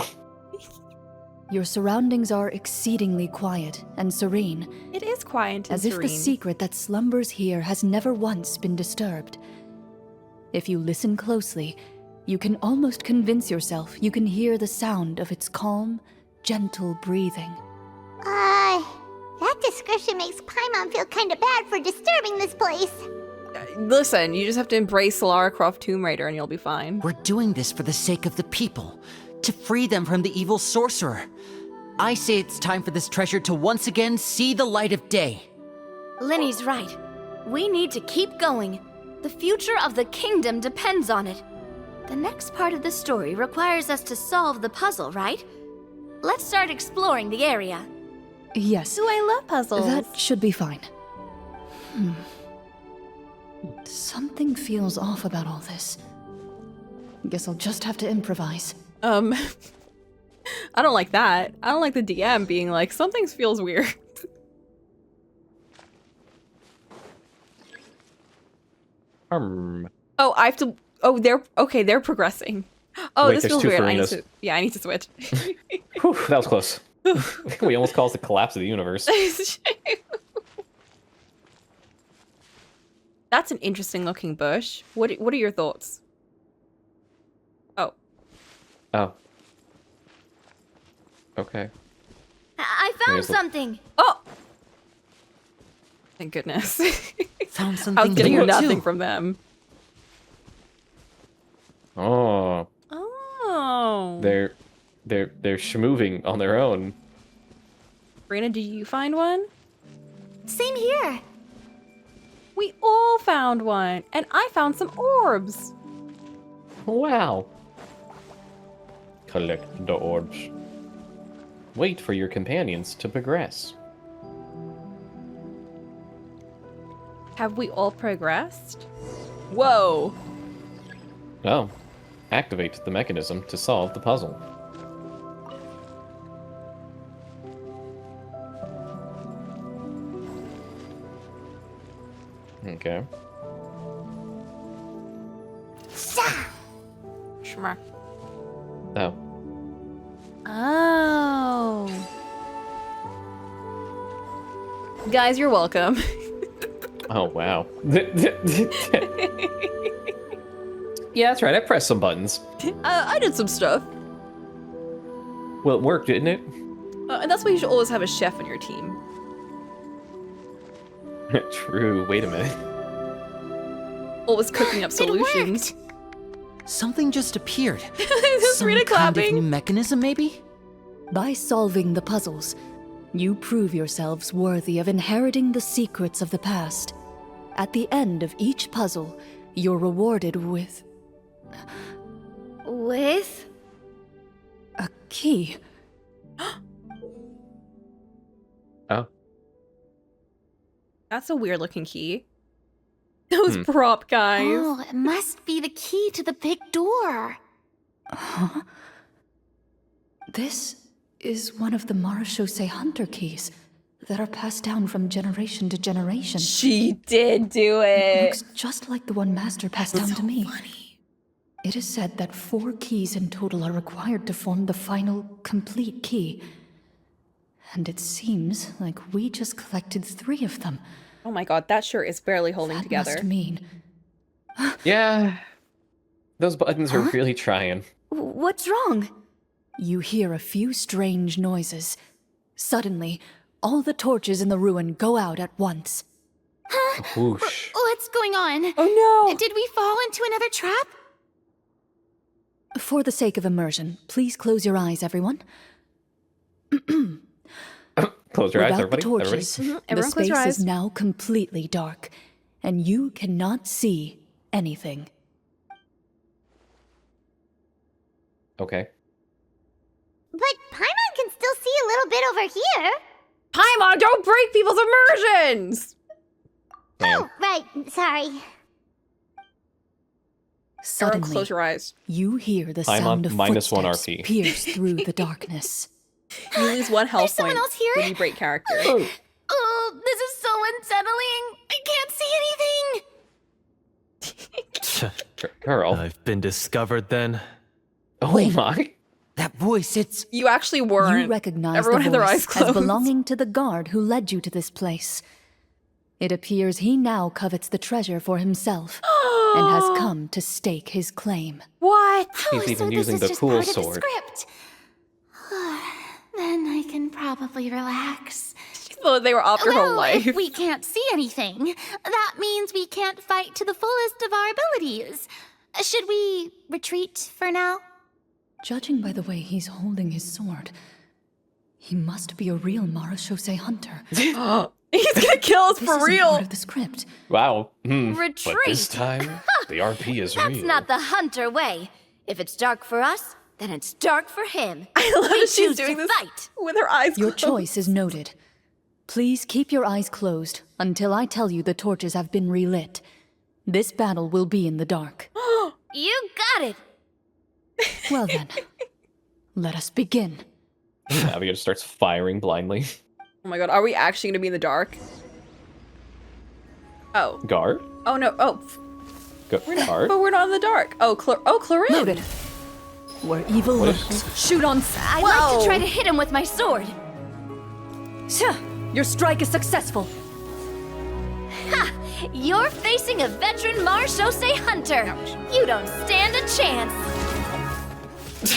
E: Your surroundings are exceedingly quiet and serene,
K: It is quiet and
E: as if the
K: serene.
E: secret that slumbers here has never once been disturbed. If you listen closely, you can almost convince yourself you can hear the sound of its calm, gentle breathing.
C: description makes Paimon feel kinda bad for disturbing this place.
K: Listen, you just have to embrace Lara Croft Tomb Raider and you'll be fine.
G: We're doing this for the sake of the people, to free them from the evil sorcerer. I say it's time for this treasure to once again see the light of day.
D: Linny's right. We need to keep going. The future of the kingdom depends on it. The next part of the story requires us to solve the puzzle, right? Let's start exploring the area.
E: Yes.
A: Ooh, I love puzzles.
E: That should be fine. Something feels off about all this. Guess I'll just have to improvise.
K: I don't like that. I don't like the DM being like, something feels weird. Oh, I have to. Oh, they're progressing. Oh,
B: Wait,
K: this
B: there's
K: feels
B: two
K: weird. I
B: Farinas.
K: need to switch.
B: Whew, that was close. We almost caused the collapse of the universe.
K: That's an interesting looking bush. What are your thoughts? Oh.
B: Oh. Okay.
D: I found
B: Here's the-
D: something.
K: Oh! Thank goodness.
G: Found
K: I was
G: something
K: getting
G: here
K: nothing
G: too.
K: from them.
B: Oh.
K: Oh.
B: They're schmoving on their own.
K: Brina, did you find one?
F: Same here.
K: We all found one, and I found some orbs.
B: Wow. Collect the orbs. Wait for your companions to progress.
K: Have we all progressed? Whoa.
B: Oh. Activate the mechanism to solve the puzzle. Okay.
K: Shmar.
B: Oh.
K: Oh. Guys, you're welcome.
B: Oh, wow. Yeah, that's right. I pressed some buttons.
K: I did some stuff.
B: Well, it worked, didn't it?
K: And that's why you should always have a chef on your team.
B: True. Wait a minute.
K: Always cooking up solutions.
G: Something just appeared.
K: Just
G: Some
K: Rita
G: kind of
K: clapping.
G: new mechanism, maybe?
E: By solving the puzzles, you prove yourselves worthy of inheriting the secrets of the past. At the end of each puzzle, you're rewarded with
D: With?
E: a key.
B: Oh.
K: That's a weird looking key. Those prop guys.
F: Oh, it must be the key to the big door.
E: Huh? This is one of the Marechaussee Hunter keys that are passed down from generation to generation.
K: She did do it.
E: Looks just like the one Master passed down to me. It is said that 4 keys in total are required to form the final, complete key. And it seems like we just collected 3 of them.
K: Oh my god, that shirt is barely holding
E: That
K: together.
E: must mean...
B: Yeah. Those buttons are really trying.
D: What's wrong?
E: You hear a few strange noises. Suddenly, all the torches in the ruin go out at once.
B: Whoosh.
F: What's going on?
K: Oh no!
F: Did we fall into another trap?
E: For the sake of immersion, please close your eyes, everyone.
B: Close your eyes,
E: Without the
B: everybody.
E: torches, the
K: Everyone close your
E: space
K: eyes.
E: is now completely dark, and you cannot see anything.
B: Okay.
C: But Paimon can still see a little bit over here.
K: Paimon, don't break people's immersions!
B: Damn.
C: Oh, right. Sorry.
K: Everyone
E: Suddenly,
K: close your eyes.
E: you hear the
B: I'm
E: sound
B: on
E: of
B: minus 1
E: footsteps
B: RP.
E: pierce through the darkness.
K: You lose 1 health
F: There's someone
K: point
F: else here?
K: when you break character.
F: Oh, this is so unsettling. I can't see anything.
B: Girl.
H: I've been discovered then.
B: Oh my.
G: That voice, it's...
K: You actually weren't.
E: You recognize
K: Everyone
E: the
K: had their eyes
E: voice as
K: closed.
E: belonging to the guard who led you to this place. It appears he now covets the treasure for himself and has come to stake his claim.
K: What?
B: He's
F: so
B: even
F: this
B: using
F: is
B: the
F: just
B: cool
F: part
B: sword.
F: Of the script. Then I can probably relax.
K: thought they were after her life.
F: If we can't see anything, that means we can't fight to the fullest of our abilities. Should we retreat for now?
E: Judging by the way he's holding his sword, he must be a real Marashose hunter.
K: He's gonna kill us
E: This
K: for
E: isn't
K: real.
E: part of the script.
B: Wow.
D: Retreat.
B: But this time, the RP is
D: That's
B: real.
D: not the hunter way. If it's dark for us, then it's dark for him.
A: I love
D: We
A: that she's
D: choose
A: doing
D: to
A: this
D: fight.
A: with her eyes
E: Your
A: closed.
E: choice is noted. Please keep your eyes closed until I tell you the torches have been relit. This battle will be in the dark.
D: You got it.
E: Well then, let us begin.
B: Navigator starts firing blindly.
A: Oh my god, are we actually gonna be in the dark? Oh.
B: Guard?
A: Oh no, oh.
B: Guard?
A: But we're not in the dark. Oh, Clorinde.
E: Noted. Where evil
B: What
E: lurks, shoot on
D: I'd like to try to hit him with my sword.
E: Your strike is successful.
D: Ha! You're facing a veteran Marashose hunter. You don't stand a chance.
A: Did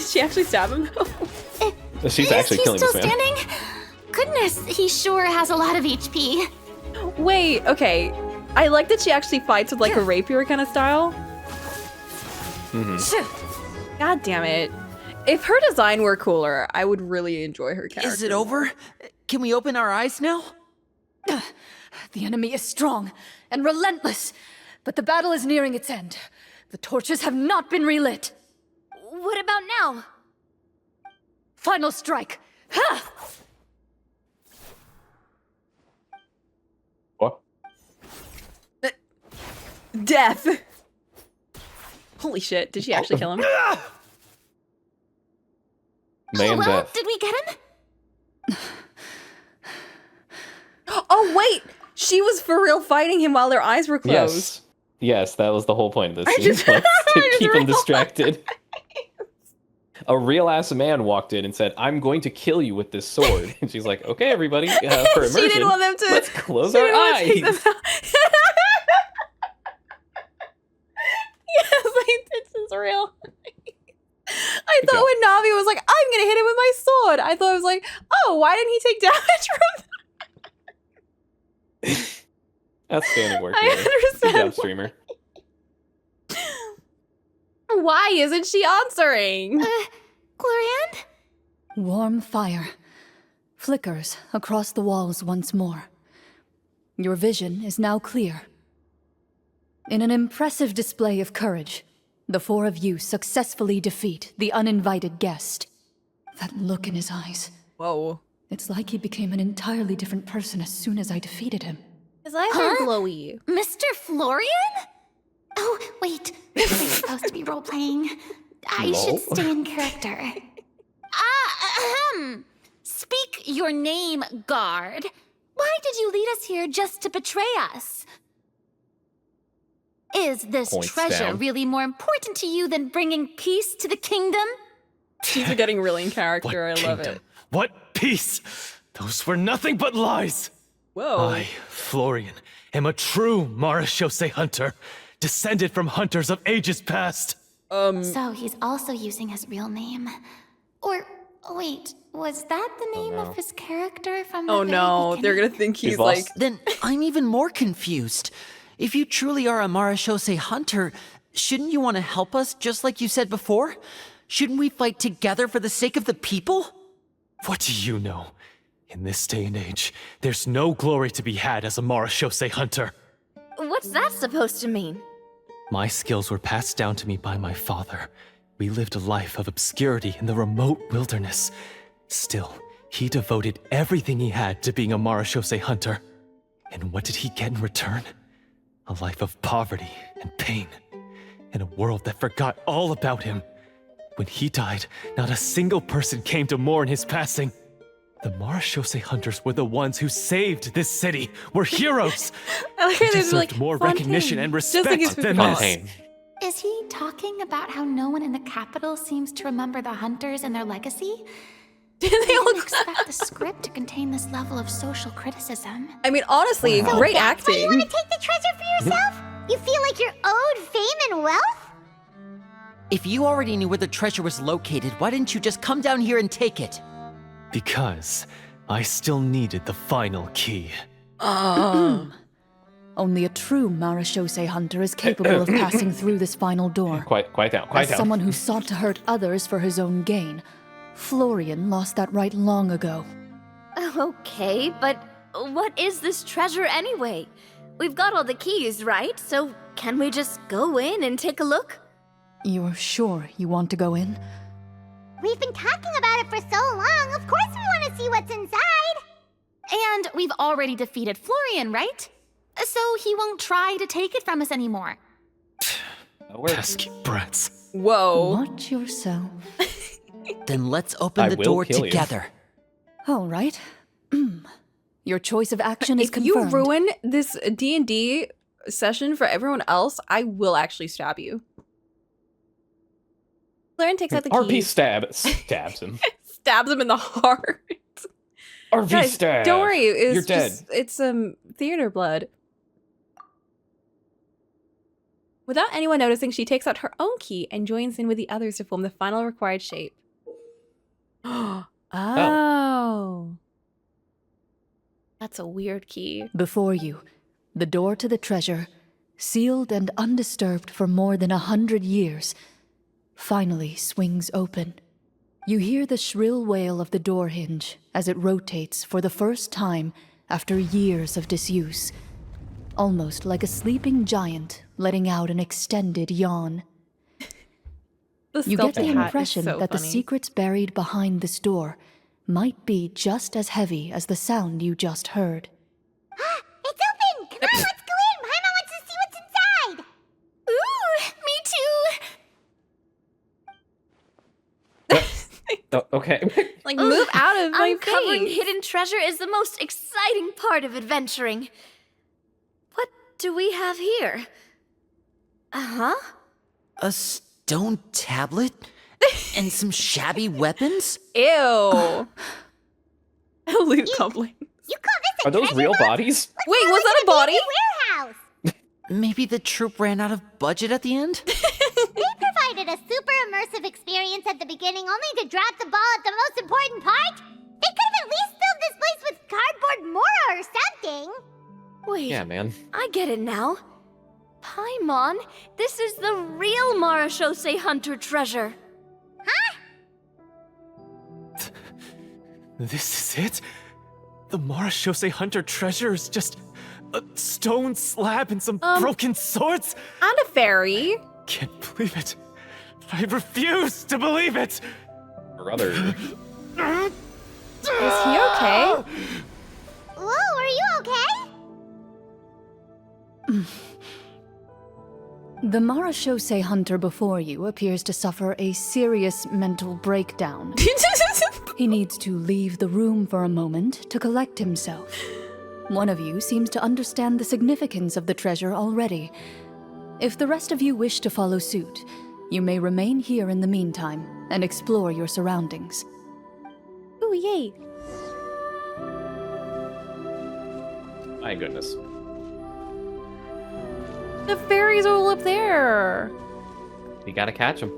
A: she actually stab him though?
B: She's actually killing
F: still
B: this man.
F: standing? Goodness, he sure has a lot of HP.
A: Wait, okay. I like that she actually fights with like a rapier kind of style. God damn it. If her design were cooler, I would really enjoy her character.
G: Is it over? Can we open our eyes now?
E: The enemy is strong and relentless, but the battle is nearing its end. The torches have not been relit.
D: What about now?
E: Final strike. Ha!
B: What?
A: Death! Holy shit, did she actually kill him?
B: Man
F: well,
B: death.
F: did we get him?
A: Oh wait! She was for real fighting him while their eyes were closed.
B: Yes. Yes, that was the whole point of this
A: I
B: scene.
A: just-
B: was to
A: I just
B: keep him
A: realized.
B: distracted. A real ass man walked in and said, "I'm going to kill you with this sword." And she's like, "Okay, everybody, for immersion,
A: She didn't want them to.
B: let's close
A: she
B: our
A: didn't want to take
B: eyes."
A: them out. Yes, like, this is real. I
B: Good
A: thought
B: job.
A: when Navi was like, "I'm gonna hit him with my sword," I thought it was like, "Oh, why didn't he take damage from?"
B: Outstanding work.
A: I
B: Mary. Good
A: understand.
B: job, streamer.
A: Why isn't she answering?
F: Clorinde?
E: Warm fire flickers across the walls once more. Your vision is now clear. In an impressive display of courage, the four of you successfully defeat the uninvited guest. That look in his eyes.
A: Whoa.
E: It's like he became an entirely different person as soon as I defeated him.
A: His eyes are glowy.
F: Mr. Florian? Oh, wait. We're supposed to be role-playing. I should
B: Lol.
F: stay in character. Speak your name, guard. Why did you lead us here just to betray us? Is this
B: Points
F: treasure
B: down.
F: really more important to you than bringing peace to the kingdom?
A: She's getting really in character. I love
H: kingdom?
A: it.
H: What peace? Those were nothing but lies.
A: Whoa.
H: I, Florian, am a true Marashose hunter, descended from hunters of ages past.
F: So he's also using his real name. Or, wait, was that the name of his character from the
A: Oh
F: very
A: no, they're
F: beginning?
A: gonna think he's
B: He's
A: like.
B: lost.
G: Then I'm even more confused. If you truly are a Marashose hunter, shouldn't you want to help us just like you said before? Shouldn't we fight together for the sake of the people?
H: What do you know? In this day and age, there's no glory to be had as a Marashose hunter.
D: What's that supposed to mean?
H: My skills were passed down to me by my father. We lived a life of obscurity in the remote wilderness. Still, he devoted everything he had to being a Marashose hunter. And what did he get in return? A life of poverty and pain. In a world that forgot all about him. When he died, not a single person came to mourn his passing. The Marashose hunters were the ones who saved this city. We're heroes.
A: I like
H: They
A: how they're
H: deserved
A: like
H: more
A: Fontaine.
H: recognition and
A: Just
H: respect
A: like his
H: than
A: Fontaine.
H: us.
B: Fontaine.
F: Is he talking about how no one in the capital seems to remember the hunters and their legacy?
A: They
F: I
A: all-
F: didn't expect the script to contain this level of social criticism.
A: I mean, honestly,
B: Wow.
A: great
C: That's why you
A: acting.
C: want to take the treasure for yourself? You feel like you're owed fame and wealth?
G: If you already knew where the treasure was located, why didn't you just come down here and take it?
H: Because I still needed the final key.
E: Only a true Marashose hunter is capable of passing through this final door.
B: Quiet down,
E: As someone who sought to hurt others for his own gain, Florian lost that right long ago.
D: Okay, but what is this treasure anyway? We've got all the keys, right? So can we just go in and take a look?
E: You're sure you want to go in?
C: We've been talking about it for so long. Of course we want to see what's inside.
F: And we've already defeated Florian, right? So he won't try to take it from us anymore.
H: Pesky brats.
K: Whoa.
E: Watch yourself.
G: Then let's open the door together.
E: All right. Your choice of action is
K: If
E: confirmed.
K: you ruin this D&D session for everyone else, I will actually stab you. Clorinde takes out the
B: RP
K: keys.
B: stabs him.
K: Stabs him in the heart.
B: RP
K: Guys,
B: stab.
K: don't worry.
B: You're dead.
K: It's theater blood. Without anyone noticing, she takes out her own key and joins in with the others to form the final required shape. Oh. That's a weird key.
E: Before you, the door to the treasure, sealed and undisturbed for more than 100 years, finally swings open. You hear the shrill wail of the door hinge as it rotates for the first time after years of disuse, almost like a sleeping giant letting out an extended yawn. You get the impression that the secrets buried behind this door might be just as heavy as the sound you just heard.
C: It's open! Come on, let's go in! Paimon wants to see what's inside!
F: Ooh, me too!
B: Okay.
A: Like, move out of my
D: Uncovering
A: face.
D: hidden treasure is the most exciting part of adventuring. What do we have here? Uh-huh.
G: A stone tablet? And some shabby weapons?
K: Ew. Loot goblin.
C: You call this a
B: Are those
C: treasure
B: real
C: box?
B: bodies?
K: Wait, was that a body?
C: Warehouse!
G: Maybe the troop ran out of budget at the end?
C: They provided a super immersive experience at the beginning only to drop the ball at the most important part? They could have at least filled this place with cardboard Mora or something!
D: Wait,
B: Yeah, man.
D: I get it now. Paimon, this is the real Marashose Hunter treasure.
H: This is it? The Marashose Hunter treasure is just a stone slab and some broken swords?
K: And a fairy.
H: Can't believe it. I refuse to believe it.
B: Brother.
K: Is he okay?
C: Whoa, are you okay?
E: The Marashose hunter before you appears to suffer a serious mental breakdown. He needs to leave the room for a moment to collect himself. One of you seems to understand the significance of the treasure already. If the rest of you wish to follow suit, you may remain here in the meantime and explore your surroundings.
K: Ooh, yay.
B: My goodness.
K: The fairies are all up there.
B: You gotta catch him.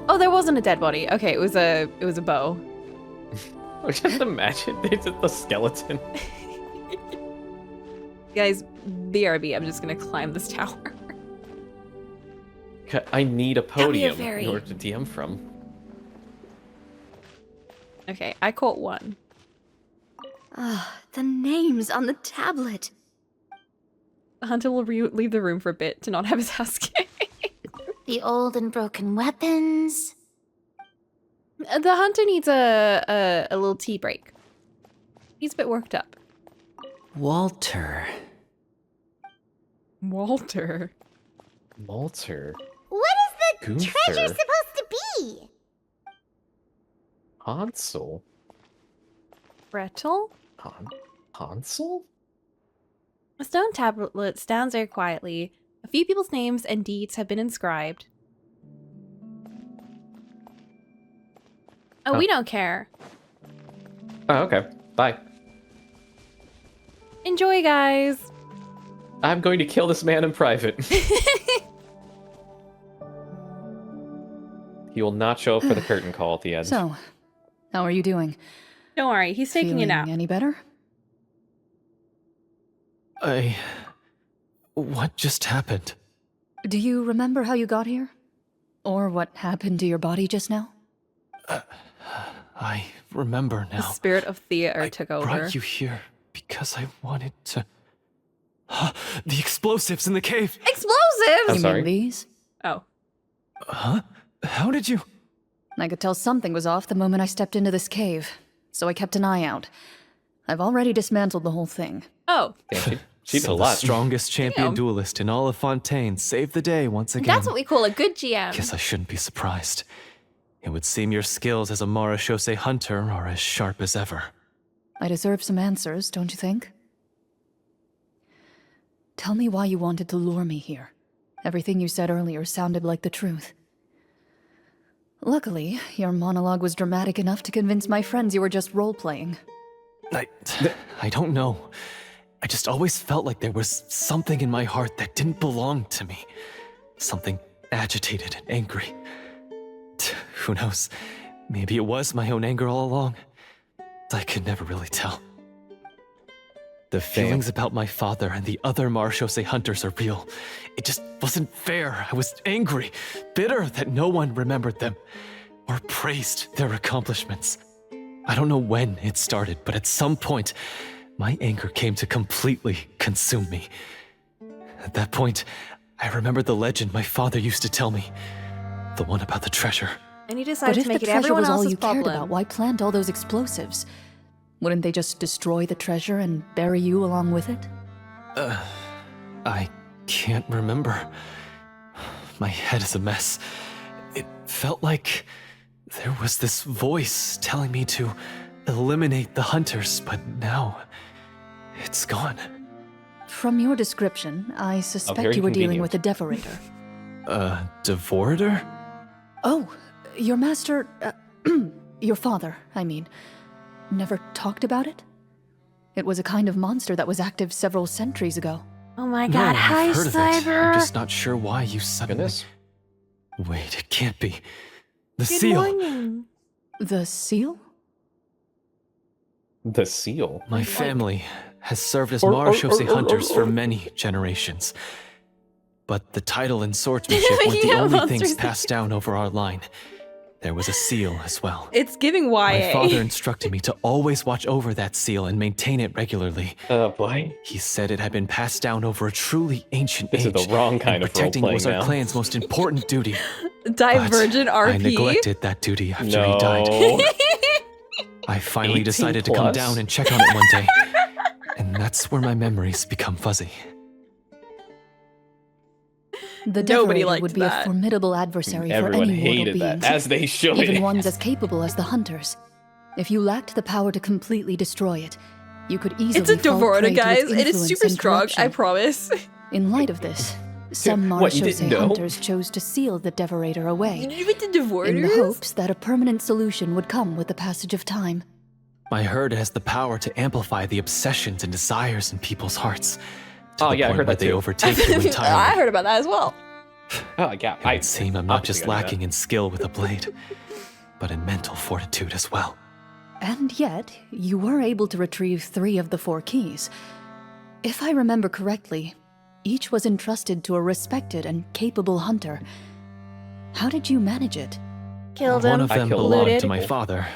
K: Oh, there wasn't a dead body. Okay, it was a bow.
B: Just imagine it's just the skeleton.
K: Guys, BRB, I'm just gonna climb this tower.
B: I need a podium
D: fairy.
B: in order to DM from.
K: Okay, I caught one.
D: Ah, the names on the tablet.
K: The hunter will leave the room for a bit to not have his house kicked.
F: The old and broken weapons.
K: The hunter needs a little tea break. He's a bit worked up.
G: Walter.
K: Walter.
B: Walter.
C: What is the treasure
B: Gunther.
C: supposed to be?
B: Hansel.
K: Gretel?
B: Hansel?
K: A stone tablet stands there quietly. A few people's names and deeds have been inscribed. Oh, we don't care.
B: Oh, okay. Bye.
K: Enjoy, guys.
B: I'm going to kill this man in private. He will not show up for the curtain call at the end.
E: So, how are you doing?
A: Don't worry, he's taking
E: Feeling
A: a nap.
E: any better?
H: What just happened?
E: Do you remember how you got here? Or what happened to your body just now?
H: I remember now.
A: The spirit of Thea took over.
H: I brought you here because I wanted to... The explosives in the cave!
A: Explosives!
B: I'm
E: You
B: sorry?
E: mean these?
A: Oh.
H: Huh? How did you...
E: I could tell something was off the moment I stepped into this cave, so I kept an eye out. I've already dismantled the whole thing.
A: Oh.
B: Yeah, she did
H: So
B: a
H: the
B: lot.
H: strongest champion
A: Damn.
H: duelist in all of Fontaine saved the day once again.
A: That's what we call a good GM.
H: Guess I shouldn't be surprised. It would seem your skills as a Marashose hunter are as sharp as ever.
E: I deserve some answers, don't you think? Tell me why you wanted to lure me here. Everything you said earlier sounded like the truth. Luckily, your monologue was dramatic enough to convince my friends you were just role-playing.
H: I don't know. I just always felt like there was something in my heart that didn't belong to me. Something agitated and angry. Who knows? Maybe it was my own anger all along. I could never really tell. The feelings about my father and the other Marashose hunters are real. It just wasn't fair. I was angry, bitter that no one remembered them or praised their accomplishments. I don't know when it started, but at some point, my anger came to completely consume me. At that point, I remembered the legend my father used to tell me. The one about the treasure.
A: And he
E: But
A: decided
E: if
A: to
E: the
A: make it
E: treasure
A: everyone
E: was all
A: else's
E: you cared
A: problem.
E: about, why plant all those explosives? Wouldn't they just destroy the treasure and bury you along with it?
H: I can't remember. My head is a mess. It felt like there was this voice telling me to eliminate the hunters, but now it's gone.
E: From your description, I suspect
B: very
E: you were dealing
B: convenient.
E: with a Devorator.
H: Devorator?
E: Oh, your master... your father, I mean. Never talked about it? It was a kind of monster that was active several centuries ago.
A: Oh my
H: No,
A: god,
H: I've
A: hi
H: heard of it. I'm
A: Cyber!
H: just not sure why you suddenly...
B: Goodness.
H: Wait, it can't be. The
A: Good
H: seal!
A: morning.
E: The seal?
B: The seal.
H: My family has served as
B: Or-
H: Marashose
B: or-
H: hunters for many generations. But the title and swordsmanship weren't the
A: Yeah,
H: only
A: monsters
H: things
A: that
H: passed down over our line. There was a seal as well.
A: It's giving YA.
H: My father instructed me to always watch over that seal and maintain it regularly.
B: Oh boy.
H: He said it had been passed down over a truly ancient
B: This
H: age.
B: is the wrong kind
H: and
B: of
H: protecting it was
B: role-playing
H: our
B: now.
H: clan's most important duty.
A: Divergent
H: But
A: RP.
H: I neglected that duty after he
B: No.
H: died. I finally
B: 18
H: decided to come
B: plus?
H: down and check on it one day. And that's where my memories become fuzzy.
E: The
A: Nobody
E: Devorator
A: liked
E: would be
A: that.
E: a formidable adversary for
B: Everyone
E: any mortal
B: hated that,
E: beings,
B: as they should.
E: even ones as capable as the Hunters. If you lacked the power to completely destroy it, you could easily
A: It's a
E: fall
A: Devorator,
E: prey to
A: guys.
E: its
A: It is
E: influence
A: super
E: and
A: strong, I
E: corruption.
A: promise.
E: In light of this, some
B: What, you
E: Marashose
B: didn't know?
E: hunters chose to seal the Devorator away,
A: You with the
E: in the
A: Devorators?
E: hopes that a permanent solution would come with the passage of time.
H: My herd has the power to amplify the obsessions and desires in people's hearts. To
B: Oh,
H: the
B: yeah, I
H: point
B: heard
H: where
B: that
H: they
B: too.
H: overtake you entirely.
A: I heard about that as well.
B: Oh yeah.
H: It would seem I'm not just
B: obviously got that.
H: lacking in skill with a blade, but in mental fortitude as well.
E: And yet, you were able to retrieve 3 of the 4 keys. If I remember correctly, each was entrusted to a respected and capable hunter. How did you manage it?
A: Killed
H: One
A: him.
H: of them
B: killed
H: belonged
A: looted.
H: to my father.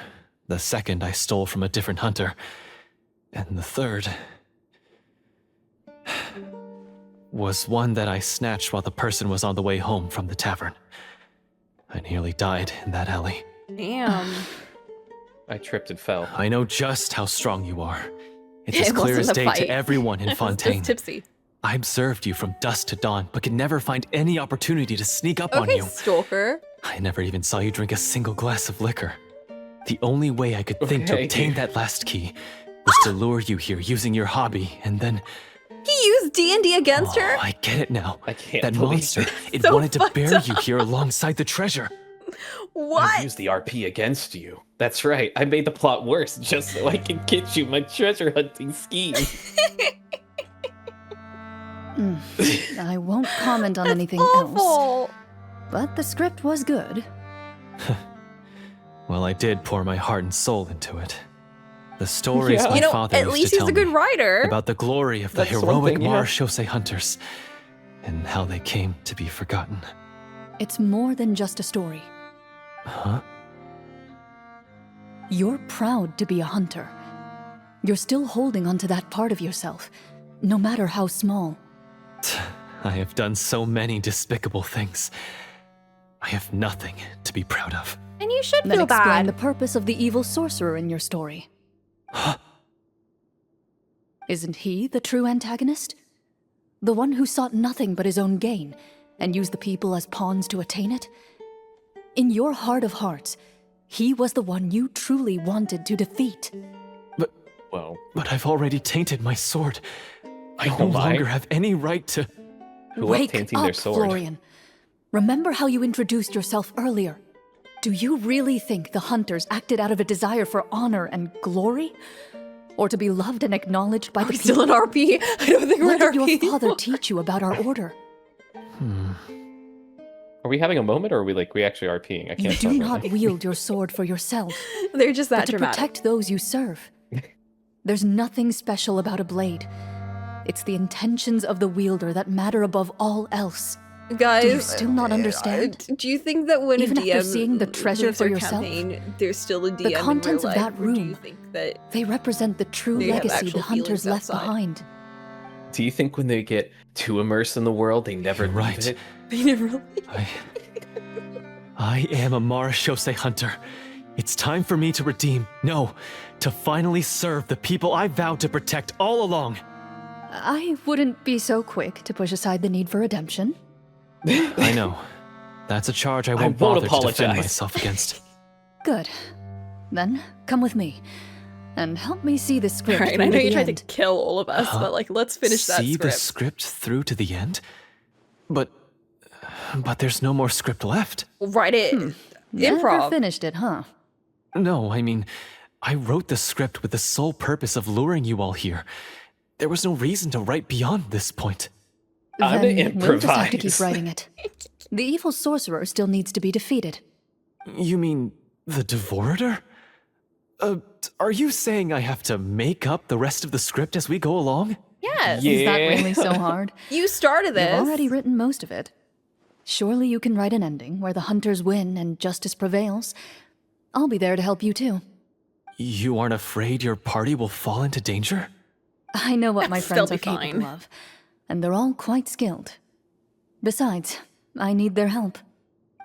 H: The second I stole from a different hunter. And the third was one that I snatched while the person was on the way home from the tavern. I nearly died in that alley.
A: Damn.
B: I tripped and fell.
H: I know just how strong you are. It's
A: It
H: as clear as
A: wasn't a
H: day to
A: fight.
H: everyone in
A: Just
H: Fontaine.
A: tipsy.
H: I observed you from dusk to dawn, but could never find any opportunity to sneak up on
A: Okay,
H: you.
A: stalker.
H: I never even saw you drink a single glass of liquor. The only way I could think to
B: Okay.
H: obtain that last key was to lure you here using your hobby, and then...
A: He used D&D against
H: Oh,
A: her?
H: I get it now.
B: I can't
H: That
B: believe
H: monster,
B: it.
H: it
A: So
H: wanted to
A: fucked
H: bear
A: up.
H: you here alongside the treasure.
A: What?
B: I used the RP against you. That's right. I made the plot worse just so I can get you my treasure hunting scheme.
E: I won't comment on anything else,
A: Awful.
E: but the script was good.
H: Well, I did pour my heart and soul into it. The stories
B: Yeah.
H: my
A: You know,
H: father
A: at
H: used
A: least
H: to
A: he's
H: tell
A: a good
H: me
A: writer.
H: about the glory of the
B: That's one
H: heroic
B: thing, yeah.
H: Marashose hunters and how they came to be forgotten.
E: It's more than just a story.
H: Huh?
E: You're proud to be a hunter. You're still holding onto that part of yourself, no matter how small.
H: I have done so many despicable things. I have nothing to be proud of.
A: And you should
E: Then
A: feel
E: explain
A: bad.
E: the purpose of the evil sorcerer in your story. Isn't he the true antagonist? The one who sought nothing but his own gain, and used the people as pawns to attain it? In your heart of hearts, he was the one you truly wanted to defeat.
B: Well,
H: But I've already tainted my sword. I
B: Oh
H: no
B: my.
H: longer have any right to...
B: who
E: Wake
B: tainting
E: up,
B: their sword?
E: Florian. Remember how you introduced yourself earlier. Do you really think the hunters acted out of a desire for honor and glory? Or to be loved and acknowledged by
A: Are
E: the
A: we
E: people?
A: still in RP? I don't think we're
E: What
A: in
E: did your
A: RP.
E: father teach you about our order?
B: Are we having a moment, or are we actually RPing? I
E: You
B: can't
E: do
B: tell.
E: not wield your sword for yourself,
A: They're just
E: but
A: that
E: to
A: dramatic.
E: protect those you serve. There's nothing special about a blade. It's the intentions of the wielder that matter above all else.
A: Guys,
E: Do you still not understand?
A: Do you think that when
E: Even
A: a DM
E: after seeing the treasure
A: leaves
E: for
A: their
E: yourself?
A: campaign, there's still a DM
E: The contents
A: in
E: of
A: real life,
E: that
A: or do you
E: room,
A: think that
E: they represent the true
A: They have
E: legacy
A: actual
E: the hunters
A: feelings
E: left
A: outside.
E: behind.
B: Do you think when they get too immersed in the world, they never
H: You're
B: leave
H: right.
B: it?
A: they never?
H: I am a Marashose hunter. It's time for me to redeem, no, to finally serve the people I vowed to protect all along.
E: I wouldn't be so quick to push aside the need for redemption.
H: I know. That's a charge I won't
B: won't
H: bother to defend
B: apologize.
H: myself against.
E: Good. Then, come with me. And help me see the script
A: Right,
E: through
A: I know
E: to
A: you
E: the
A: tried
E: end.
A: to kill all of us, but like, let's finish that
H: See
A: script.
H: the script through to the end? But there's no more script left.
A: Write it.
E: Never
A: Improv.
E: finished it, huh?
H: No, I mean, I wrote the script with the sole purpose of luring you all here. There was no reason to write beyond this point.
B: I'm
E: Then
B: gonna
E: we'll just have to
B: improvise.
E: keep writing it. The evil sorcerer still needs to be defeated.
H: You mean the Devorator? Are you saying I have to make up the rest of the script as we go along?
A: Yes.
B: Yeah.
E: Is that really so hard?
A: You started this.
E: You've already written most of it. Surely you can write an ending where the hunters win and justice prevails. I'll be there to help you too.
H: You aren't afraid your party will fall into danger?
E: I know what my
A: They'll
E: friends
A: be
E: are capable
A: fine.
E: of, and they're all quite skilled. Besides, I need their help.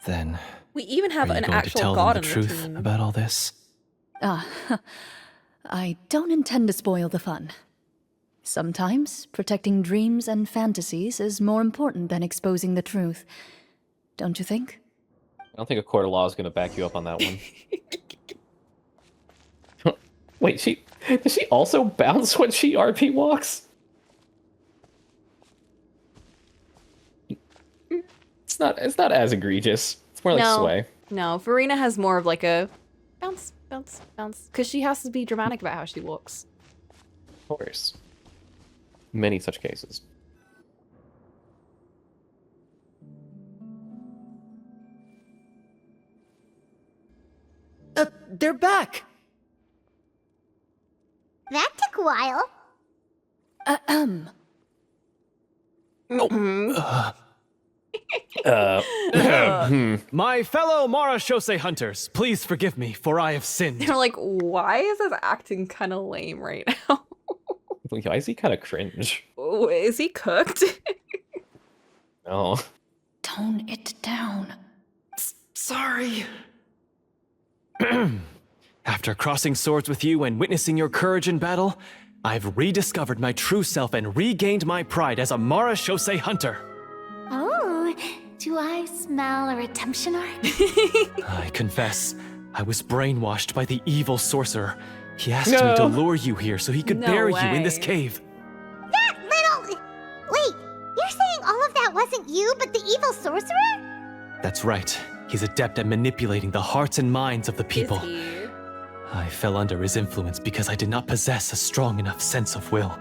H: Then,
A: We even
H: are
A: have
H: you
A: an
H: going to
A: actual
H: tell
A: god
H: them the
A: in
H: truth
A: the team.
H: about all this?
E: I don't intend to spoil the fun. Sometimes protecting dreams and fantasies is more important than exposing the truth. Don't you think?
B: I don't think a court of law is going to back you up on that one. Wait, does she also bounce when she RP walks? It's not as egregious. It's more like
A: No.
B: sway.
A: No, Verena has more of like a bounce, bounce, bounce. Because she has to be dramatic about how she walks.
B: Of course. Many such cases.
G: They're back!
C: That took a while.
H: My fellow Marashose hunters, please forgive me, for I have sinned.
A: They're like, why is this acting kind of lame right now?
B: Why is he kind of cringe?
A: Oh, is he cooked?
B: No.
E: Tone it down.
H: Sorry. After crossing swords with you and witnessing your courage in battle, I've rediscovered my true self and regained my pride as a Marashose hunter.
F: Oh, do I smell a redemption arc?
H: I confess, I was brainwashed by the evil sorcerer. He asked me to lure you here so he could
A: No
H: bury you in this
A: way.
H: cave.
C: That little... Wait, you're saying all of that wasn't you, but the evil sorcerer?
H: That's right. He's adept at manipulating the hearts and minds of the people.
A: Is he?
H: I fell under his influence because I did not possess a strong enough sense of will.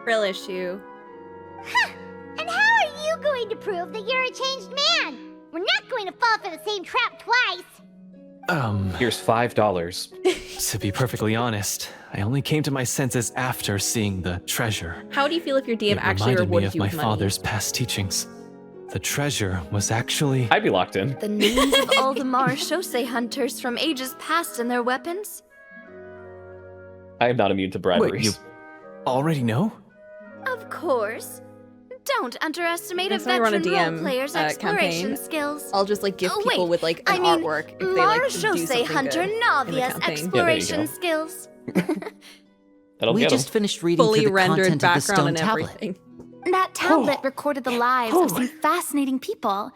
A: Real issue.
C: And how are you going to prove that you're a changed man? We're not going to fall for the same trap twice.
B: Here's $5.
H: To be perfectly honest, I only came to my senses after seeing the treasure.
A: How do you feel if your DM
H: It
A: actually
H: reminded me
A: rewarded
H: of
A: you
H: my
A: with money?
H: father's past teachings. The treasure was actually...
B: I'd be locked in.
D: The names of all the Marashose hunters from ages past and their weapons?
B: I am not immune to briberies.
H: Wait, you already know?
D: Of course. Don't underestimate a
A: Next time I run a
D: veteran
A: DM,
D: role player's exploration
A: campaign,
D: skills.
A: I'll just like give
D: Oh,
A: people
D: wait,
A: with like an artwork if they like do
D: Marashose
A: something
D: hunter
A: good in the
D: Navia's
A: campaign.
D: exploration
B: go.
D: skills.
B: That'll
G: We
B: get 'em.
G: just finished reading
A: Fully
G: through the
A: rendered
G: content of the
A: background
G: stone
A: and
G: tablet.
A: everything.
F: That tablet recorded the lives of some fascinating people.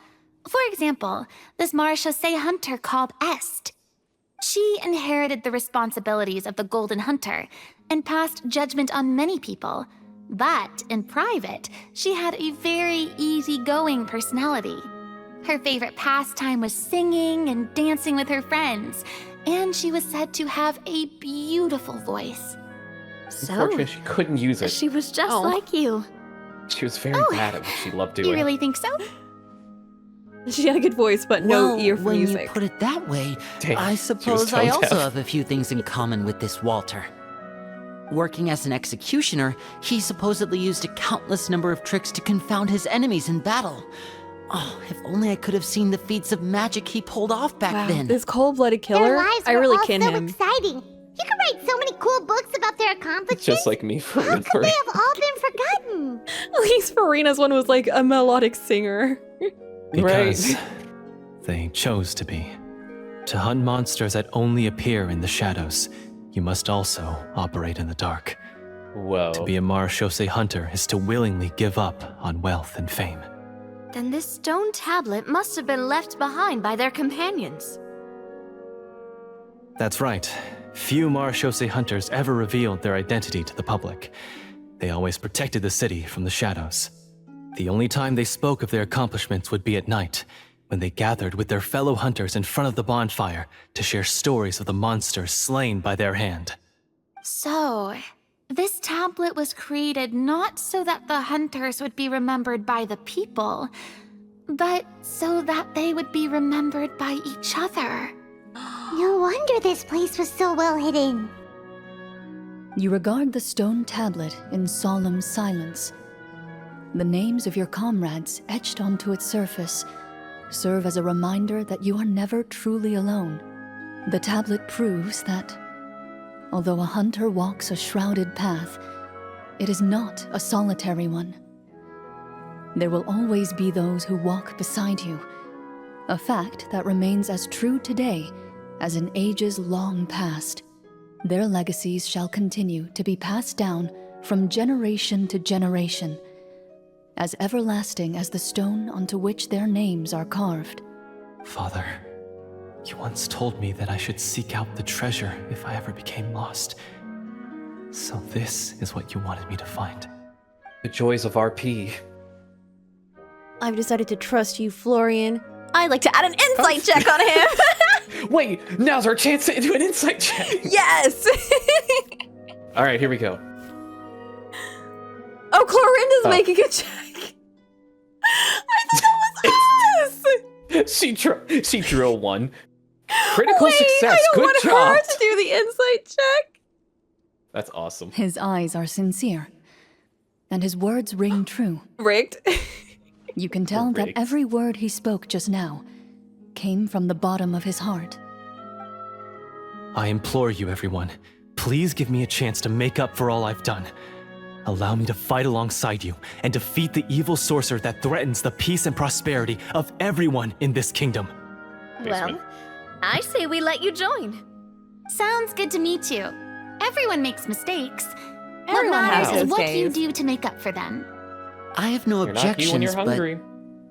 F: For example, this Marashose hunter called Est. She inherited the responsibilities of the Golden Hunter and passed judgment on many people. But in private, she had a very easygoing personality. Her favorite pastime was singing and dancing with her friends, and she was said to have a beautiful voice.
D: So,
B: Unfortunately, she couldn't use it.
D: she was just
A: Oh.
D: like you.
B: She was very bad at what she loved doing.
F: You really think so?
A: She had a good voice, but no
G: Well,
A: ear for
G: when
A: music.
G: you put it that way,
B: Damn,
G: I
B: she was
G: suppose
B: tone
G: I also
B: deaf.
G: have a few things in common with this Walter. Working as an executioner, he supposedly used a countless number of tricks to confound his enemies in battle. Oh, if only I could have seen the feats of magic he pulled off back
A: Wow,
G: then.
A: this cold-blooded
C: Their
A: killer,
C: lives
A: I
C: were
A: really
C: all
A: kin
C: so
A: him.
C: exciting. You could write so many cool books about their accomplishments.
B: Just like me for
C: How
B: Win
C: could they have all been forgotten?
A: At least Farina's one was like a melodic singer.
H: Because they chose to be. To hunt monsters that only appear in the shadows, you must also operate in the dark.
B: Whoa.
H: To be a Marashose hunter is to willingly give up on wealth and fame.
D: Then this stone tablet must have been left behind by their companions.
H: That's right. Few Marashose hunters ever revealed their identity to the public. They always protected the city from the shadows. The only time they spoke of their accomplishments would be at night, when they gathered with their fellow hunters in front of the bonfire to share stories of the monsters slain by their hand.
F: So, this tablet was created not so that the hunters would be remembered by the people, but so that they would be remembered by each other.
C: No wonder this place was so well hidden.
E: You regard the stone tablet in solemn silence. The names of your comrades etched onto its surface serve as a reminder that you are never truly alone. The tablet proves that, although a hunter walks a shrouded path, it is not a solitary one. There will always be those who walk beside you, a fact that remains as true today as in ages long past. Their legacies shall continue to be passed down from generation to generation, as everlasting as the stone onto which their names are carved.
H: Father, you once told me that I should seek out the treasure if I ever became lost. So this is what you wanted me to find.
B: The joys of RP.
A: I've decided to trust you, Florian. I'd like to add an insight check on him.
B: Wait, now's our chance to do an insight check.
A: Yes.
B: All right, here we go.
A: Oh, Clorinda's making a check. I thought that was us.
B: She drew a 1. Critical
A: Wait,
B: success.
A: I don't
B: Good
A: want
B: job.
A: her to do the insight check.
B: That's awesome.
E: His eyes are sincere, and his words ring true.
A: Rigged.
E: You can tell that
B: Rigged.
E: every word he spoke just now came from the bottom of his heart.
H: I implore you, everyone, please give me a chance to make up for all I've done. Allow me to fight alongside you and defeat the evil sorcerer that threatens the peace and prosperity of everyone in this kingdom.
B: Basement.
D: Well, I say we let you join.
F: Sounds good to me too. Everyone makes mistakes.
A: Everyone
F: what
A: has
F: matters is
A: those
F: what you
A: days.
F: do to make up for them.
G: I have no
B: You're not you when
G: objections,
B: you're
G: but
B: hungry.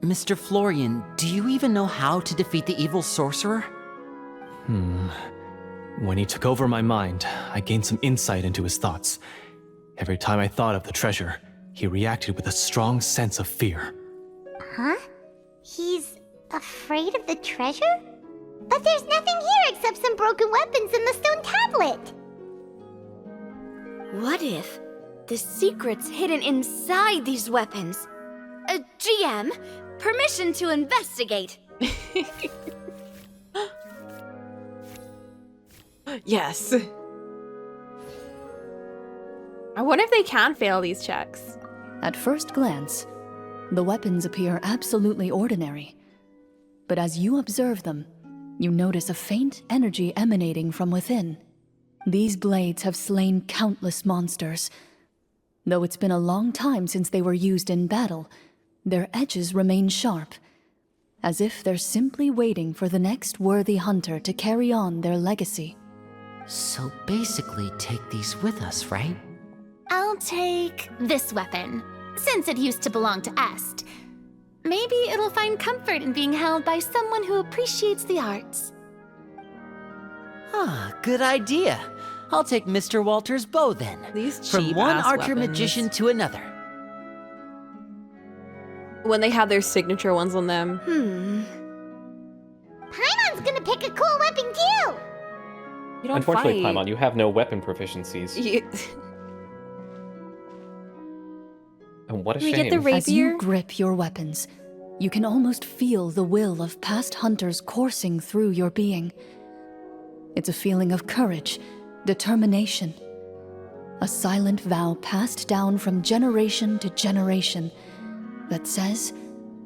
G: Mr. Florian, do you even know how to defeat the evil sorcerer?
H: When he took over my mind, I gained some insight into his thoughts. Every time I thought of the treasure, he reacted with a strong sense of fear.
C: Huh? He's afraid of the treasure? But there's nothing here except some broken weapons and the stone tablet.
D: What if the secret's hidden inside these weapons? GM, permission to investigate.
K: Yes. I wonder if they can fail these checks.
E: At first glance, the weapons appear absolutely ordinary. But as you observe them, you notice a faint energy emanating from within. These blades have slain countless monsters. Though it's been a long time since they were used in battle, their edges remain sharp, as if they're simply waiting for the next worthy hunter to carry on their legacy.
G: So basically, take these with us, right?
F: I'll take this weapon, since it used to belong to Est. Maybe it'll find comfort in being held by someone who appreciates the arts.
G: Ah, good idea. I'll take Mr. Walter's bow then.
K: These
G: From one
K: cheap-ass
G: archer
K: weapons.
G: magician to another.
K: When they have their signature ones on them.
C: Paimon's gonna pick a cool weapon too!
K: You don't
B: Unfortunately,
K: fight.
B: Paimon, you have no weapon proficiencies. And what a
A: We
B: shame.
A: get the
E: As you
A: rapier.
E: grip your weapons, you can almost feel the will of past hunters coursing through your being. It's a feeling of courage, determination. A silent vow passed down from generation to generation that says,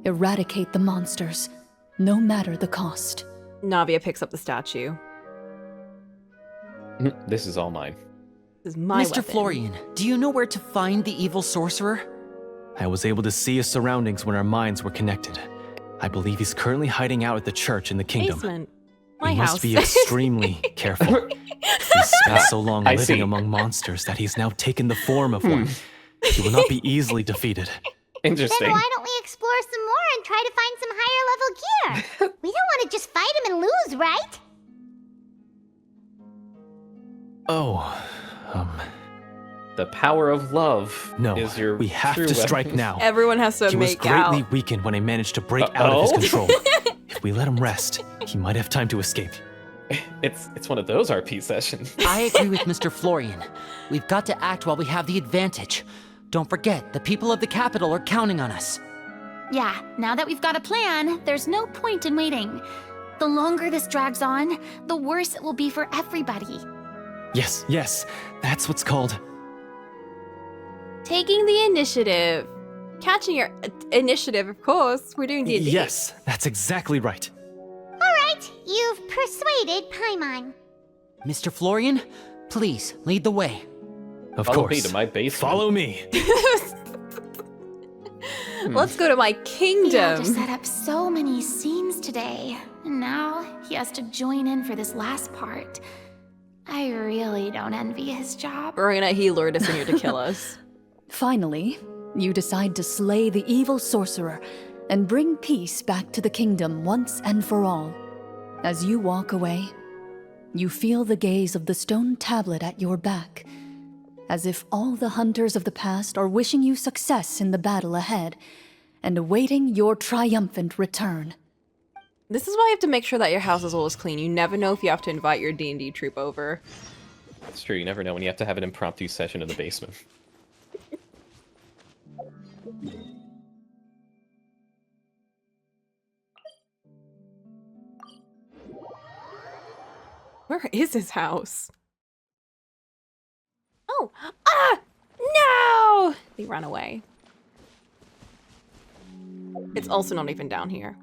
E: eradicate the monsters, no matter the cost.
K: Navia picks up the statue.
B: This is all mine.
K: This is my
G: Mr.
K: weapon.
G: Florian, do you know where to find the evil sorcerer?
H: I was able to see his surroundings when our minds were connected. I believe he's currently hiding out at the church in the kingdom.
K: Basement. My
H: We
K: house.
H: must be extremely careful. He's spent so long
B: I
H: living
B: see.
H: among monsters that he's now taken the form of one. He will not be easily defeated.
B: Interesting.
C: Then why don't we explore some more and try to find some higher level gear? We don't want to just fight him and lose, right?
H: Oh,
B: The power of love
H: no.
B: is your
H: We have
B: true
H: to strike
B: weapon.
H: now.
K: Everyone has to
H: He was
K: make
H: greatly
K: out.
H: weakened when I managed to break out of his
B: Uh-oh.
H: control. If we let him rest, he might have time to escape.
B: It's one of those RP sessions.
G: I agree with Mr. Florian. We've got to act while we have the advantage. Don't forget, the people of the capital are counting on us.
F: Yeah, now that we've got a plan, there's no point in waiting. The longer this drags on, the worse it will be for everybody.
H: Yes, that's what's called.
K: Taking the initiative. Catching your initiative, of course. We're doing D&D.
H: Yes, that's exactly right.
C: Alright, you've persuaded Paimon.
G: Mr. Florian, please lead the way.
H: Of
B: Follow me
H: course.
B: to my basement.
H: Follow me.
K: Let's go to my
F: He had to
K: kingdom.
F: set up so many scenes today, and now he has to join in for this last part. I really don't envy his job.
K: We're gonna heal Lourdes in here to kill us.
E: Finally, you decide to slay the evil sorcerer and bring peace back to the kingdom once and for all. As you walk away, you feel the gaze of the stone tablet at your back, as if all the hunters of the past are wishing you success in the battle ahead and awaiting your triumphant return.
K: This is why you have to make sure that your house is always clean. You never know if you have to invite your D&D troop over.
B: It's true. You never know when you have to have an impromptu session in the basement.
K: Where is his house? Oh! Ah! No! They ran away. It's also not even down here.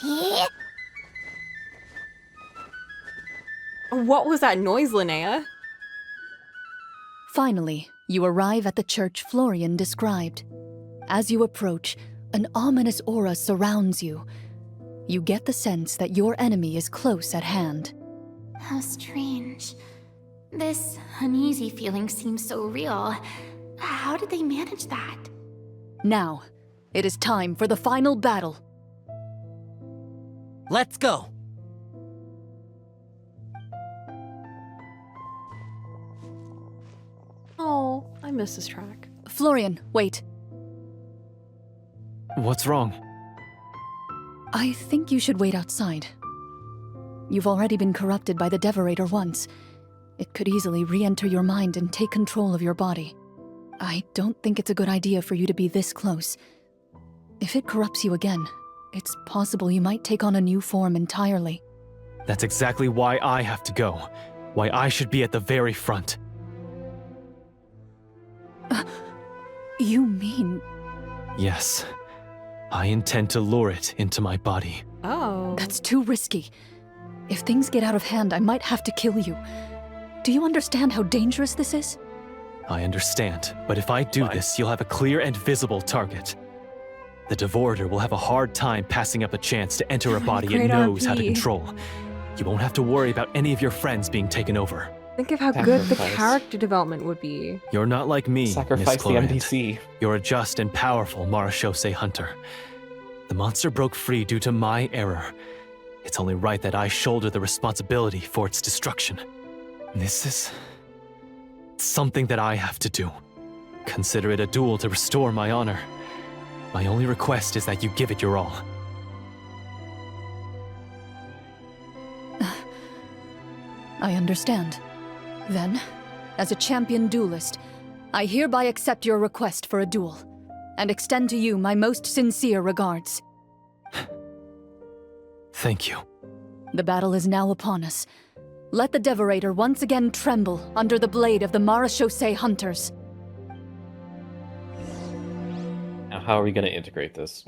C: Yeah.
K: What was that noise, Linnea?
E: Finally, you arrive at the church Florian described. As you approach, an ominous aura surrounds you. You get the sense that your enemy is close at hand.
F: How strange. This uneasy feeling seems so real. How did they manage that?
E: Now, it is time for the final battle.
G: Let's go.
K: Oh, I missed this track.
E: Florian, wait.
H: What's wrong?
E: I think you should wait outside. You've already been corrupted by the Devorator once. It could easily re-enter your mind and take control of your body. I don't think it's a good idea for you to be this close. If it corrupts you again, it's possible you might take on a new form entirely.
H: That's exactly why I have to go. Why I should be at the very front.
E: You mean...
H: Yes. I intend to lure it into my body.
K: Oh.
E: That's too risky. If things get out of hand, I might have to kill you. Do you understand how dangerous this is?
H: I understand, but if I do this, you'll have a clear and visible target. The Devorator will have a hard time passing up a chance to enter a body it
K: Great
H: knows how to
K: RP.
H: control. You won't have to worry about any of your friends being taken over.
K: Think of how good the
B: Sacrifice.
K: character development would be.
H: You're not like me, Miss
B: Sacrifice the
H: Clorinde.
B: NPC.
H: You're a just and powerful Marachose hunter. The monster broke free due to my error. It's only right that I shoulder the responsibility for its destruction. This is... something that I have to do. Consider it a duel to restore my honor. My only request is that you give it your all.
E: I understand. Then, as a champion duelist, I hereby accept your request for a duel, and extend to you my most sincere regards.
H: Thank you.
E: The battle is now upon us. Let the Devorator once again tremble under the blade of the Marachose hunters.
B: Now, how are we going to integrate this?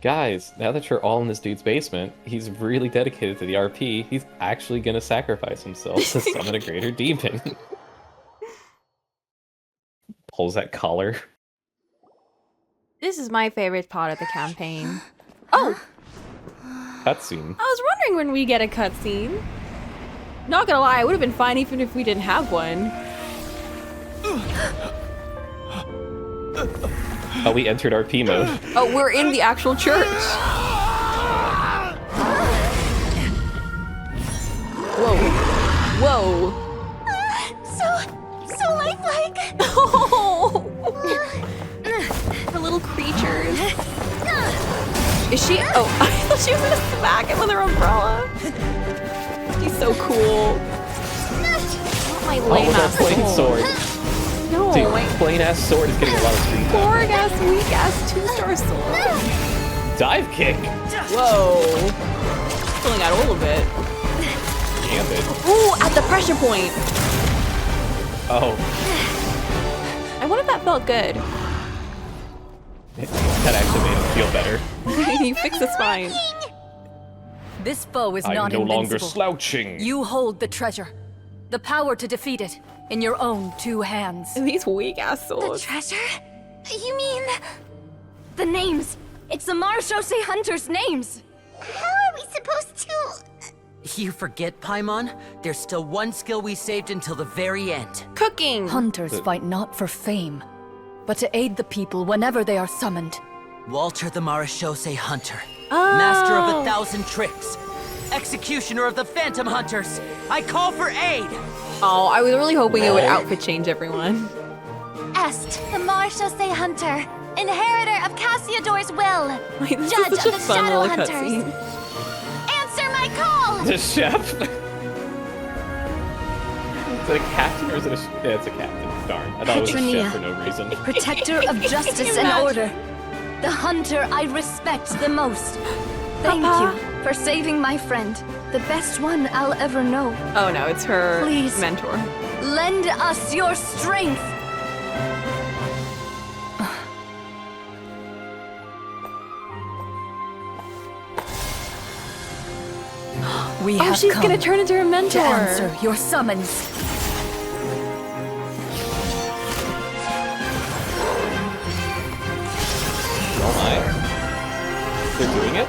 B: Guys, now that you're all in this dude's basement, he's really dedicated to the RP. He's actually going to sacrifice himself to summon a greater demon. Pulls that collar.
K: This is my favorite part of the campaign. Oh!
B: Cutscene.
K: I was wondering when we get a cutscene. Not gonna lie, it would have been fine even if we didn't have one.
B: Oh, we entered RP mode.
K: Oh, we're in the actual church. Whoa. Whoa.
C: So lifelike.
K: Oh. The little creatures. Is she? Oh, I thought she was gonna smack him with her umbrella. She's so cool. Not my
B: Oh,
K: lame
B: with our
K: ass
B: plain sword.
K: No,
B: Dude,
K: my
B: plain ass sword is getting a lot of screen time.
K: boring ass, weak ass 2-star sword.
B: Dive kick.
K: Whoa. Pulling out a little bit.
B: Gambit.
K: Ooh, at the pressure point.
B: Oh,
K: I wonder if that felt good.
B: that actually made him feel better.
K: He fixed the spine.
E: This foe is
B: I'm
E: not
B: no longer
E: invincible.
B: slouching.
E: You hold the treasure. The power to defeat it in your own 2 hands.
K: These weak ass
C: The
K: swords.
C: treasure? You mean...
D: The names! It's the Marachose hunters' names!
C: How are we supposed to...
G: You forget, Paimon? There's still one skill we saved until the very end.
K: Cooking.
E: Hunters fight not for fame, but to aid the people whenever they are summoned.
G: Walter the Marachose Hunter.
K: Oh.
G: Master of 1,000 tricks. Executioner of the Phantom Hunters. I call for aid!
K: Oh, I was really hoping it would outfit change everyone.
C: Est, the Marachose Hunter, inheritor of Cassiodor's will,
K: Wait, this
C: judge
K: is such
C: of
K: a
C: the
K: fun
C: Shadow
K: little
C: Hunters.
K: cutscene.
C: Answer my call!
B: The chef. Is it a captain or is it a... Yeah, it's a captain. Darn. I thought it was a
D: Trinia.
B: chef for no reason.
D: Protector of justice and order. The hunter I respect the most. Thank
K: Papa.
D: you for saving my friend. The best one I'll ever know.
K: Oh no, it's her
D: Please.
K: mentor.
D: Lend us your strength.
E: We
K: Oh,
E: have
K: she's
E: come
K: gonna turn into her
E: to
K: mentor.
E: answer your summons.
B: Oh my. They're doing it?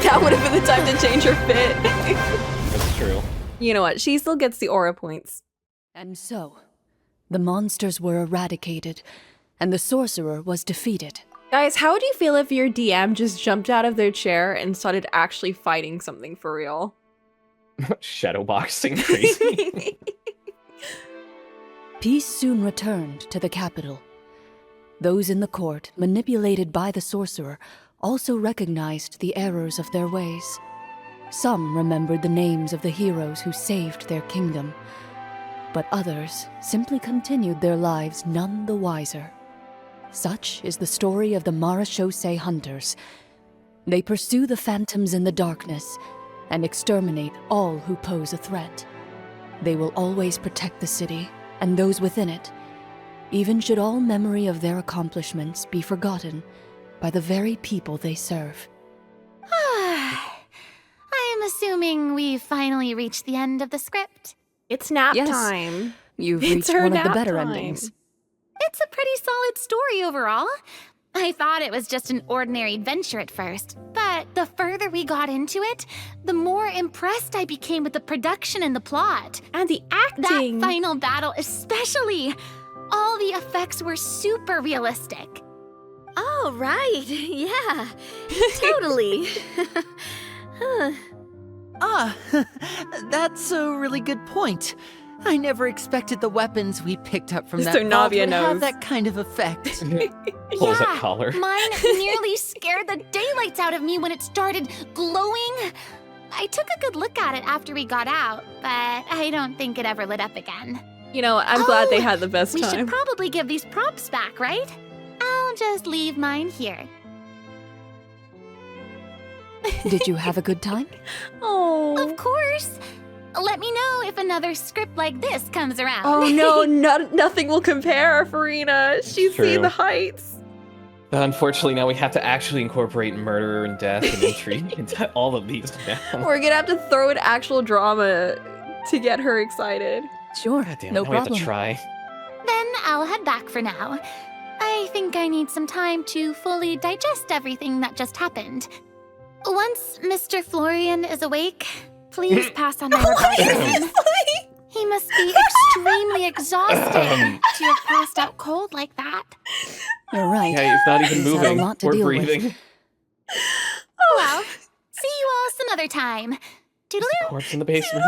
K: That would have been the time to change her fit.
B: That's true.
K: You know what? She still gets the aura points.
E: And so, the monsters were eradicated, and the sorcerer was defeated.
K: Guys, how would you feel if your DM just jumped out of their chair and started actually fighting something for real?
B: Shadowboxing crazy.
E: Peace soon returned to the capital. Those in the court, manipulated by the sorcerer, also recognized the errors of their ways. Some remembered the names of the heroes who saved their kingdom, but others simply continued their lives none the wiser. Such is the story of the Marachose Hunters. They pursue the phantoms in the darkness and exterminate all who pose a threat. They will always protect the city and those within it, even should all memory of their accomplishments be forgotten by the very people they serve.
F: I am assuming we've finally reached the end of the script.
K: It's nap
E: Yes.
K: time.
E: You've
K: It's
E: reached
K: her
E: one of the
K: nap
E: better
K: time.
E: endings.
F: It's a pretty solid story overall. I thought it was just an ordinary adventure at first, but the further we got into it, the more impressed I became with the production and the plot.
K: And the
F: That
K: acting.
F: final battle especially. All the effects were super realistic.
D: Oh, right. Yeah. Totally.
G: That's a really good point. I never expected the weapons we picked up from
K: So
G: that vault
K: Navia
G: would have
K: knows.
G: that kind of effect.
B: Pulls that collar.
F: Mine nearly scared the daylights out of me when it started glowing. I took a good look at it after we got out, but I don't think it ever lit up again.
K: You know, I'm glad they
F: Oh,
K: had the best
F: We should
K: time.
F: probably give these props back, right? I'll just leave mine here.
E: Did you have a good time?
K: Oh.
F: Of course. Let me know if another script like this comes around.
K: Oh no, nothing will compare, Farina. She's
B: True.
K: seen the heights.
B: Unfortunately, now we have to actually incorporate murder and death and intrigue into all of these now.
K: We're gonna have to throw in actual drama to get her excited.
E: Sure,
B: God damn it,
E: no
B: now we have
E: problem.
B: to try.
F: Then I'll head back for now. I think I need some time to fully digest everything that just happened. Once Mr. Florian is awake, please pass on my regards to him. He must be extremely exhausted to have passed out cold like that.
E: You're right.
B: Yeah, he's not even
E: He's had a
B: moving
E: lot to
B: or
E: deal with.
B: breathing.
F: Well, see you all some other time. Toodaloo!
B: Corpse in the basement.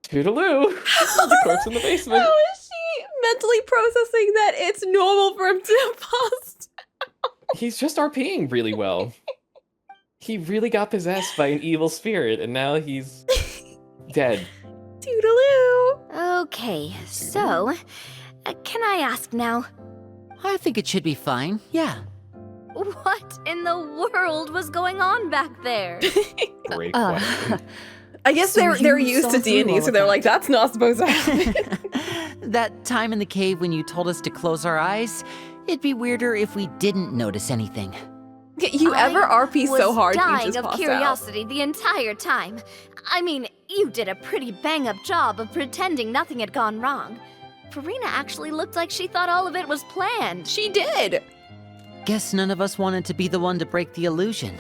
B: Toodaloo! There's a corpse in the basement.
K: How is she mentally processing that it's normal for him to pass?
B: He's just RPing really well. He really got possessed by an evil spirit, and now he's dead.
K: Toodaloo.
D: Okay, so, can I ask now,
G: I think it should be fine, yeah.
D: what in the world was going on back there?
B: Great
E: Uh,
B: question.
K: I guess
E: So
K: they're
E: you
K: used
E: saw
K: to
E: through
K: D&D,
E: all
K: so
E: of
K: they're
E: that.
K: like, that's not supposed to happen.
G: That time in the cave when you told us to close our eyes, it'd be weirder if we didn't notice anything.
K: You ever RP so
D: was
K: hard you
D: dying
K: just
D: of
K: pass out.
D: curiosity the entire time. I mean, you did a pretty bang-up job of pretending nothing had gone wrong. Farina actually looked like she thought all of it was planned.
K: She did.
G: Guess none of us wanted to be the one to break the illusion.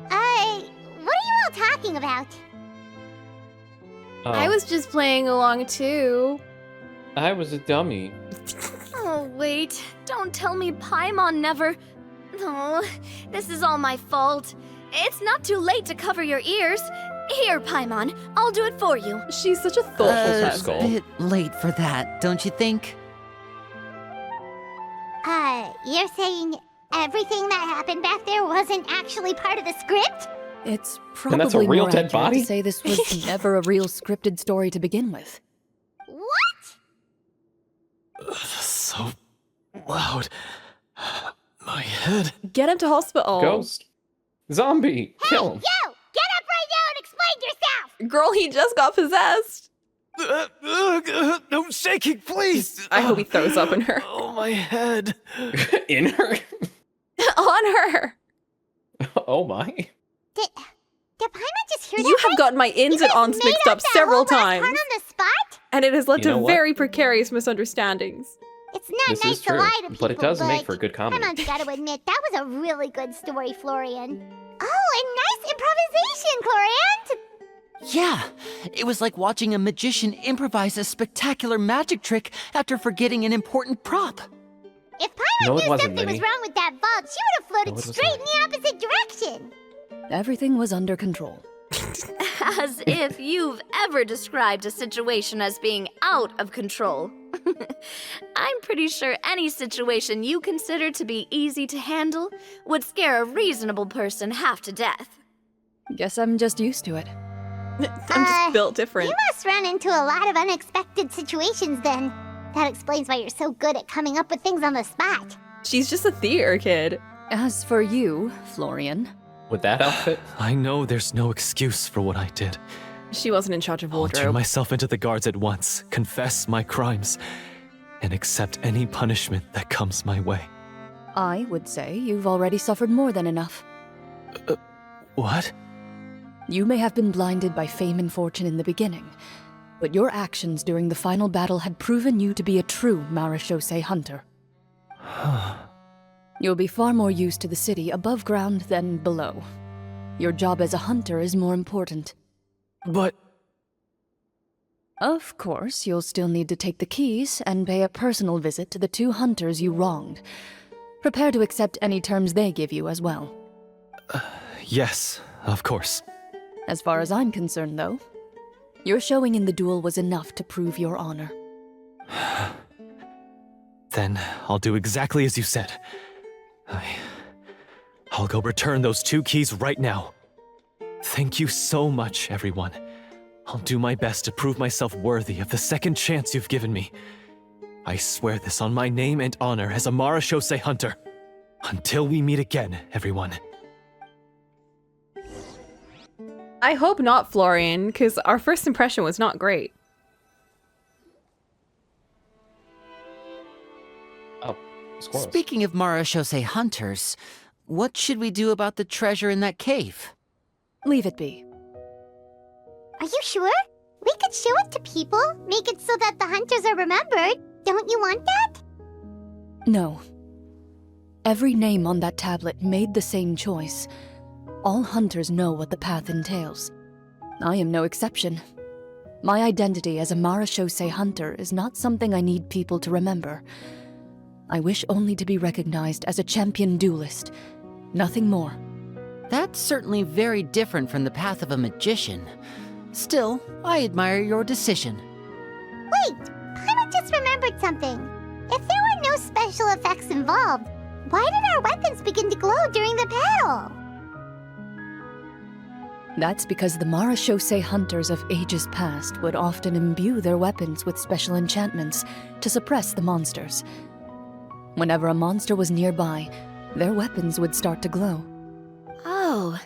C: What are you all talking about?
B: Oh,
K: I was just playing along too.
B: I was a dummy.
D: Oh, wait. Don't tell me Paimon never... Oh, this is all my fault. It's not too late to cover your ears. Here, Paimon, I'll do it for you.
K: She's such a thoughtful
B: her
K: person.
B: skull.
G: Bit late for that, don't you think?
C: You're saying everything that happened back there wasn't actually part of the script?
E: It's
B: And that's a
E: probably
B: real
E: more
B: dead
E: accurate
B: body?
E: to say this was never a real scripted story to begin with.
C: What?
H: So loud. My head.
K: Get him to hospital.
B: Ghost. Zombie. Kill him.
C: You! Get up right now and explain yourself!
K: Girl, he just got possessed.
H: No shaking, please.
K: I hope he throws up in her.
H: Oh, my head.
B: In her?
K: On her.
B: Oh my.
C: Did Paimon just hear
K: You
C: that?
K: have gotten my ins and
C: guys
K: ons
C: made
K: mixed up
C: that
K: several
C: whole last
K: times.
C: part on the spot?
K: And it has led
B: You
K: to
B: know what?
K: very precarious misunderstandings.
C: It's not
B: This
C: nice
B: is
C: to
B: true,
C: lie to people,
B: but it does make for good comedy.
C: Paimon's got to admit, that was a really good story, Florian. Oh, and nice improvisation, Clorinde!
G: Yeah, it was like watching a magician improvise a spectacular magic trick after forgetting an important prop.
C: If Paimon
B: No, it
C: knew
B: wasn't,
C: something was
B: Minnie.
C: wrong with that vault, she would have floated
B: No, it was
C: straight
B: not.
C: in the opposite direction.
E: Everything was under control.
D: As if you've ever described a situation as being out of control. I'm pretty sure any situation you consider to be easy to handle would scare a reasonable person half to death.
E: Guess I'm just used to it.
A: I'm just built different.
C: You must run into a lot of unexpected situations then. That explains why you're so good at coming up with things on the spot.
A: She's just a theater kid.
E: As for you, Florian,
B: With that outfit?
H: I know there's no excuse for what I did.
A: She wasn't in charge of
H: I'll turn
A: wardrobe.
H: myself into the guards at once, confess my crimes, and accept any punishment that comes my way.
E: I would say you've already suffered more than enough.
H: What?
E: You may have been blinded by fame and fortune in the beginning, but your actions during the final battle had proven you to be a true Marechaussee hunter. You'll be far more used to the city above ground than below. Your job as a hunter is more important.
H: But...
E: Of course, you'll still need to take the keys and pay a personal visit to the 2 hunters you wronged. Prepare to accept any terms they give you as well.
H: Yes, of course.
E: As far as I'm concerned, though, your showing in the duel was enough to prove your honor.
H: Then I'll do exactly as you said. I'll go return those 2 keys right now. Thank you so much, everyone. I'll do my best to prove myself worthy of the second chance you've given me. I swear this on my name and honor as a Marechaussee hunter. Until we meet again, everyone.
A: I hope not, Florian, because our first impression was not great.
B: Oh, squirrels.
G: Speaking of Marechaussee hunters, what should we do about the treasure in that cave?
E: Leave it be.
C: Are you sure? We could show it to people, make it so that the hunters are remembered. Don't you want that?
E: No. Every name on that tablet made the same choice. All hunters know what the path entails. I am no exception. My identity as a Marechaussee hunter is not something I need people to remember. I wish only to be recognized as a champion duelist. Nothing more.
G: That's certainly very different from the path of a magician. Still, I admire your decision.
C: Wait, Paimon just remembered something. If there were no special effects involved, why did our weapons begin to glow during the battle?
E: That's because the Marechaussee hunters of ages past would often imbue their weapons with special enchantments to suppress the monsters. Whenever a monster was nearby, their weapons would start to glow.
D: Oh,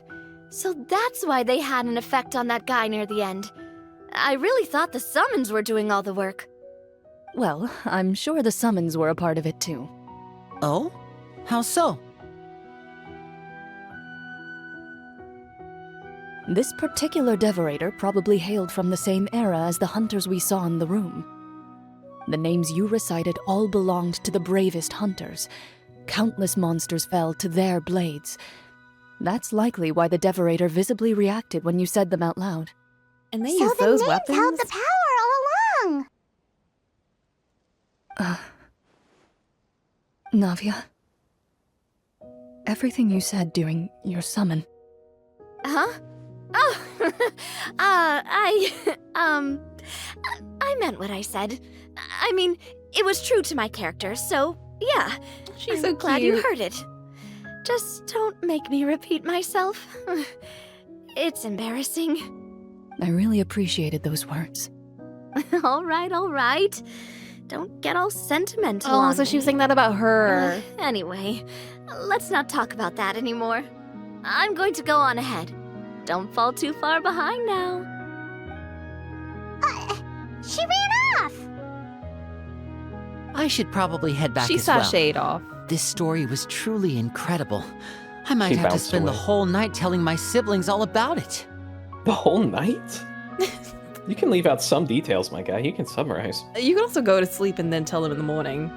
D: so that's why they had an effect on that guy near the end. I really thought the summons were doing all the work.
E: Well, I'm sure the summons were a part of it too.
G: Oh? How so?
E: This particular devorator probably hailed from the same era as the hunters we saw in the room. The names you recited all belonged to the bravest hunters. Countless monsters fell to their blades. That's likely why the devorator visibly reacted when you said them out loud.
A: And they
C: So
A: used
C: the
A: those
C: names
A: weapons?
C: held the power all along.
E: Navia, everything you said during your summon.
D: Huh? Oh, I meant what I said. I mean, it was true to my character, so yeah.
A: She's
D: I'm
A: so
D: glad you
A: cute.
D: heard it. Just don't make me repeat myself. It's embarrassing.
E: I really appreciated those words.
D: All right. Don't get all sentimental
A: Oh,
D: on
A: so she was
D: me.
A: saying that about her.
D: Anyway, let's not talk about that anymore. I'm going to go on ahead. Don't fall too far behind now.
C: She ran off.
G: I should probably head back
A: She
G: as well.
A: sashayed off.
G: This story was truly incredible. I might
B: She
G: have to
B: bounced
G: spend the
B: away.
G: whole night telling my siblings all about it.
B: The whole night? You can leave out some details, my guy. You can summarize.
A: You can also go to sleep and then tell them in the morning.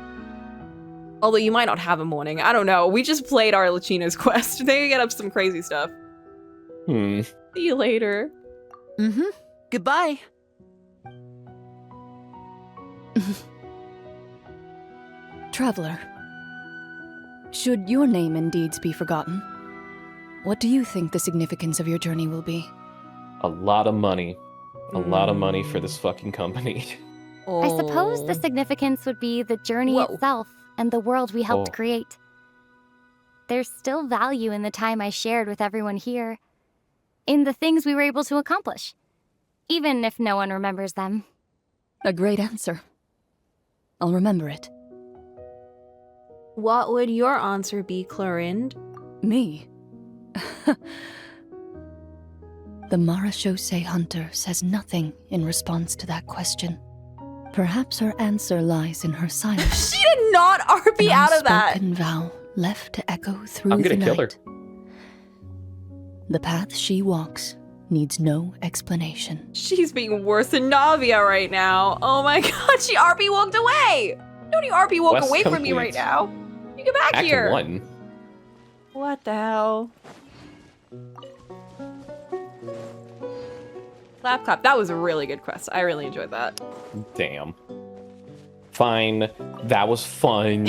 A: Although you might not have a morning. I don't know. We just played our Lachino's quest. They get up some crazy stuff. See you later.
G: Mm-hmm. Goodbye.
E: Traveler, should your name and deeds be forgotten, what do you think the significance of your journey will be?
B: A lot of money. A lot of money for this fucking company.
I: I suppose the significance would be the journey itself and the world we helped create. There's still value in the time I shared with everyone here, in the things we were able to accomplish, even if no one remembers them.
E: A great answer. I'll remember it.
K: What would your answer be, Clorinde?
E: Me? The Marachose hunter says nothing in response to that question. Perhaps her answer lies in her silence.
K: She did not RP out of that!
E: An unspoken vow left to echo through
B: I'm
E: the
B: gonna
E: night.
B: kill her.
E: The path she walks needs no explanation.
K: She's being worse than Navia right now. Oh my god, she RP walked away! Don't you RP walk
B: Quest
K: away from me
B: complete.
K: right now? You get back
B: Act
K: here!
B: 1.
K: What the hell? Clap clap. That was a really good quest. I really enjoyed that.
B: Damn. Fine. That was fun.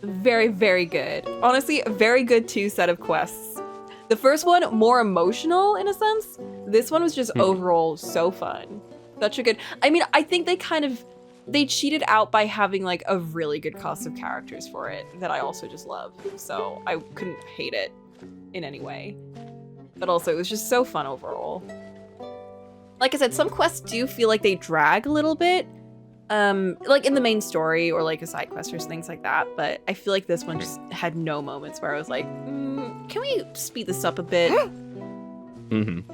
K: Very, very good. Honestly, a very good 2 set of quests. The first one, more emotional in a sense. This one was just overall so fun. Such a good... I mean, I think they cheated out by having like a really good cast of characters for it that I also just love. So I couldn't hate it in any way. But also, it was just so fun overall. Like I said, some quests do feel like they drag a little bit. Like in the main story or like a side quest or things like that. But I feel like this one just had no moments where I was like, can we speed this up a bit?
B: I'm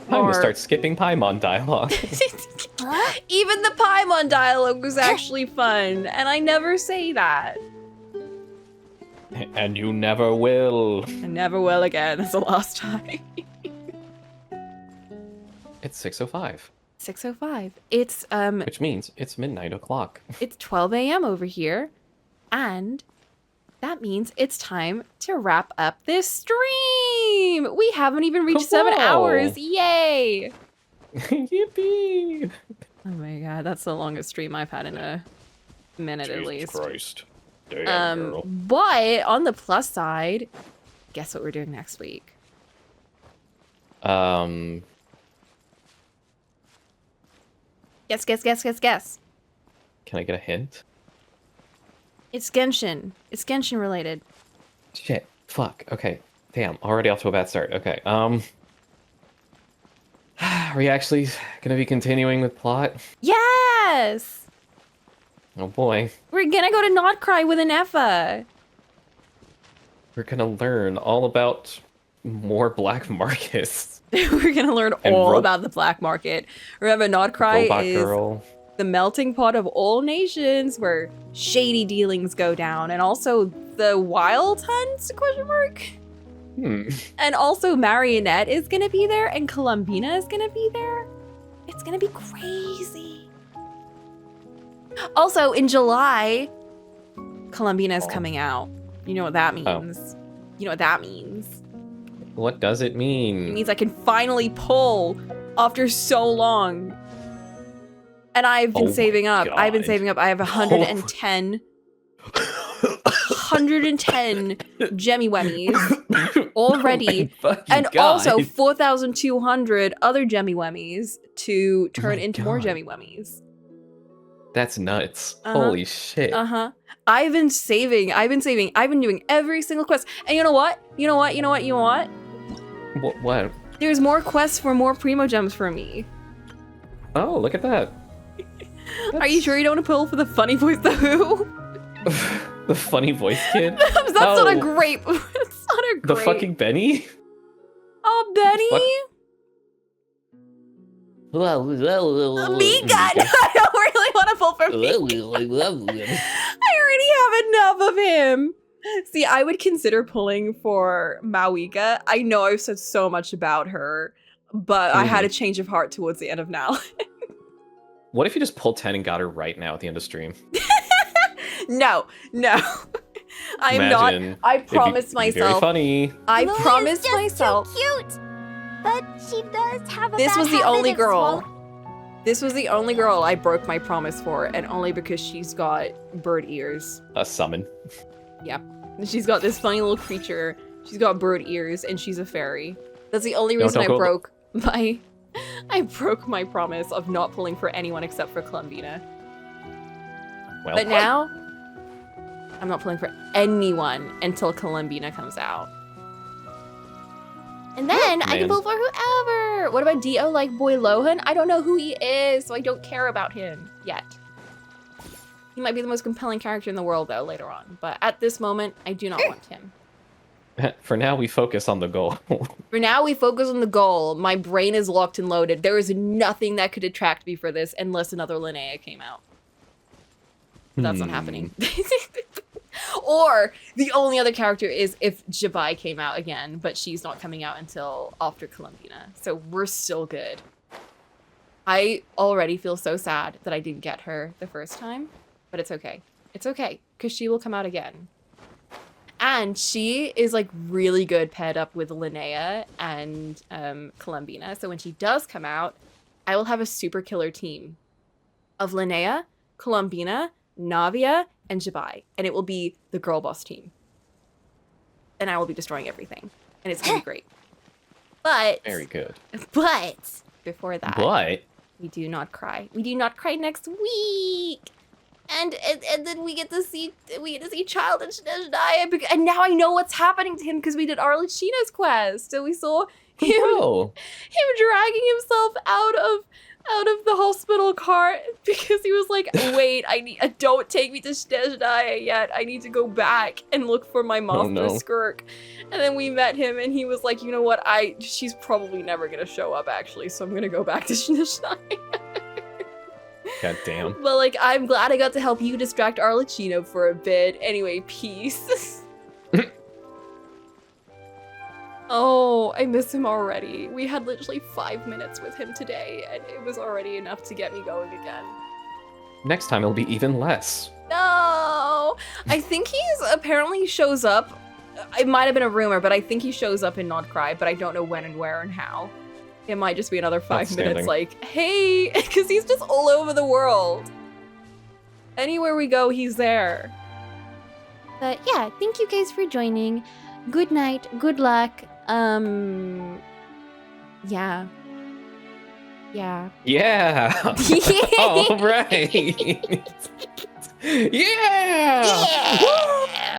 B: gonna start skipping Paimon dialogue.
K: Even the Paimon dialogue was actually fun, and I never say that.
B: And you never will.
K: I never will again. That's the last time.
B: It's 6:05.
K: 6:05. It's
B: Which means it's midnight o'clock.
K: It's 12 a.m. over here, and that means it's time to wrap up this stream. We haven't even reached 7 hours. Yay!
B: Yippee!
K: Oh my god, that's the longest stream I've had in a minute at least.
B: Christ. Damn, girl.
K: But on the plus side, guess what we're doing next week? Guess.
B: Can I get a hint?
K: It's Genshin. It's Genshin related.
B: Shit. Fuck. Okay. Damn. Already off to a bad start. Okay. Are we actually gonna be continuing with plot?
K: Yes!
B: Oh boy.
K: We're gonna go to Notcry with an Effa.
B: We're gonna learn all about more black markets.
K: We're gonna learn
B: And
K: all about the black market. Remember, Notcry
B: Robot
K: is
B: girl.
K: the melting pot of all nations where shady dealings go down, and also the wild hunt, question mark? And also Marionette is gonna be there, and Columbina is gonna be there. It's gonna be crazy. Also, in July, Columbina is coming out. You know what that means. You know what that means.
B: What does it mean?
K: It means I can finally pull after so long. And I've been saving up. I've been saving up. I have 110 Gemmy Wemmies already. And also 4,200 other Gemmy Wemmies to turn into more Gemmy Wemmies.
B: That's nuts. Holy shit.
K: I've been saving. I've been doing every single quest. And you know what?
B: What?
K: There's more quests for more Primo Gems for me.
B: Oh, look at that.
K: Are you sure you don't want to pull for the funny voice the Who?
B: The funny voice kid?
K: That's not a great. That's not a great.
B: The fucking Benny?
K: Oh, Benny? Me, God, I don't really want to pull for me. I already have enough of him. See, I would consider pulling for Mawika. I know I've said so much about her, but I had a change of heart towards the end of now.
B: What if you just pulled 10 and got her right now at the end of stream?
K: No. I am not. I promised myself.
B: Very funny.
K: I promised myself.
C: Too cute. But she does have a
K: This
C: bad
K: was the
C: habit
K: only
C: of
K: girl. This was the only girl I broke my promise for, and only because she's got bird ears.
B: A summon.
K: Yep. She's got this funny little creature. She's got bird ears, and she's a fairy. That's the only reason I broke my promise of not pulling for anyone except for Columbina.
B: Well,
K: but now, I'm not pulling for anyone until Columbina comes out. And then I can pull for whoever. What about Dio like Boy Lohan? I don't know who he is, so I don't care about him yet. He might be the most compelling character in the world, though, later on. But at this moment, I do not want him.
B: For now, we focus on the goal.
K: For now, we focus on the goal. My brain is locked and loaded. There is nothing that could attract me for this unless another Linnea came out. That's not happening. Or the only other character is if Jabai came out again, but she's not coming out until after Columbina. So we're still good. I already feel so sad that I didn't get her the first time, but it's okay. It's okay, because she will come out again. And she is like really good paired up with Linnea and Columbina. So when she does come out, I will have a super killer team of Linnea, Columbina, Navia, and Jabai. And it will be the girl boss team. And I will be destroying everything. And it's going to be great. But... Very good. But, before that... We do not cry. We do not cry next week! And then we get to see Child and Shadeshdiah, and now I know what's happening to him because we did Arlecchino's quest. So we saw him dragging himself out of the hospital cart because he was like, wait, don't take me to Shadeshdiah yet. I need to go back and look for my Master Skirk. And then we met him and he was like, you know what? She's probably never gonna show up actually, so I'm gonna go back to Shadeshdiah.
B: God damn.
K: But like, I'm glad I got to help you distract Arlecchino for a bit. Anyway, peace. Oh, I miss him already. We had literally 5 minutes with him today, and it was already enough to get me going again.
B: Next time it'll be even less.
K: No! I think he's apparently shows up. It might have been a rumor, but I think he shows up in Not Cry, but I don't know when and where and how. It might just be another 5 minutes like, hey, because he's just all over the world. Anywhere we go, he's there. But yeah, thank you guys for joining. Good night, good luck. Yeah. Yeah.
B: Yeah. All right. Yeah.